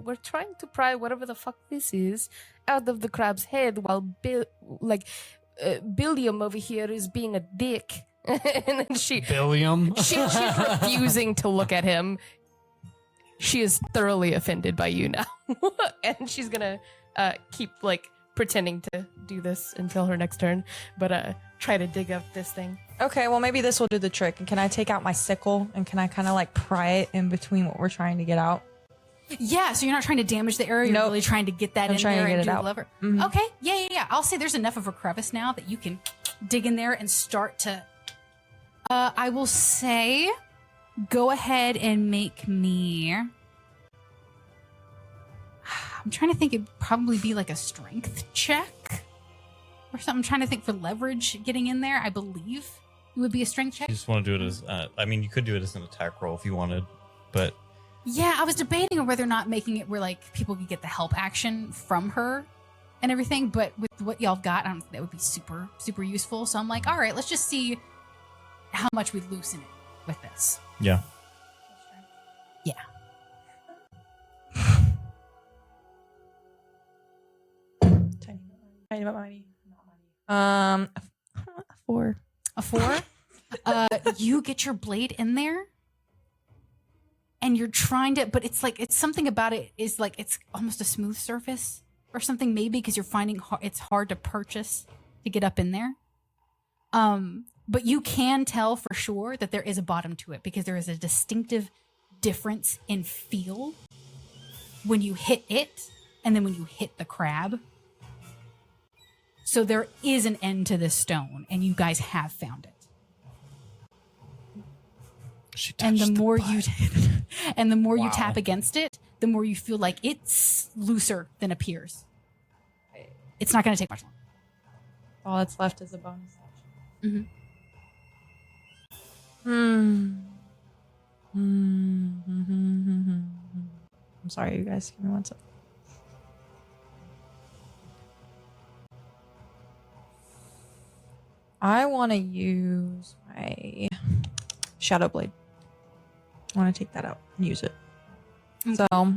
We're trying to pry whatever the fuck this is out of the crab's head while Billiam over here is being a dick. And then Billiam. she's refusing to look at him. She is thoroughly offended by you now. And she's gonna keep like pretending to do this until her next turn, but try to dig up this thing. Okay, well maybe this will do the trick. And can I take out my sickle and can I kind of like pry it in between what we're trying to get out? Yeah, so you're not trying to damage the area. You're really trying to get that in trying there to get and it do out. the lever. Mhm. Okay, yeah. I'll say there's enough of a crevice now that you can dig in there and start to. I will say, go ahead and make me. I'm trying to think. It'd probably be like a strength check or something. I'm trying to think for leverage getting in there. I believe it would be a strength check. You just want to do it as, I mean, you could do it as an attack roll if you wanted, but Yeah, I was debating on whether or not making it where like people could get the help action from her and everything, but with what y'all got, I don't think that would be super, super useful. So I'm like, all right, let's just see how much we loosen it with this. yeah. Yeah. Tiny but mighty. 4. A 4. You get your blade in there and you're trying to, but it's like, it's something about it is like, it's almost a smooth surface or something, maybe because you're finding it's hard to purchase to get up in there. But you can tell for sure that there is a bottom to it because there is a distinctive difference in feel when you hit it and then when you hit the crab. So there is an end to this stone and you guys have found it. She And the touched more butt. you tap against it, the more you feel like it's looser than appears. It's not going to take much longer. All that's left is a bonus action. I'm sorry, you guys. Give me one second. I want to use my Shadow Blade. I want to take that out and use it. So,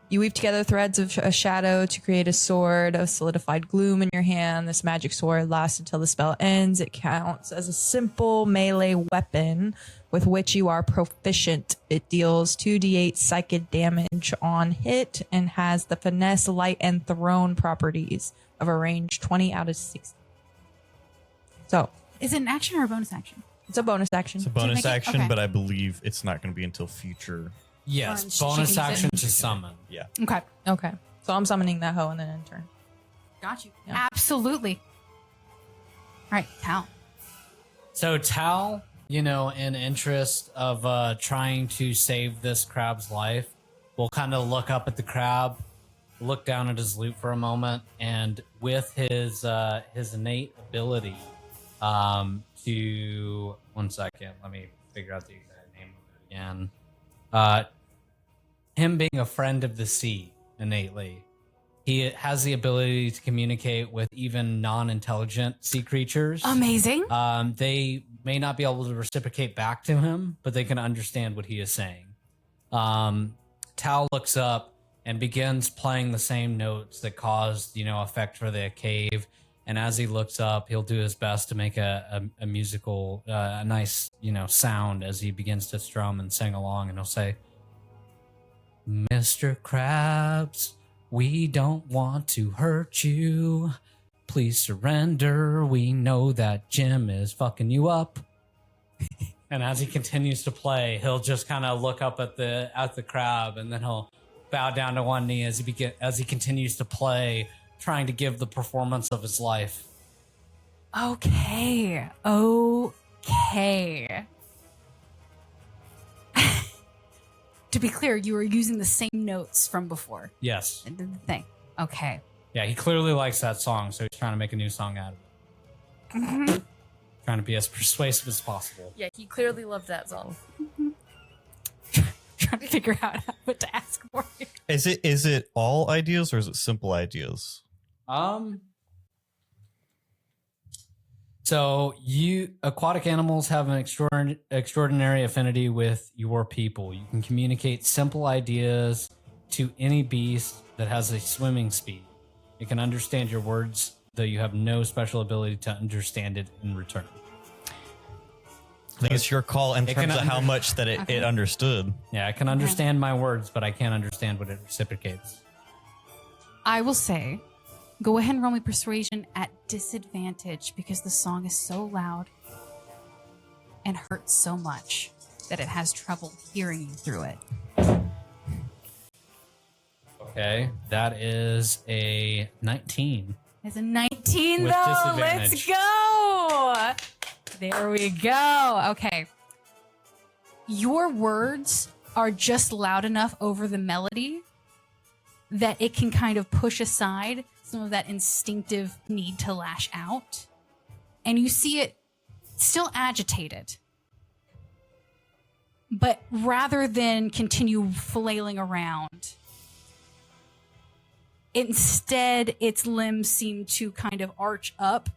you weave together threads of a shadow to create a sword of solidified gloom in your hand. This magic sword lasts until the spell ends. It counts as a simple melee weapon with which you are proficient. It deals 2d8 psychic damage on hit and has the finesse, light, and thrown properties of a range 20 out of 60. So, Is it an action or a bonus action? it's a bonus action. It's a bonus make it- action, okay. but I believe it's not going to be until future. Yes, She bonus can use it. action to summon. Yeah. Okay. Okay. So, I'm summoning that hoe and then in turn. Got you. Yeah. Absolutely. All right, Thal. So Tal, you know, in interest of trying to save this crab's life, will kind of look up at the crab, look down at his loot for a moment, and with his innate ability to 1 second, let me figure out the exact name of it again. Him being a friend of the sea innately, He has the ability to communicate with even non-intelligent sea creatures. Amazing. They may not be able to reciprocate back to him, but they can understand what he is saying. Thal looks up and begins playing the same notes that caused, effect for the cave. And as he looks up, he'll do his best to make a musical, a nice, sound as he begins to strum and sing along. And he'll say, Mr. Krabs, we don't want to hurt you. Please surrender. We know that Jim is fucking you up. And as he continues to play, he'll just kind of look up at the crab, and then he'll bow down to one knee as he continues to play, trying to give the performance of his life. Okay. To be clear, you were using the same notes from before. Yes. I did the thing. Okay. Yeah, he clearly likes that song, so he's trying to make a new song out of it. Trying to be as persuasive as possible. Yeah, he clearly loved that song. Trying to figure out what to ask for. Is it all ideas or is it simple ideas? So aquatic animals have an extraordinary affinity with your people. You can communicate simple ideas to any beast that has a swimming speed. It can understand your words, though you have no special ability to understand it in return. I think it's your call in terms of how much that it understood. Yeah, I can understand my words, but I can't understand what it reciprocates. I will say, go ahead and roll me persuasion at disadvantage because the song is so loud and hurts so much that it has trouble hearing you through it. Okay, that is a 19. It's a 19 With though. Let's disadvantage. go. There we go. Okay. Your words are just loud enough over the melody that it can kind of push aside some of that instinctive need to lash out. And you see it still agitated. But rather than continue flailing around, instead its limbs seem to kind of arch up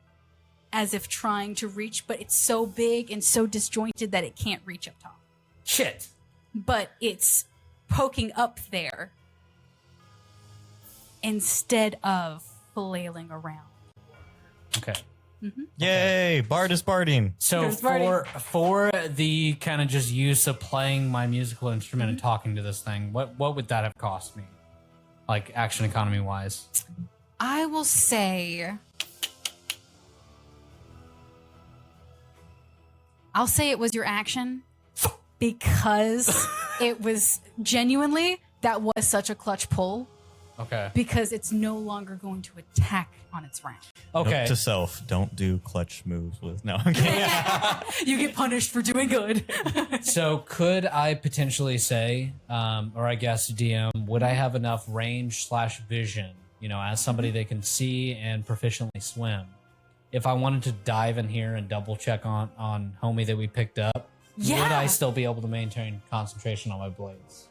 as if trying to reach, but it's so big and so disjointed that it can't reach up top. Shit. But it's poking up there instead of flailing around. Okay. Yay! Bard is barding. So There's Marty. for the kind of just use of playing my musical instrument and talking to this thing, what would that have cost me? Like action economy wise? I will say... I'll say it was your action because it was genuinely, that was such a clutch pull Okay. because it's no longer going to attack on its round. Okay. Note to self: don't do clutch moves with. No, okay. You get punished for doing good. So could I potentially say, or I guess DM, would I have enough range/vision, as somebody that can see and proficiently swim? If I wanted to dive in here and double check on homie that we picked up, would I still be able to maintain concentration on my blades?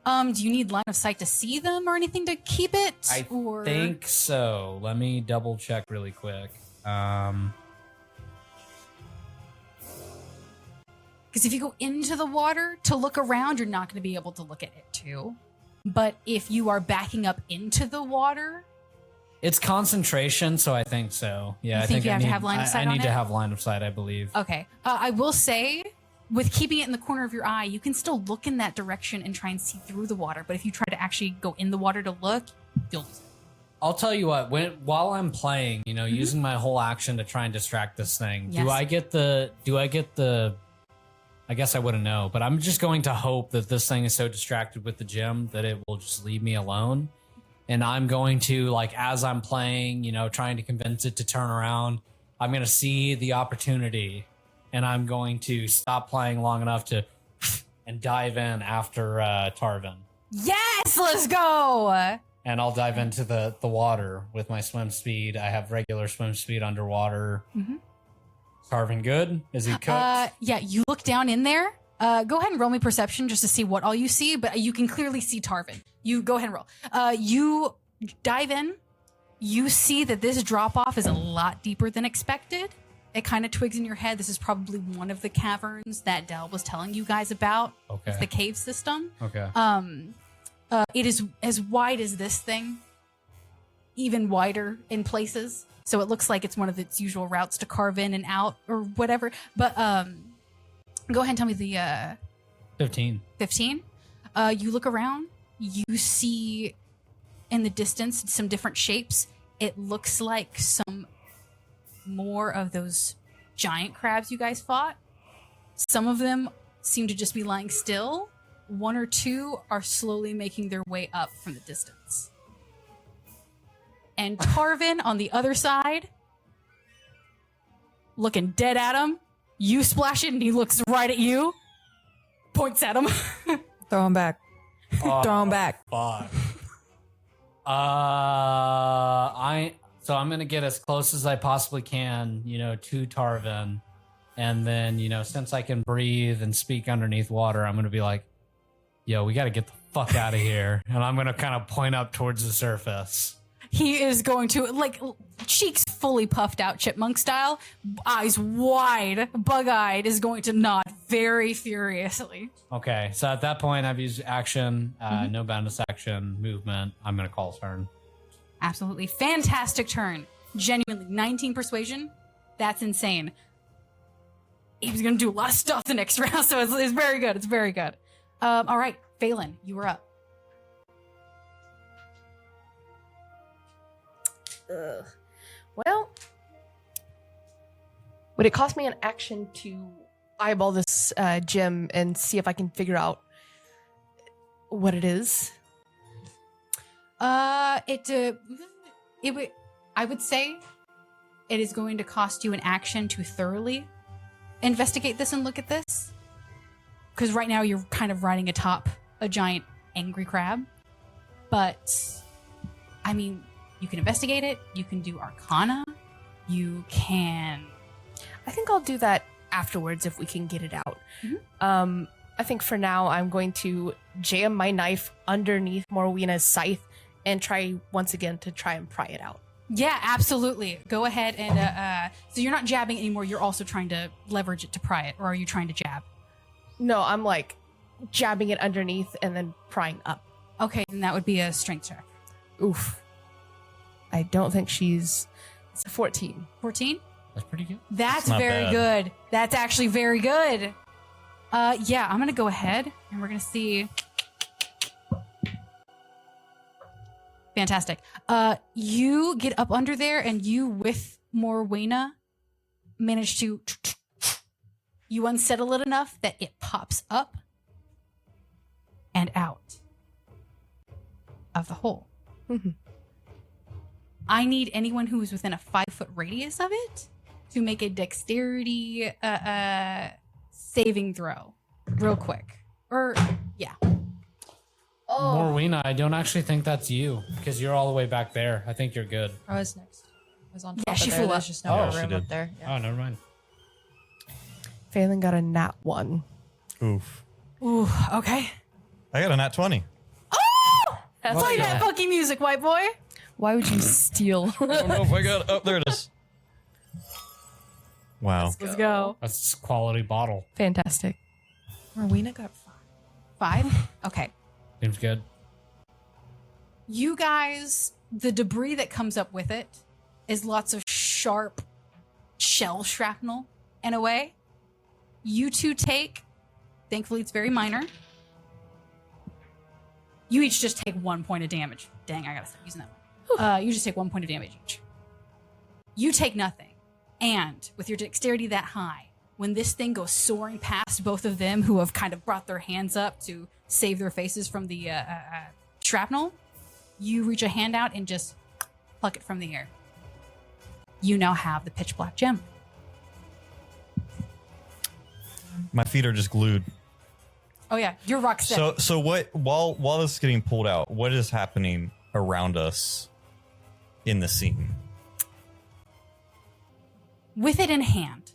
Do you need line of sight to see them or anything to keep it? I think so. Let me double check really quick. Because if you go into the water to look around, you're not going to be able to look at it too. But if you are backing up into the water... It's concentration, so I think so. Yeah, You I think think you I have to need, have line of sight I on need to it? have line of sight, I believe. Okay. I will say, with keeping it in the corner of your eye, you can still look in that direction and try and see through the water. But if you try to actually go in the water to look, you'll lose it. I'll tell you what. While I'm playing, using my whole action to try and distract this thing, Yes. do I get the? I guess I wouldn't know, but I'm just going to hope that this thing is so distracted with the gem that it will just leave me alone. And I'm going to, as I'm playing, trying to convince it to turn around, I'm going to see the opportunity and I'm going to stop playing long enough to and dive in after Tarvin. Yes, let's go. And I'll dive into the water with my swim speed. I have regular swim speed underwater. Mm-hmm. Tarvin good? Is he cooked? Yeah, you look down in there. Go ahead and roll me perception just to see what all you see, but you can clearly see Tarvin. You go ahead and roll. You dive in. You see that this drop off is a lot deeper than expected. It kind of twigs in your head. This is probably one of the caverns that Del was telling you guys about. Okay. It's the cave system. Okay. It is as wide as this thing, even wider in places. So it looks like it's one of its usual routes to carve in and out or whatever. But go ahead and tell me the 15. 15. You look around. You see in the distance some different shapes. It looks like some more of those giant crabs you guys fought. Some of them seem to just be lying still. One or two are slowly making their way up from the distance. And Tarvin on the other side, looking dead at him. You splash it and he looks right at you. Points at him. Throw him back. Throw him back. Fuck. So I'm gonna get as close as I possibly can, to Tarvin, and then, since I can breathe and speak underneath water, I'm gonna be like, "Yo, we got to get the fuck out of here," and I'm gonna kind of point up towards the surface. He is going to, cheeks fully puffed out, chipmunk style, eyes wide, bug-eyed, is going to nod very furiously. Okay, so at that point, I've used action, no bonus action, movement. I'm gonna call turn. Absolutely. Fantastic turn. Genuinely. 19 persuasion. That's insane. He was going to do a lot of stuff the next round, so it's very good. It's very good. All right, Faelin, you were up. Well, would it cost me an action to eyeball this gem and see if I can figure out what it is? I would say it is going to cost you an action to thoroughly investigate this and look at this. Because right now you're kind of riding atop a giant angry crab. But, I mean, you can investigate it. You can do Arcana. You can... I think I'll do that afterwards if we can get it out. Mm-hmm. I think for now I'm going to jam my knife underneath Morwenna's scythe and try once again to try and pry it out. Yeah, absolutely. Go ahead and so you're not jabbing anymore. You're also trying to leverage it to pry it, or are you trying to jab? No, I'm jabbing it underneath and then prying up. Okay, then that would be a strength check. Oof. I don't think it's a 14. 14? That's pretty good. That's not very bad. good. That's actually very good. Yeah, I'm gonna go ahead and we're gonna see. Fantastic. You get up under there and you, with Morwenna, manage to... You unsettle it enough that it pops up and out of the hole. Mm-hmm. I need anyone who is within a 5-foot radius of it to make a dexterity saving throw real quick. Or, yeah. Morwenna, I don't actually think that's you because you're all the way back there. I think you're good. I was next. I was on top Yeah, she of there. flew There's up. just no Oh, more she room did. up there. Yeah. Oh, never mind. Faelin got a nat 1. Oof. Ooh, okay. I got a nat 20. Play that fucking music, white boy. Why would you steal? I don't know if I got it. Oh, there it is. Wow. Let's go. That's a quality bottle. Fantastic. Morwenna got 5? Okay. Seems good. You guys, the debris that comes up with it is lots of sharp shell shrapnel in a way. You two take, thankfully it's very minor. You each just take 1 point of damage. Dang, I gotta stop using that one. You just take 1 point of damage each. You take nothing. And with your dexterity that high, when this thing goes soaring past both of them who have kind of brought their hands up to save their faces from the shrapnel, you reach a hand out and just pluck it from the air. You now have the pitch black gem. My feet are just glued. Oh yeah, you're rock steady. So what? While this is getting pulled out, what is happening around us in the scene? With it in hand,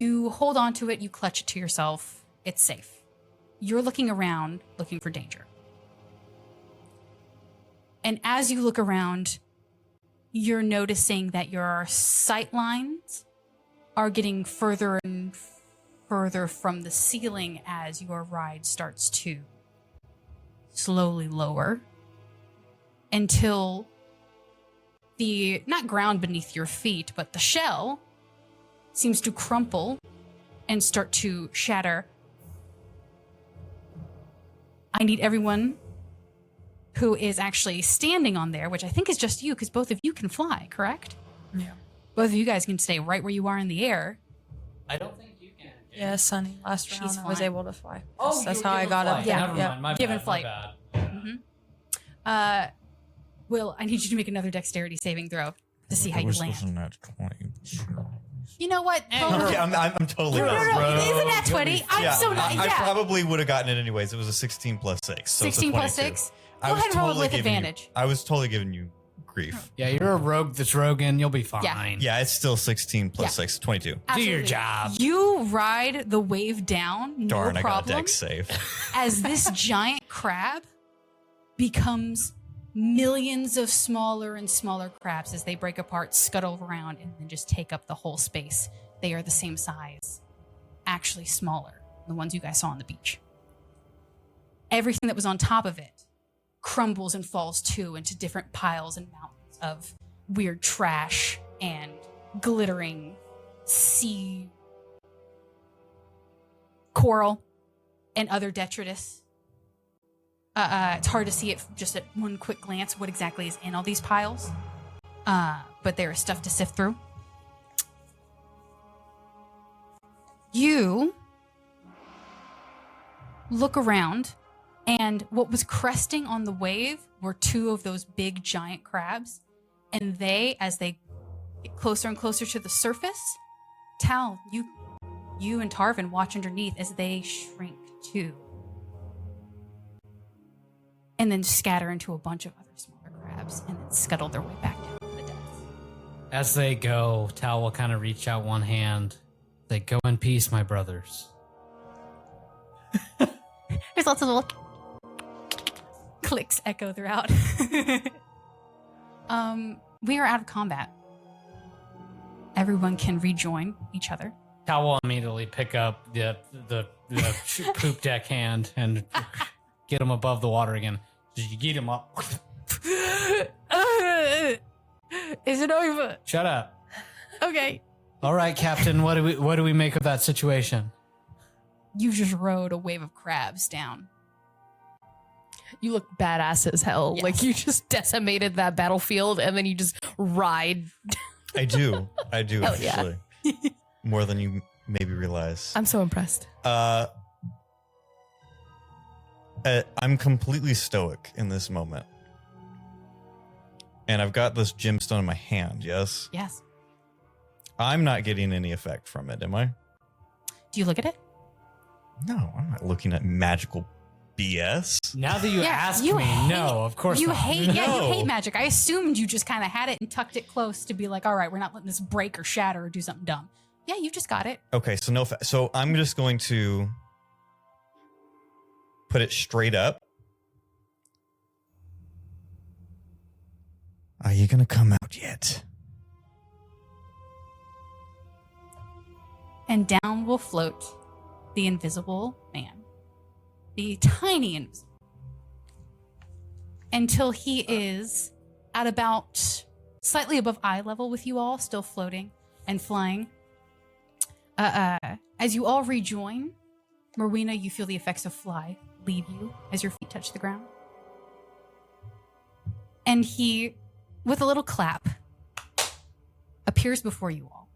you hold on to it, you clutch it to yourself. It's safe. You're looking around, looking for danger. And as you look around, you're noticing that your sight lines are getting further and further from the ceiling as your ride starts to slowly lower until the, not ground beneath your feet, but the shell seems to crumple and start to shatter. I need everyone who is actually standing on there, which I think is just you, because both of you can fly, correct? Yeah. Both of you guys can stay right where you are in the air. I don't think you can. Yeah, Sunny. Last She's round I was flying. able to fly. Oh, That's you how were I given got up flight. there. Never Yeah. mind. My Given bad, flight. My bad. Will, I need you to make another dexterity saving throw to see how you land. You know what? Okay, I'm totally No, wrong. it is a nat 20. I'm so not. I Yeah. probably would have gotten it anyways. It was a 16 plus 6. So 16 it's a plus 22. 6. I Go was ahead and roll totally with giving you- advantage. I was totally giving you grief. Yeah, you're a rogue that's rogan. You'll be fine. Yeah, it's still 16 plus Yeah. 6, 22. Do your Absolutely. job. You ride the wave down, Darn, no I got a problem, dex save. as this giant crab becomes millions of smaller and smaller crabs as they break apart, scuttle around, and then just take up the whole space. They are the same size, actually smaller than the ones you guys saw on the beach. Everything that was on top of it crumbles and falls too into different piles and mountains of weird trash and glittering sea coral and other detritus. It's hard to see it just at one quick glance what exactly is in all these piles, but there is stuff to sift through. You look around, and what was cresting on the wave were two of those big giant crabs, and they, as they get closer and closer to the surface, Thal, you and Tarvin watch underneath as they shrink too, and then scatter into a bunch of other smaller crabs, and then scuttle their way back down to the depths. As they go, Tal will kind of reach out one hand. They go in peace, my brothers. There's lots of little clicks echo throughout. We are out of combat. Everyone can rejoin each other. Tal will immediately pick up the poop deck hand and get him above the water again. Just you get him up. Is it over? Shut up. Okay. All right, Captain. What do we make of that situation? You just rode a wave of crabs down. You look badass as hell. Yes. Like you just decimated that battlefield and then you just ride. I do Hell yeah. actually. More than you maybe realize. I'm so impressed. I'm completely stoic in this moment. And I've got this gemstone in my hand, yes? Yes. I'm not getting any effect from it, am I? Do you look at it? No, I'm not looking at magical BS. Now that you ask you me, hate- no, of course You not. hate, yeah, you No. hate magic. I assumed you just kind of had it and tucked it close to be like, all right, we're not letting this break or shatter or do something dumb. Yeah, you just got it. Okay, so so I'm just going to put it straight up. Are you gonna come out yet? And down will float the invisible man. The tiny invisible. Until he is at about slightly above eye level with you all, still floating and flying. As you all rejoin, Morwenna, you feel the effects of fly leave you as your feet touch the ground. And he, with a little clap, appears before you all.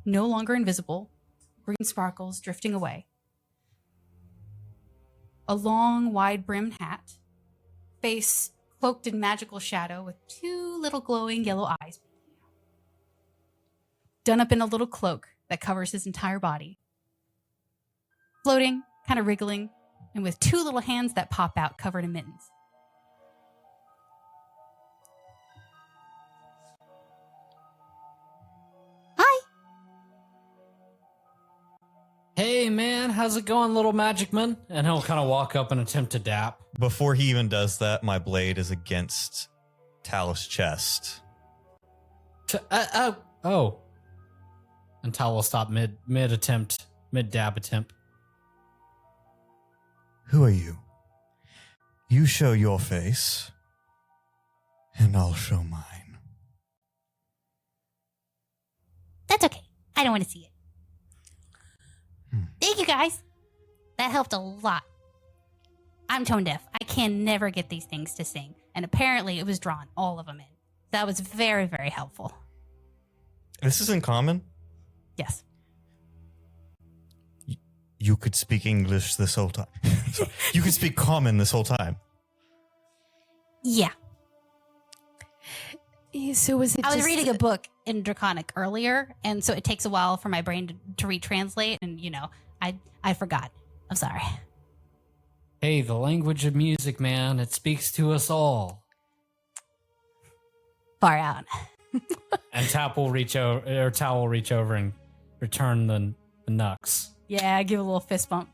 No longer invisible, green sparkles drifting away. A long, wide-brimmed hat, face cloaked in magical shadow with two little glowing yellow eyes. Done up in a little cloak that covers his entire body. Floating, kind of wriggling, and with two little hands that pop out covered in mittens. Hi! Hey, man, how's it going, little magic man? And he'll kind of walk up and attempt to dap. Before he even does that, my blade is against Tal's chest. Oh. And Tal will stop mid dab attempt. Who are you? You show your face, and I'll show mine. That's okay. I don't want to see it. Thank you, guys. That helped a lot. I'm tone deaf. I can never get these things to sing. And apparently it was drawn, all of them in. That was very, very helpful. This isn't common. Yes. You could speak English this whole time. So, you could speak common this whole time. Yeah. So was it I was just- reading a book in Draconic earlier, and so it takes a while for my brain to retranslate, and, I forgot. I'm sorry. Hey, the language of music, man. It speaks to us all. Far out. And Tal will reach over and return the nux. Yeah, give a little fist bump.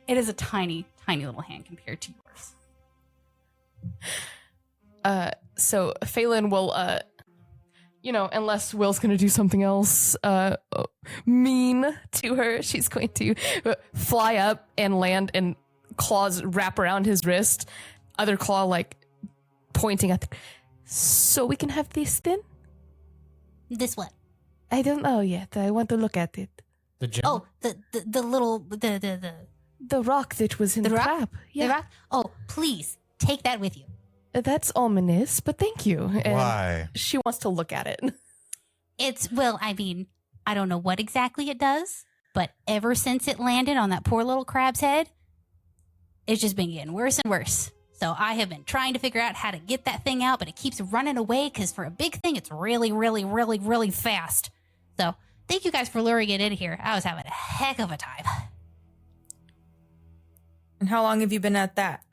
It is a tiny, tiny little hand compared to yours. So Faelin will, unless Will's gonna do something else mean to her, she's going to fly up and land, and claws wrap around his wrist. Other claw pointing at. So we can have this then? This what? I don't know yet. I want to look at it. The gem? Oh, the little The rock that was in the rock? crab. Yeah, the rock. Oh, please take that with you. that's ominous, but thank you. And Why? she wants to look at it. I don't know what exactly it does, but ever since it landed on that poor little crab's head, it's just been getting worse and worse. So I have been trying to figure out how to get that thing out, but it keeps running away because for a big thing, it's really, really, really, really fast. So thank you guys for luring it in here. I was having a heck of a time. And how long have you been at that?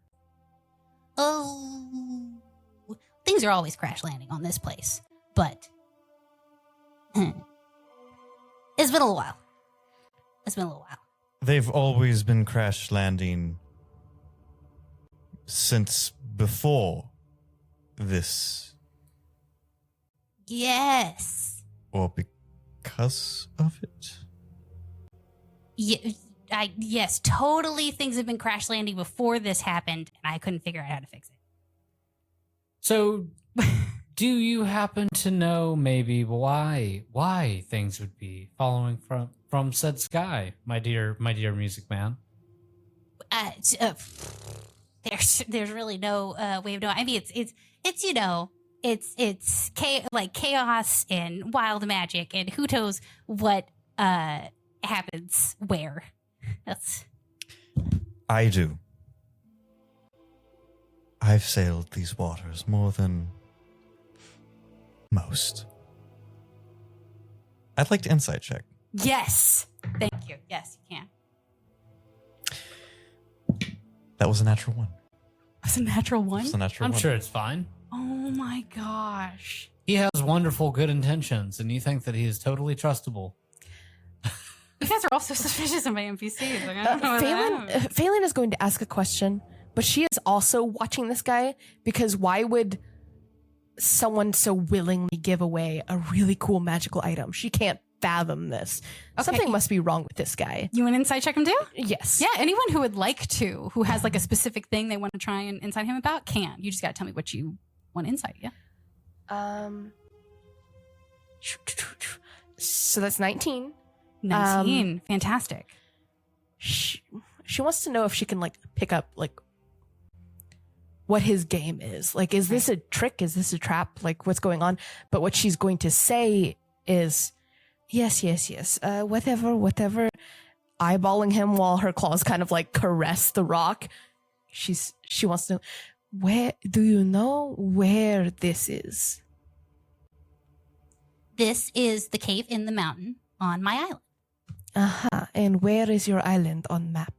Oh, things are always crash landing on this place, but it's been a little while. They've always been crash landing since before this, Yes. or because of it. Yes, totally. Things have been crash landing before this happened, and I couldn't figure out how to fix it. So, do you happen to know maybe why things would be falling from said sky, my dear music man? There's really no way of knowing. I mean, it's chaos and wild magic, and who knows what happens where. That's I do. I've sailed these waters more than most. I'd like to insight check. Yes. Thank you. Yes, you can. That was a natural one. That's a natural one. That's a natural I'm one. sure it's fine. Oh my gosh. He has wonderful good intentions, and you think that he is totally trustable. You guys are also suspicious of my NPCs. Like, I don't know what that is. Faelin is going to ask a question, but she is also watching this guy, because why would someone so willingly give away a really cool magical item? She can't fathom this. Okay. Something must be wrong with this guy. You want to insight check him too? Yes. Yeah, anyone who would like to, who has like a specific thing they want to try and insight him about, can. You just got to tell me what you want to insight, yeah? So that's 19. 19. Fantastic. She wants to know if she can pick up what his game is. Is this a trick? Is this a trap? What's going on? But what she's going to say is, yes. Whatever. Eyeballing him while her claws kind of caress the rock. She wants to know, where do you know where this is? This is the cave in the mountain on my island. Uh-huh. And where is your island on map?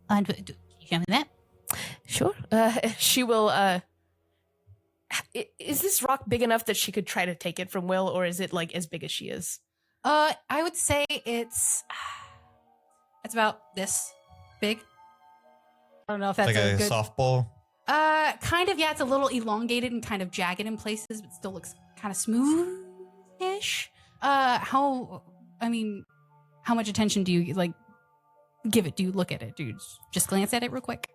And you show me that? Sure. She will, is this rock big enough that she could try to take it from Will, or is it as big as she is? I would say it's about this big. I don't know if that's Like a good. softball? Kind of, yeah, it's a little elongated and kind of jagged in places, but still looks kind of smooth-ish. How much attention do you, like, give it? Do you look at it? Do you just glance at it real quick?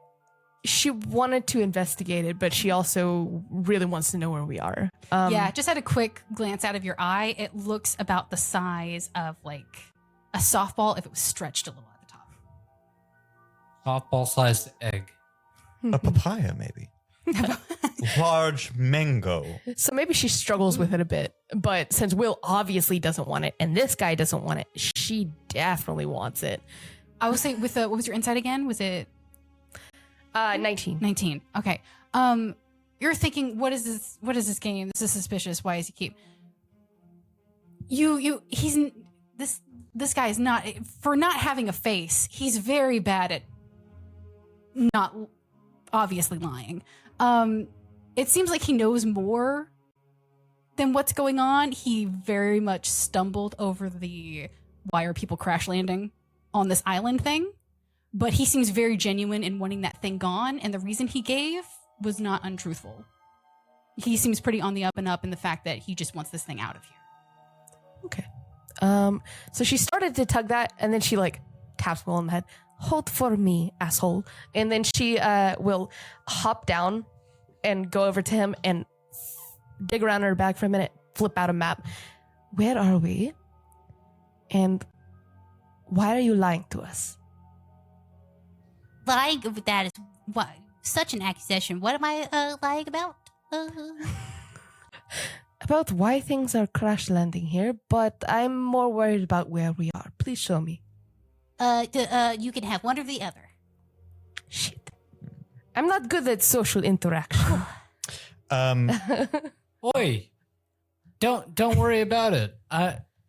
She wanted to investigate it, but she also really wants to know where we are. Yeah, just had a quick glance out of your eye. It looks about the size of, like, a softball if it was stretched a little at the top. Softball-sized egg. A papaya, maybe. Large mango. So maybe she struggles with it a bit, but since Will obviously doesn't want it and this guy doesn't want it, she definitely wants it. I would say with what was your insight again? Was it 19. 19? Okay. You're thinking, what is this game? This is suspicious. Why is he keep this guy is not, for not having a face, he's very bad at not obviously lying. It seems like he knows more than what's going on. He very much stumbled over the why are people crash landing on this island thing, but he seems very genuine in wanting that thing gone, and the reason he gave was not untruthful. He seems pretty on the up and up in the fact that he just wants this thing out of here. Okay. So she started to tug that, and then she like taps Will on the head. Hold for me, asshole. And then she will hop down and go over to him and dig around in her bag for a minute, flip out a map. Where are we? And why are you lying to us? Lying with that is what such an accusation. What am I lying about? About why things are crash landing here, but I'm more worried about where we are. Please show me. You can have one or the other. Shit. I'm not good at social interaction. Oi, don't worry about it.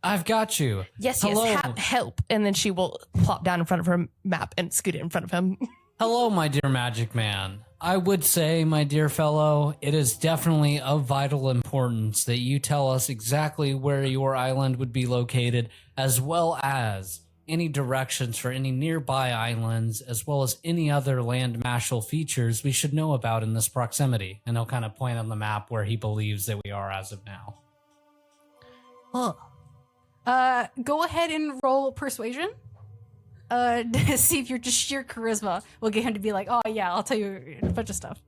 I've got you. Yes, Hello. help. And then she will plop down in front of her map and scoot it in front of him. Hello, my dear magic man. I would say, my dear fellow, it is definitely of vital importance that you tell us exactly where your island would be located, as well as any directions for any nearby islands, as well as any other land martial features we should know about in this proximity. And he'll kind of point on the map where he believes that we are as of now. Oh. Go ahead and roll persuasion. To see if you're just sheer charisma will get him to be like, oh yeah, I'll tell you a bunch of stuff.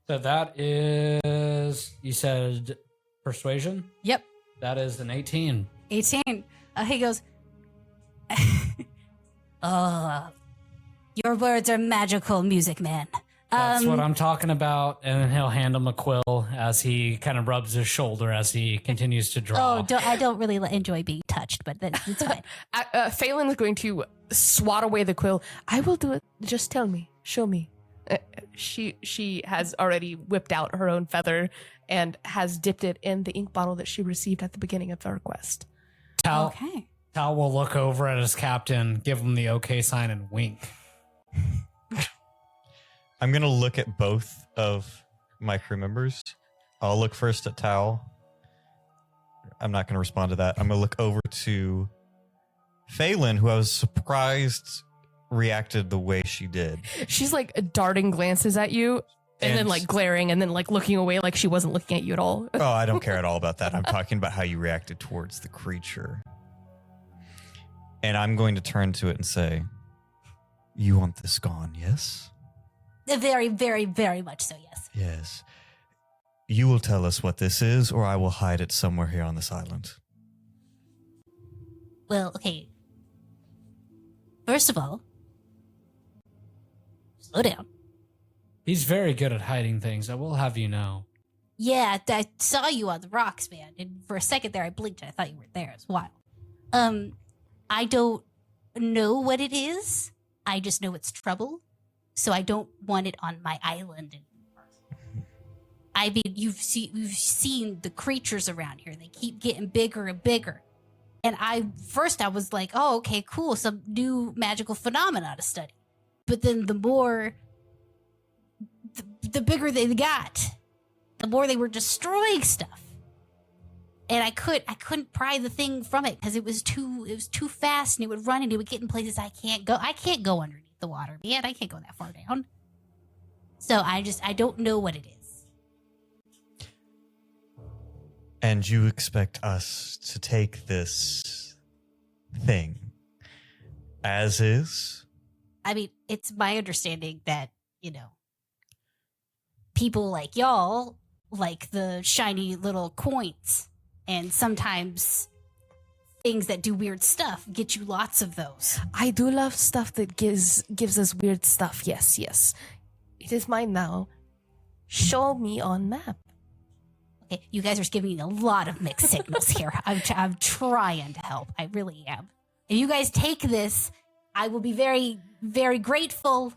So that is, you said persuasion? Yep. That is an 18. 18. He goes, Your words are magical music, man. That's what I'm talking about. And he'll hand him a quill as he kind of rubs his shoulder as he continues to draw. I don't really enjoy being touched, but that's fine. Faelin is going to swat away the quill. I will do it. Just tell me. Show me. She has already whipped out her own feather and has dipped it in the ink bottle that she received at the beginning of our quest. Thal will look over at his captain, give him the okay sign, and wink. I'm going to look at both of my crew members. I'll look first at Thal. I'm not going to respond to that. I'm going to look over to Faelin, who I was surprised reacted the way she did. She's like darting glances at you and then like glaring and then like looking away like she wasn't looking at you at all. Oh, I don't care at all about that. I'm talking about how you reacted towards the creature. And I'm going to turn to it and say, you want this gone, yes? Very, very, very much so, yes. Yes. You will tell us what this is, or I will hide it somewhere here on this island. Well, okay. First of all, slow down. He's very good at hiding things, I will have you know. Yeah, I saw you on the rocks, man. And for a second there, I blinked and I thought you weren't there. It was wild. I don't know what it is. I just know it's trouble. So I don't want it on my island anymore. I mean, you've seen the creatures around here. They keep getting bigger and bigger. And I was like, oh, okay, cool. Some new magical phenomena to study. But then the bigger they got, the more they were destroying stuff. And I couldn't pry the thing from it because it was too fast and it would run and it would get in places I can't go. I can't go underneath the water, man. I can't go that far down. So I don't know what it is. And you expect us to take this thing as is? I mean, it's my understanding that, people like y'all like the shiny little coins. And sometimes things that do weird stuff get you lots of those. I do love stuff that gives us weird stuff. Yes, yes. It is mine now. Show me on map. Okay, you guys are giving me a lot of mixed signals here. I'm trying to help. I really am. If you guys take this, I will be very, very grateful.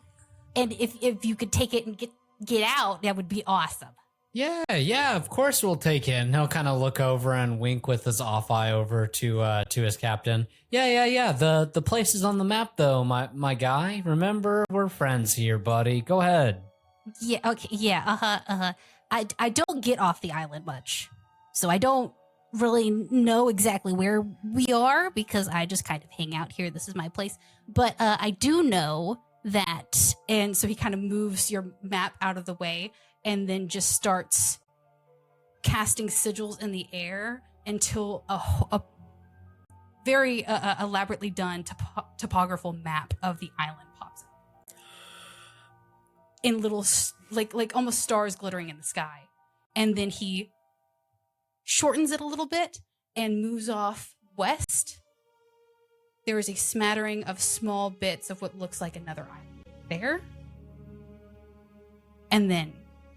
And if you could take it and get out, that would be awesome. Yeah, of course we'll take it. And he'll kind of look over and wink with his off eye over to his captain. Yeah. The place is on the map, though, my guy. Remember, we're friends here, buddy. Go ahead. Yeah, okay, yeah, I don't get off the island much, so I don't really know exactly where we are because I just kind of hang out here. This is my place. But I do know that, and so he kind of moves your map out of the way and then just starts casting sigils in the air until a very elaborately done topographical map of the island pops up. In little, like almost stars glittering in the sky. And then he shortens it a little bit and moves off west. There is a smattering of small bits of what looks like another island there. And then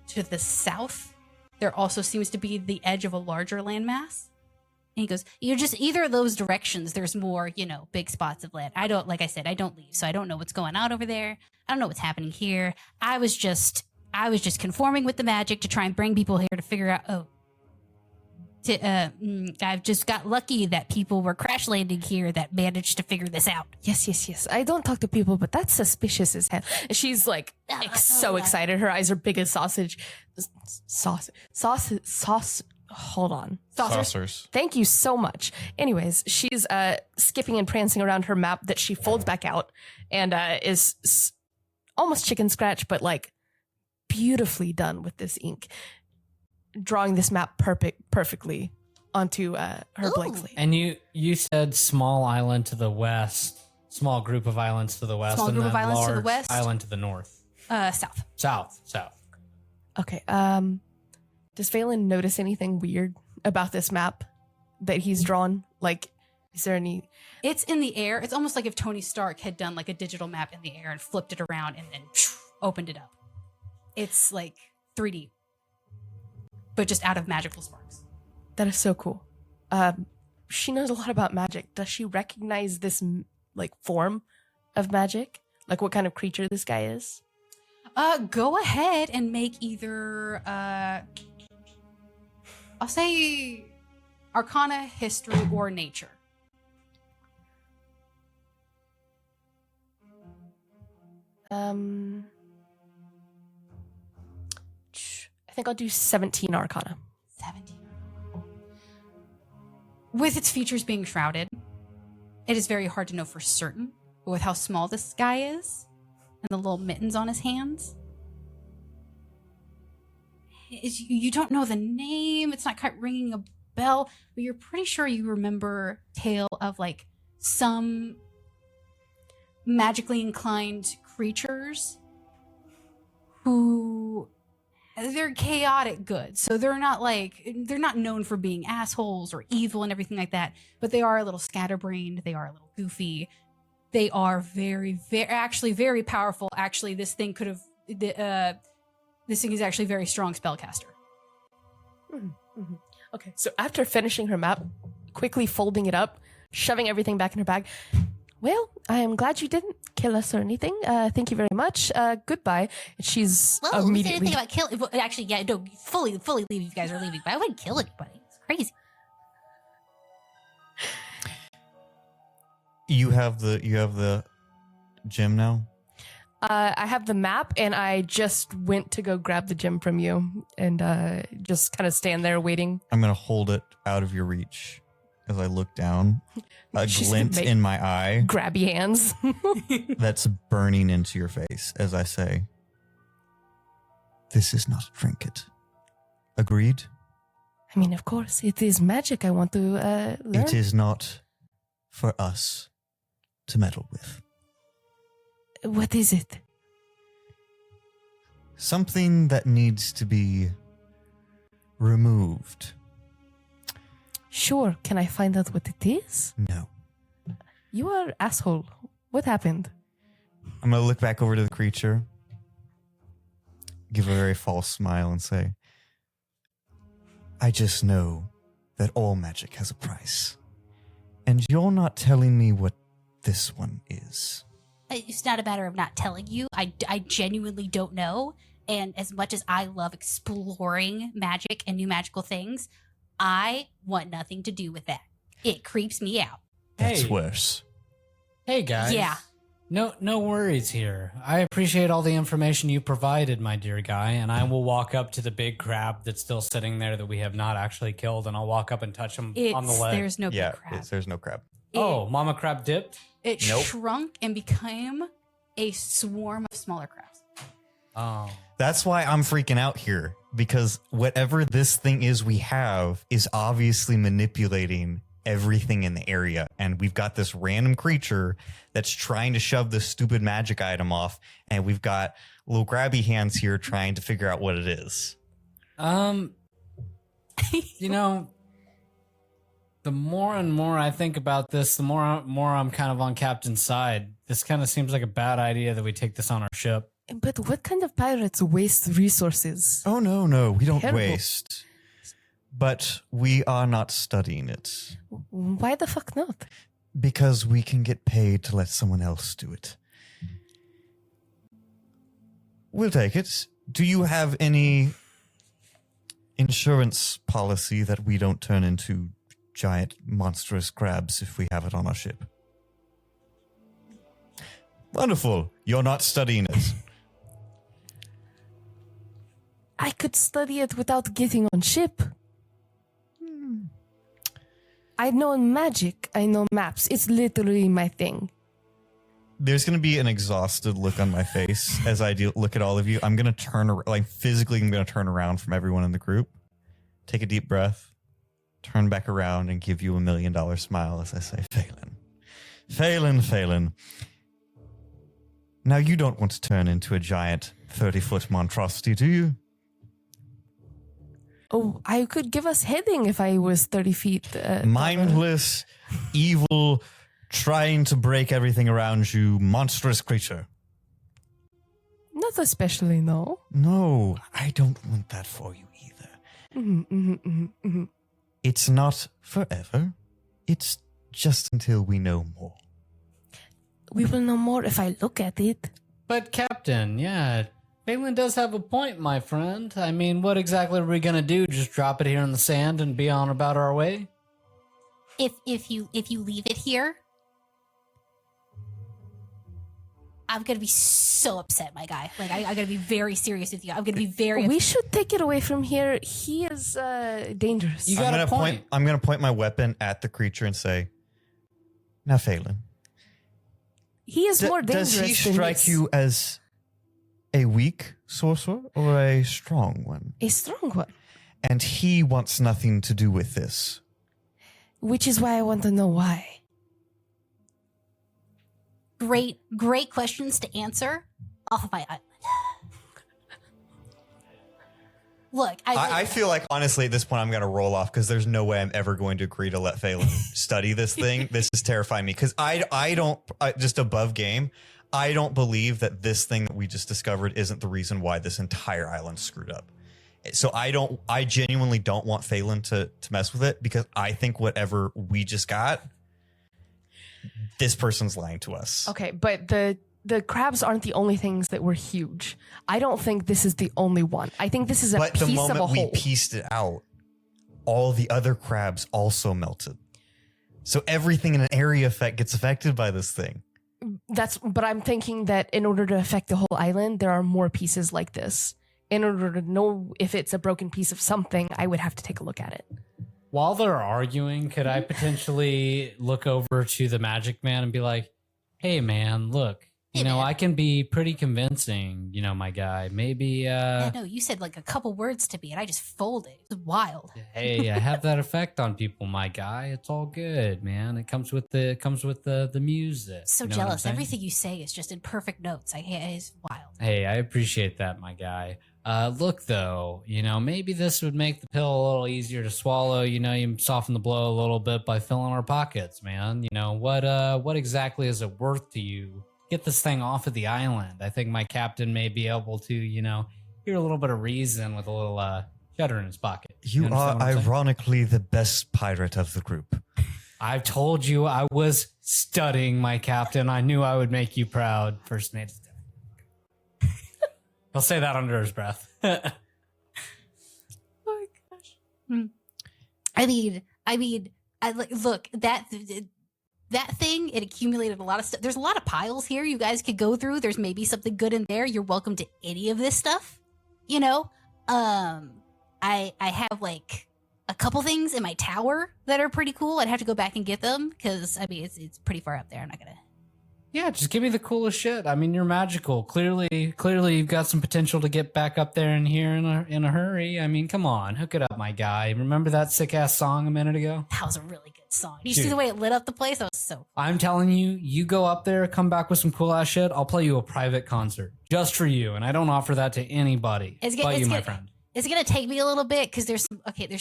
to the south, there also seems to be the edge of a larger landmass. And he goes, you're just either of those directions. There's more, big spots of land. Like I said, I don't leave. So I don't know what's going on over there. I don't know what's happening here. I was just conforming with the magic to try and bring people here to figure out, I've just got lucky that people were crash landing here that managed to figure this out. Yes. I don't talk to people, but that's suspicious as hell. She's like so excited. Her eyes are big as sausage. Sauce. Hold on. Saucers. Thank you so much. Anyways, she's skipping and prancing around her map that she folds back out and is almost chicken scratch, but like beautifully done with this ink. Drawing this map perfectly onto her blank slate. And you said small island to the west, small group of islands to the west, Small and group then of islands to the large west. island to the north. South. South. Okay. Does Faelin notice anything weird about this map that he's drawn? Like, is there any? It's in the air. It's almost like if Tony Stark had done like a digital map in the air and flipped it around and then opened it up. It's like 3D, but just out of magical sparks. That is so cool. She knows a lot about magic. Does she recognize this like form of magic? Like what kind of creature this guy is? Go ahead and make either I'll say Arcana, History, or Nature. I think I'll do 17 Arcana. 17. With its features being shrouded, it is very hard to know for certain. But with how small this guy is, and the little mittens on his hands, you don't know the name. It's not quite ringing a bell, but you're pretty sure you remember tale of like some magically inclined creatures who they're chaotic good. So they're not known for being assholes or evil and everything like that, but they are a little scatterbrained. They are a little goofy. They are very, actually very powerful. Actually, this thing could have, this thing is actually a very strong spellcaster. Mm-hmm. Okay, so after finishing her map, quickly folding it up, shoving everything back in her bag. Well, I am glad you didn't kill us or anything. Thank you very much. Goodbye. She's Well, immediately. think about killing. Well, actually, yeah, no, fully leave. You guys are leaving, but I wouldn't kill anybody. It's crazy. You have the gem now? I have the map, and I just went to go grab the gem from you, and just kind of stand there waiting. I'm going to hold it out of your reach as I look down. A She's glint gonna make in my eye grabby hands. that's burning into your face as I say, this is not a trinket. Agreed? I mean, of course, it is magic I want to learn. It is not for us to meddle with. What is it? Something that needs to be removed. Sure, can I find out what it is? No. You are asshole. What happened? I'm going to look back over to the creature, give a very false smile, and say, I just know that all magic has a price. And you're not telling me what this one is. It's not a matter of not telling you. I genuinely don't know. And as much as I love exploring magic and new magical things, I want nothing to do with that. It creeps me out. That's Hey. worse. Hey guys. Yeah. No worries here. I appreciate all the information you provided, my dear guy, and I will walk up to the big crab that's still sitting there that we have not actually killed, and I'll walk up and touch him on the leg. There's no Yeah, big crab. there's no crab. Oh, Mama Crab dipped? It Nope. shrunk and became a swarm of smaller crabs. Oh. That's why I'm freaking out here, because whatever this thing is we have is obviously manipulating everything in the area. And we've got this random creature that's trying to shove this stupid magic item off. And we've got little grabby hands here trying to figure out what it is. You know, the more and more I think about this, the more I'm kind of on Captain's side. This kind of seems like a bad idea that we take this on our ship. But what kind of pirates waste resources? Oh, no, we don't Terrible. waste. But we are not studying it Why the fuck not? because we can get paid to let someone else do it. We'll take it. Do you have any insurance policy that we don't turn into giant monstrous crabs if we have it on our ship? Wonderful. You're not studying it. I could study it without getting on ship. I know magic. I know maps. It's literally my thing. There's going to be an exhausted look on my face as I look at all of you. I'm going to turn, physically, I'm going to turn around from everyone in the group, take a deep breath, turn back around, and give you $1 million smile as I say, Faelin. Now, you don't want to turn into a giant 30-foot monstrosity, do you? Oh, I could give us heading if I was 30 feet. Mindless, evil, trying to break everything around you, monstrous creature. Not especially, no. No, I don't want that for you either. It's not forever. It's just until we know more. We will know more if I look at it. But Captain, yeah, Faelin does have a point, my friend. I mean, what exactly are we gonna do? Just drop it here in the sand and be on about our way? If you leave it here, I'm gonna be so upset, my guy. Like I gotta be very serious with you. I'm gonna be very. We should take it away from here. He is dangerous. You got a point. I'm gonna point my weapon at the creature and say, "Now, Faelin, He is more dangerous. does he than strike this. you as a weak sorcerer or a strong one?" A strong one. And he wants nothing to do with this. Which is why I want to know why. great questions to answer off of my island. Look, I feel like, honestly, at this point, I'm going to roll off because there's no way I'm ever going to agree to let Faelin study this thing. This is terrifying me because I don't, just above game, I don't believe that this thing that we just discovered isn't the reason why this entire island's screwed up. So I genuinely don't want Faelin to mess with it because I think whatever we just got, this person's lying to us. Okay, but the crabs aren't the only things that were huge. I don't think this is the only one. I think this is a But the piece of a moment we whole. pieced it out, all the other crabs also melted. So everything in an area effect gets affected by this thing. But I'm thinking that in order to affect the whole island, there are more pieces like this. In order to know if it's a broken piece of something, I would have to take a look at it. While they're arguing, could I potentially look over to the magic man and be like, "Hey man, look, You know, I can be pretty convincing, you know, my guy. Maybe, Yeah, no, you said like a couple words to me and I just folded. It was wild. hey, I have that effect on people, my guy. It's all good, man. It comes with the music. So You know what I'm jealous. saying? Everything you say is just in perfect notes. It's wild. Hey, I appreciate that, my guy. Look, though, you know, maybe this would make the pill a little easier to swallow. You know, you soften the blow a little bit by filling our pockets, man. You know, what exactly is it worth to you? Get this thing off of the island. I think my captain may be able to, you know, hear a little bit of reason with a little cheddar in his pocket. You understand are what I'm saying? ironically the best pirate of the group. I've told you I was studying, my captain. I knew I would make you proud. First name. He'll say that under his breath. Oh my gosh. I mean, look, that thing, it accumulated a lot of stuff. There's a lot of piles here you guys could go through. There's maybe something good in there. You're welcome to any of this stuff. You know, I have like a couple things in my tower that are pretty cool. I'd have to go back and get them because I mean it's pretty far up there. I'm not gonna. Yeah, just give me the coolest shit. I mean, you're magical. Clearly, you've got some potential to get back up there in here in a hurry. I mean, come on, hook it up, my guy. Remember that sick ass song a minute ago? That was a really good song. Did you see Dude. the way it lit up the place? That was so cool. I'm telling you, you go up there, come back with some cool ass shit. I'll play you a private concert just for you, and I don't offer that to anybody but you, my friend. It's gonna take me a little bit because there's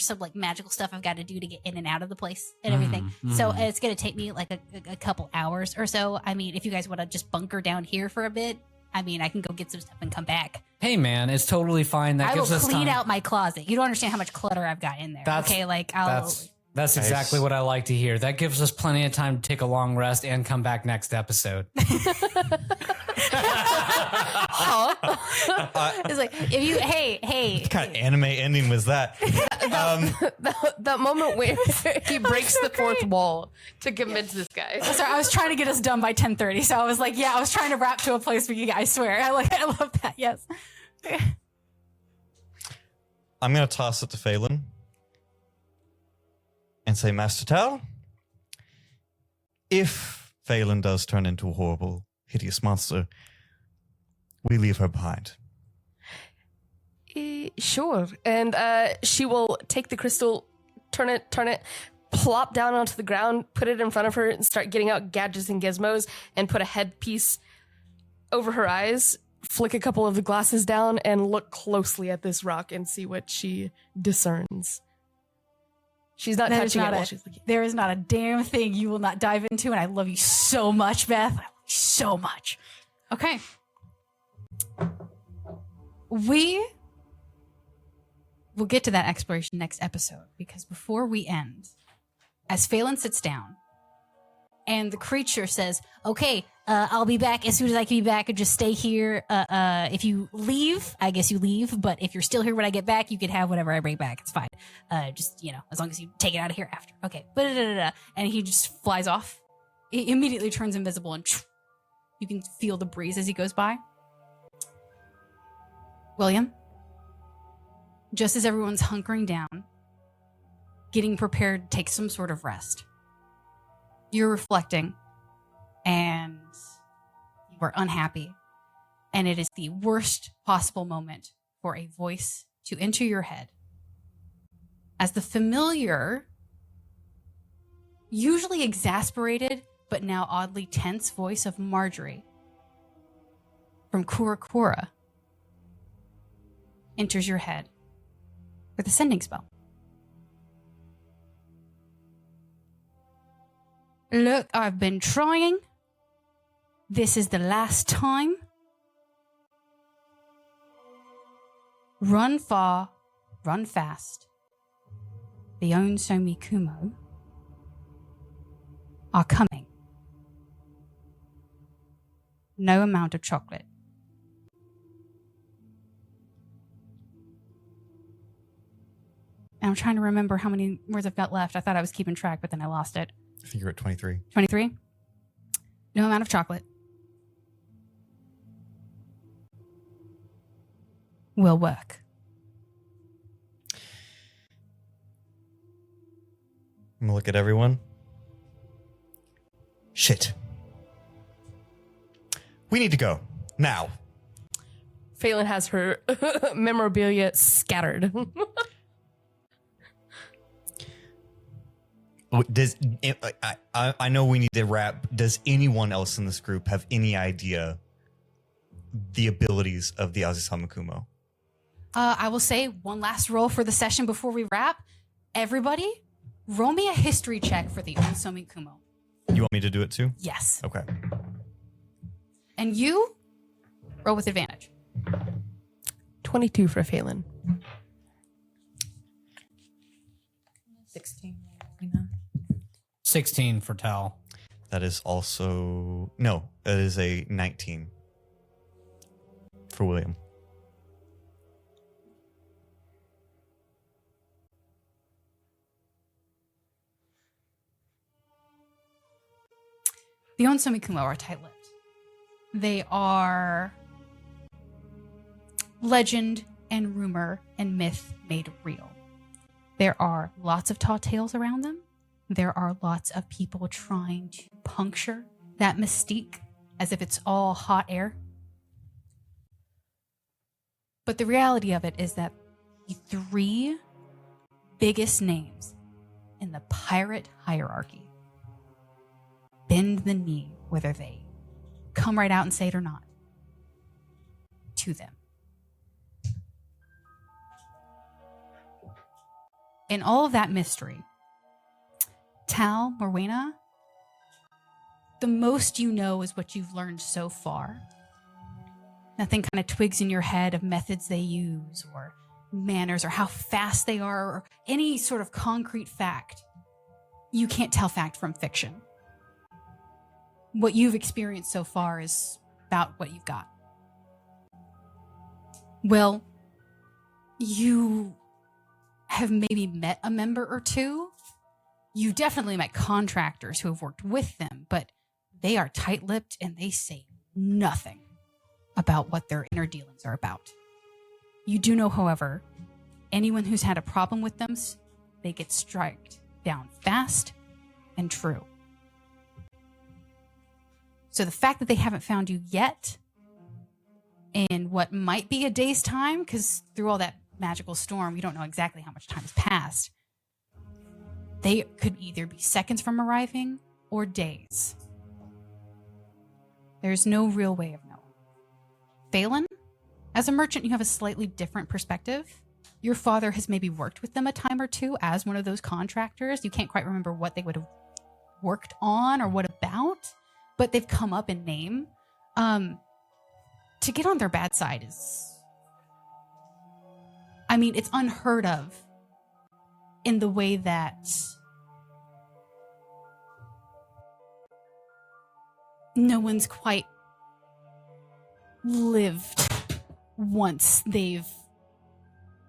some like magical stuff I've got to do to get in and out of the place and everything. So it's gonna take me like a couple hours or so. I mean, if you guys want to just bunker down here for a bit, I mean, I can go get some stuff and come back. Hey, man, it's totally fine. That I will gives us clean time. out my closet. You don't understand how much clutter I've got in there. That's exactly what I like to hear. That gives us plenty of time to take a long rest and come back next episode. It's like if you hey What kind of anime ending was that? That moment where he breaks the fourth wall to convince this guy. Sorry, I was trying to get us done by 10:30, so I was like, yeah, I was trying to wrap to a place where you guys swear. I love that. Yes. I'm going to toss it to Faelin and say, Master Thal, if Faelin does turn into a horrible, hideous monster, we leave her behind. Sure. And she will take the crystal, turn it, plop down onto the ground, put it in front of her, and start getting out gadgets and gizmos, and put a headpiece over her eyes, flick a couple of the glasses down, and look closely at this rock and see what she discerns. She's not touching it while she's looking. There is not a damn thing you will not dive into, and I love you so much, Beth. I love you so much. Okay. We will get to that exploration next episode, because before we end, as Faelin sits down, and the creature says, okay, I'll be back as soon as I can be back, and just stay here. If you leave, I guess you leave, but if you're still here when I get back, you can have whatever I bring back. It's fine. Just, as long as you take it out of here after. Okay. And he just flies off. He immediately turns invisible, and you can feel the breeze as he goes by. William, just as everyone's hunkering down, getting prepared to take some sort of rest, you're reflecting, and you are unhappy, and it is the worst possible moment for a voice to enter your head, as the familiar, usually exasperated but now oddly tense voice of Marjorie from Kurakura enters your head with a sending spell. Look, I've been trying. This is the last time. Run far, run fast. The Onsomi Kumo are coming. No amount of chocolate. And I'm trying to remember how many words I've got left. I thought I was keeping track, but then I lost it. I think you're at 23. 23? No amount of chocolate will work. I'm going to look at everyone. Shit. We need to go. Now. Faelin has her memorabilia scattered. I know we need to wrap. Does anyone else in this group have any idea the abilities of the Azisamakumo? I will say one last roll for the session before we wrap. Everybody, roll me a history check for the Onsomi Kumo. You want me to do it too? Yes. Okay. And you, roll with advantage. 22 for Faelin. 16. 16 for Thal. That is also... No, that is a 19 for William. The Onsomi Kumo are tight-lipped. They are legend and rumor and myth made real. There are lots of tall tales around them. There are lots of people trying to puncture that mystique as if it's all hot air. But the reality of it is that the three biggest names in the pirate hierarchy bend the knee, whether they come right out and say it or not, to them. In all of that mystery, Thal, Morwenna, the most you know is what you've learned so far. Nothing kind of twigs in your head of methods they use or manners or how fast they are or any sort of concrete fact. You can't tell fact from fiction. What you've experienced so far is about what you've got. Well, you have maybe met a member or two. You definitely met contractors who have worked with them, but they are tight-lipped and they say nothing about what their inner dealings are about. You do know, however, anyone who's had a problem with them, they get striked down fast and true. So the fact that they haven't found you yet in what might be a day's time, because through all that magical storm, we don't know exactly how much time has passed. They could either be seconds from arriving or days. There's no real way of knowing. Faelin, as a merchant, you have a slightly different perspective. Your father has maybe worked with them a time or two as one of those contractors. You can't quite remember what they would have worked on or what about, but they've come up in name. To get on their bad side is... I mean, it's unheard of in the way that no one's quite lived once they've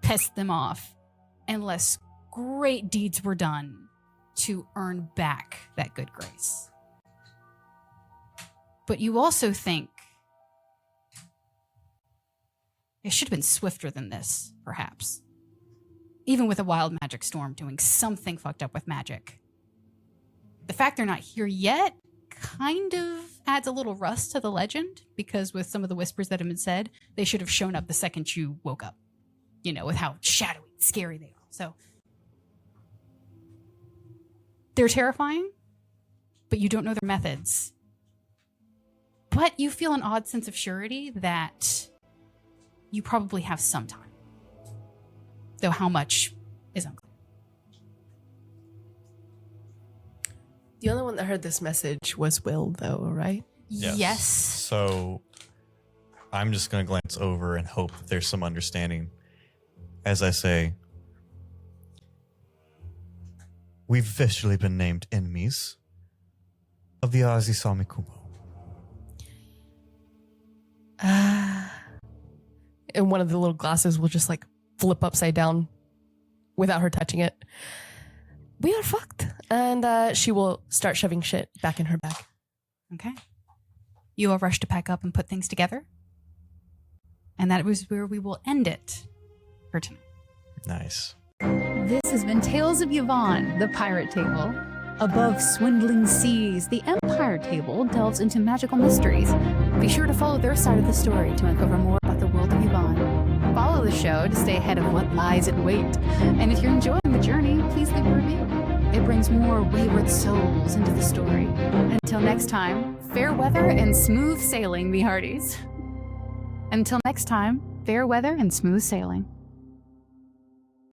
pissed them off, unless great deeds were done to earn back that good grace. But you also think it should have been swifter than this, perhaps. Even with a wild magic storm doing something fucked up with magic. The fact they're not here yet kind of adds a little rust to the legend, because with some of the whispers that have been said, they should have shown up the second you woke up. You know, with how shadowy and scary they are. So they're terrifying, but you don't know their methods. But you feel an odd sense of surety that you probably have some time. Though how much is unclear. The only one that heard this message was Will, though, right? Yes. So I'm just going to glance over and hope that there's some understanding. As I say, we've officially been named enemies of the Azisamakumo. And one of the little glasses will just like flip upside down without her touching it. We are fucked. And she will start shoving shit back in her bag. Okay. You all rush to pack up and put things together. And that was where we will end it for tonight. Nice. This has been Tales of Yavon, the Pirate Table. Above swindling seas, the Empire Table delves into magical mysteries. Be sure to follow their side of the story to uncover more about the world of Yavon. Follow the show to stay ahead of what lies in wait. And if you're enjoying the journey, please leave a review. It brings more wayward souls into the story. Until next time, fair weather and smooth sailing, me hearties. Until next time, fair weather and smooth sailing.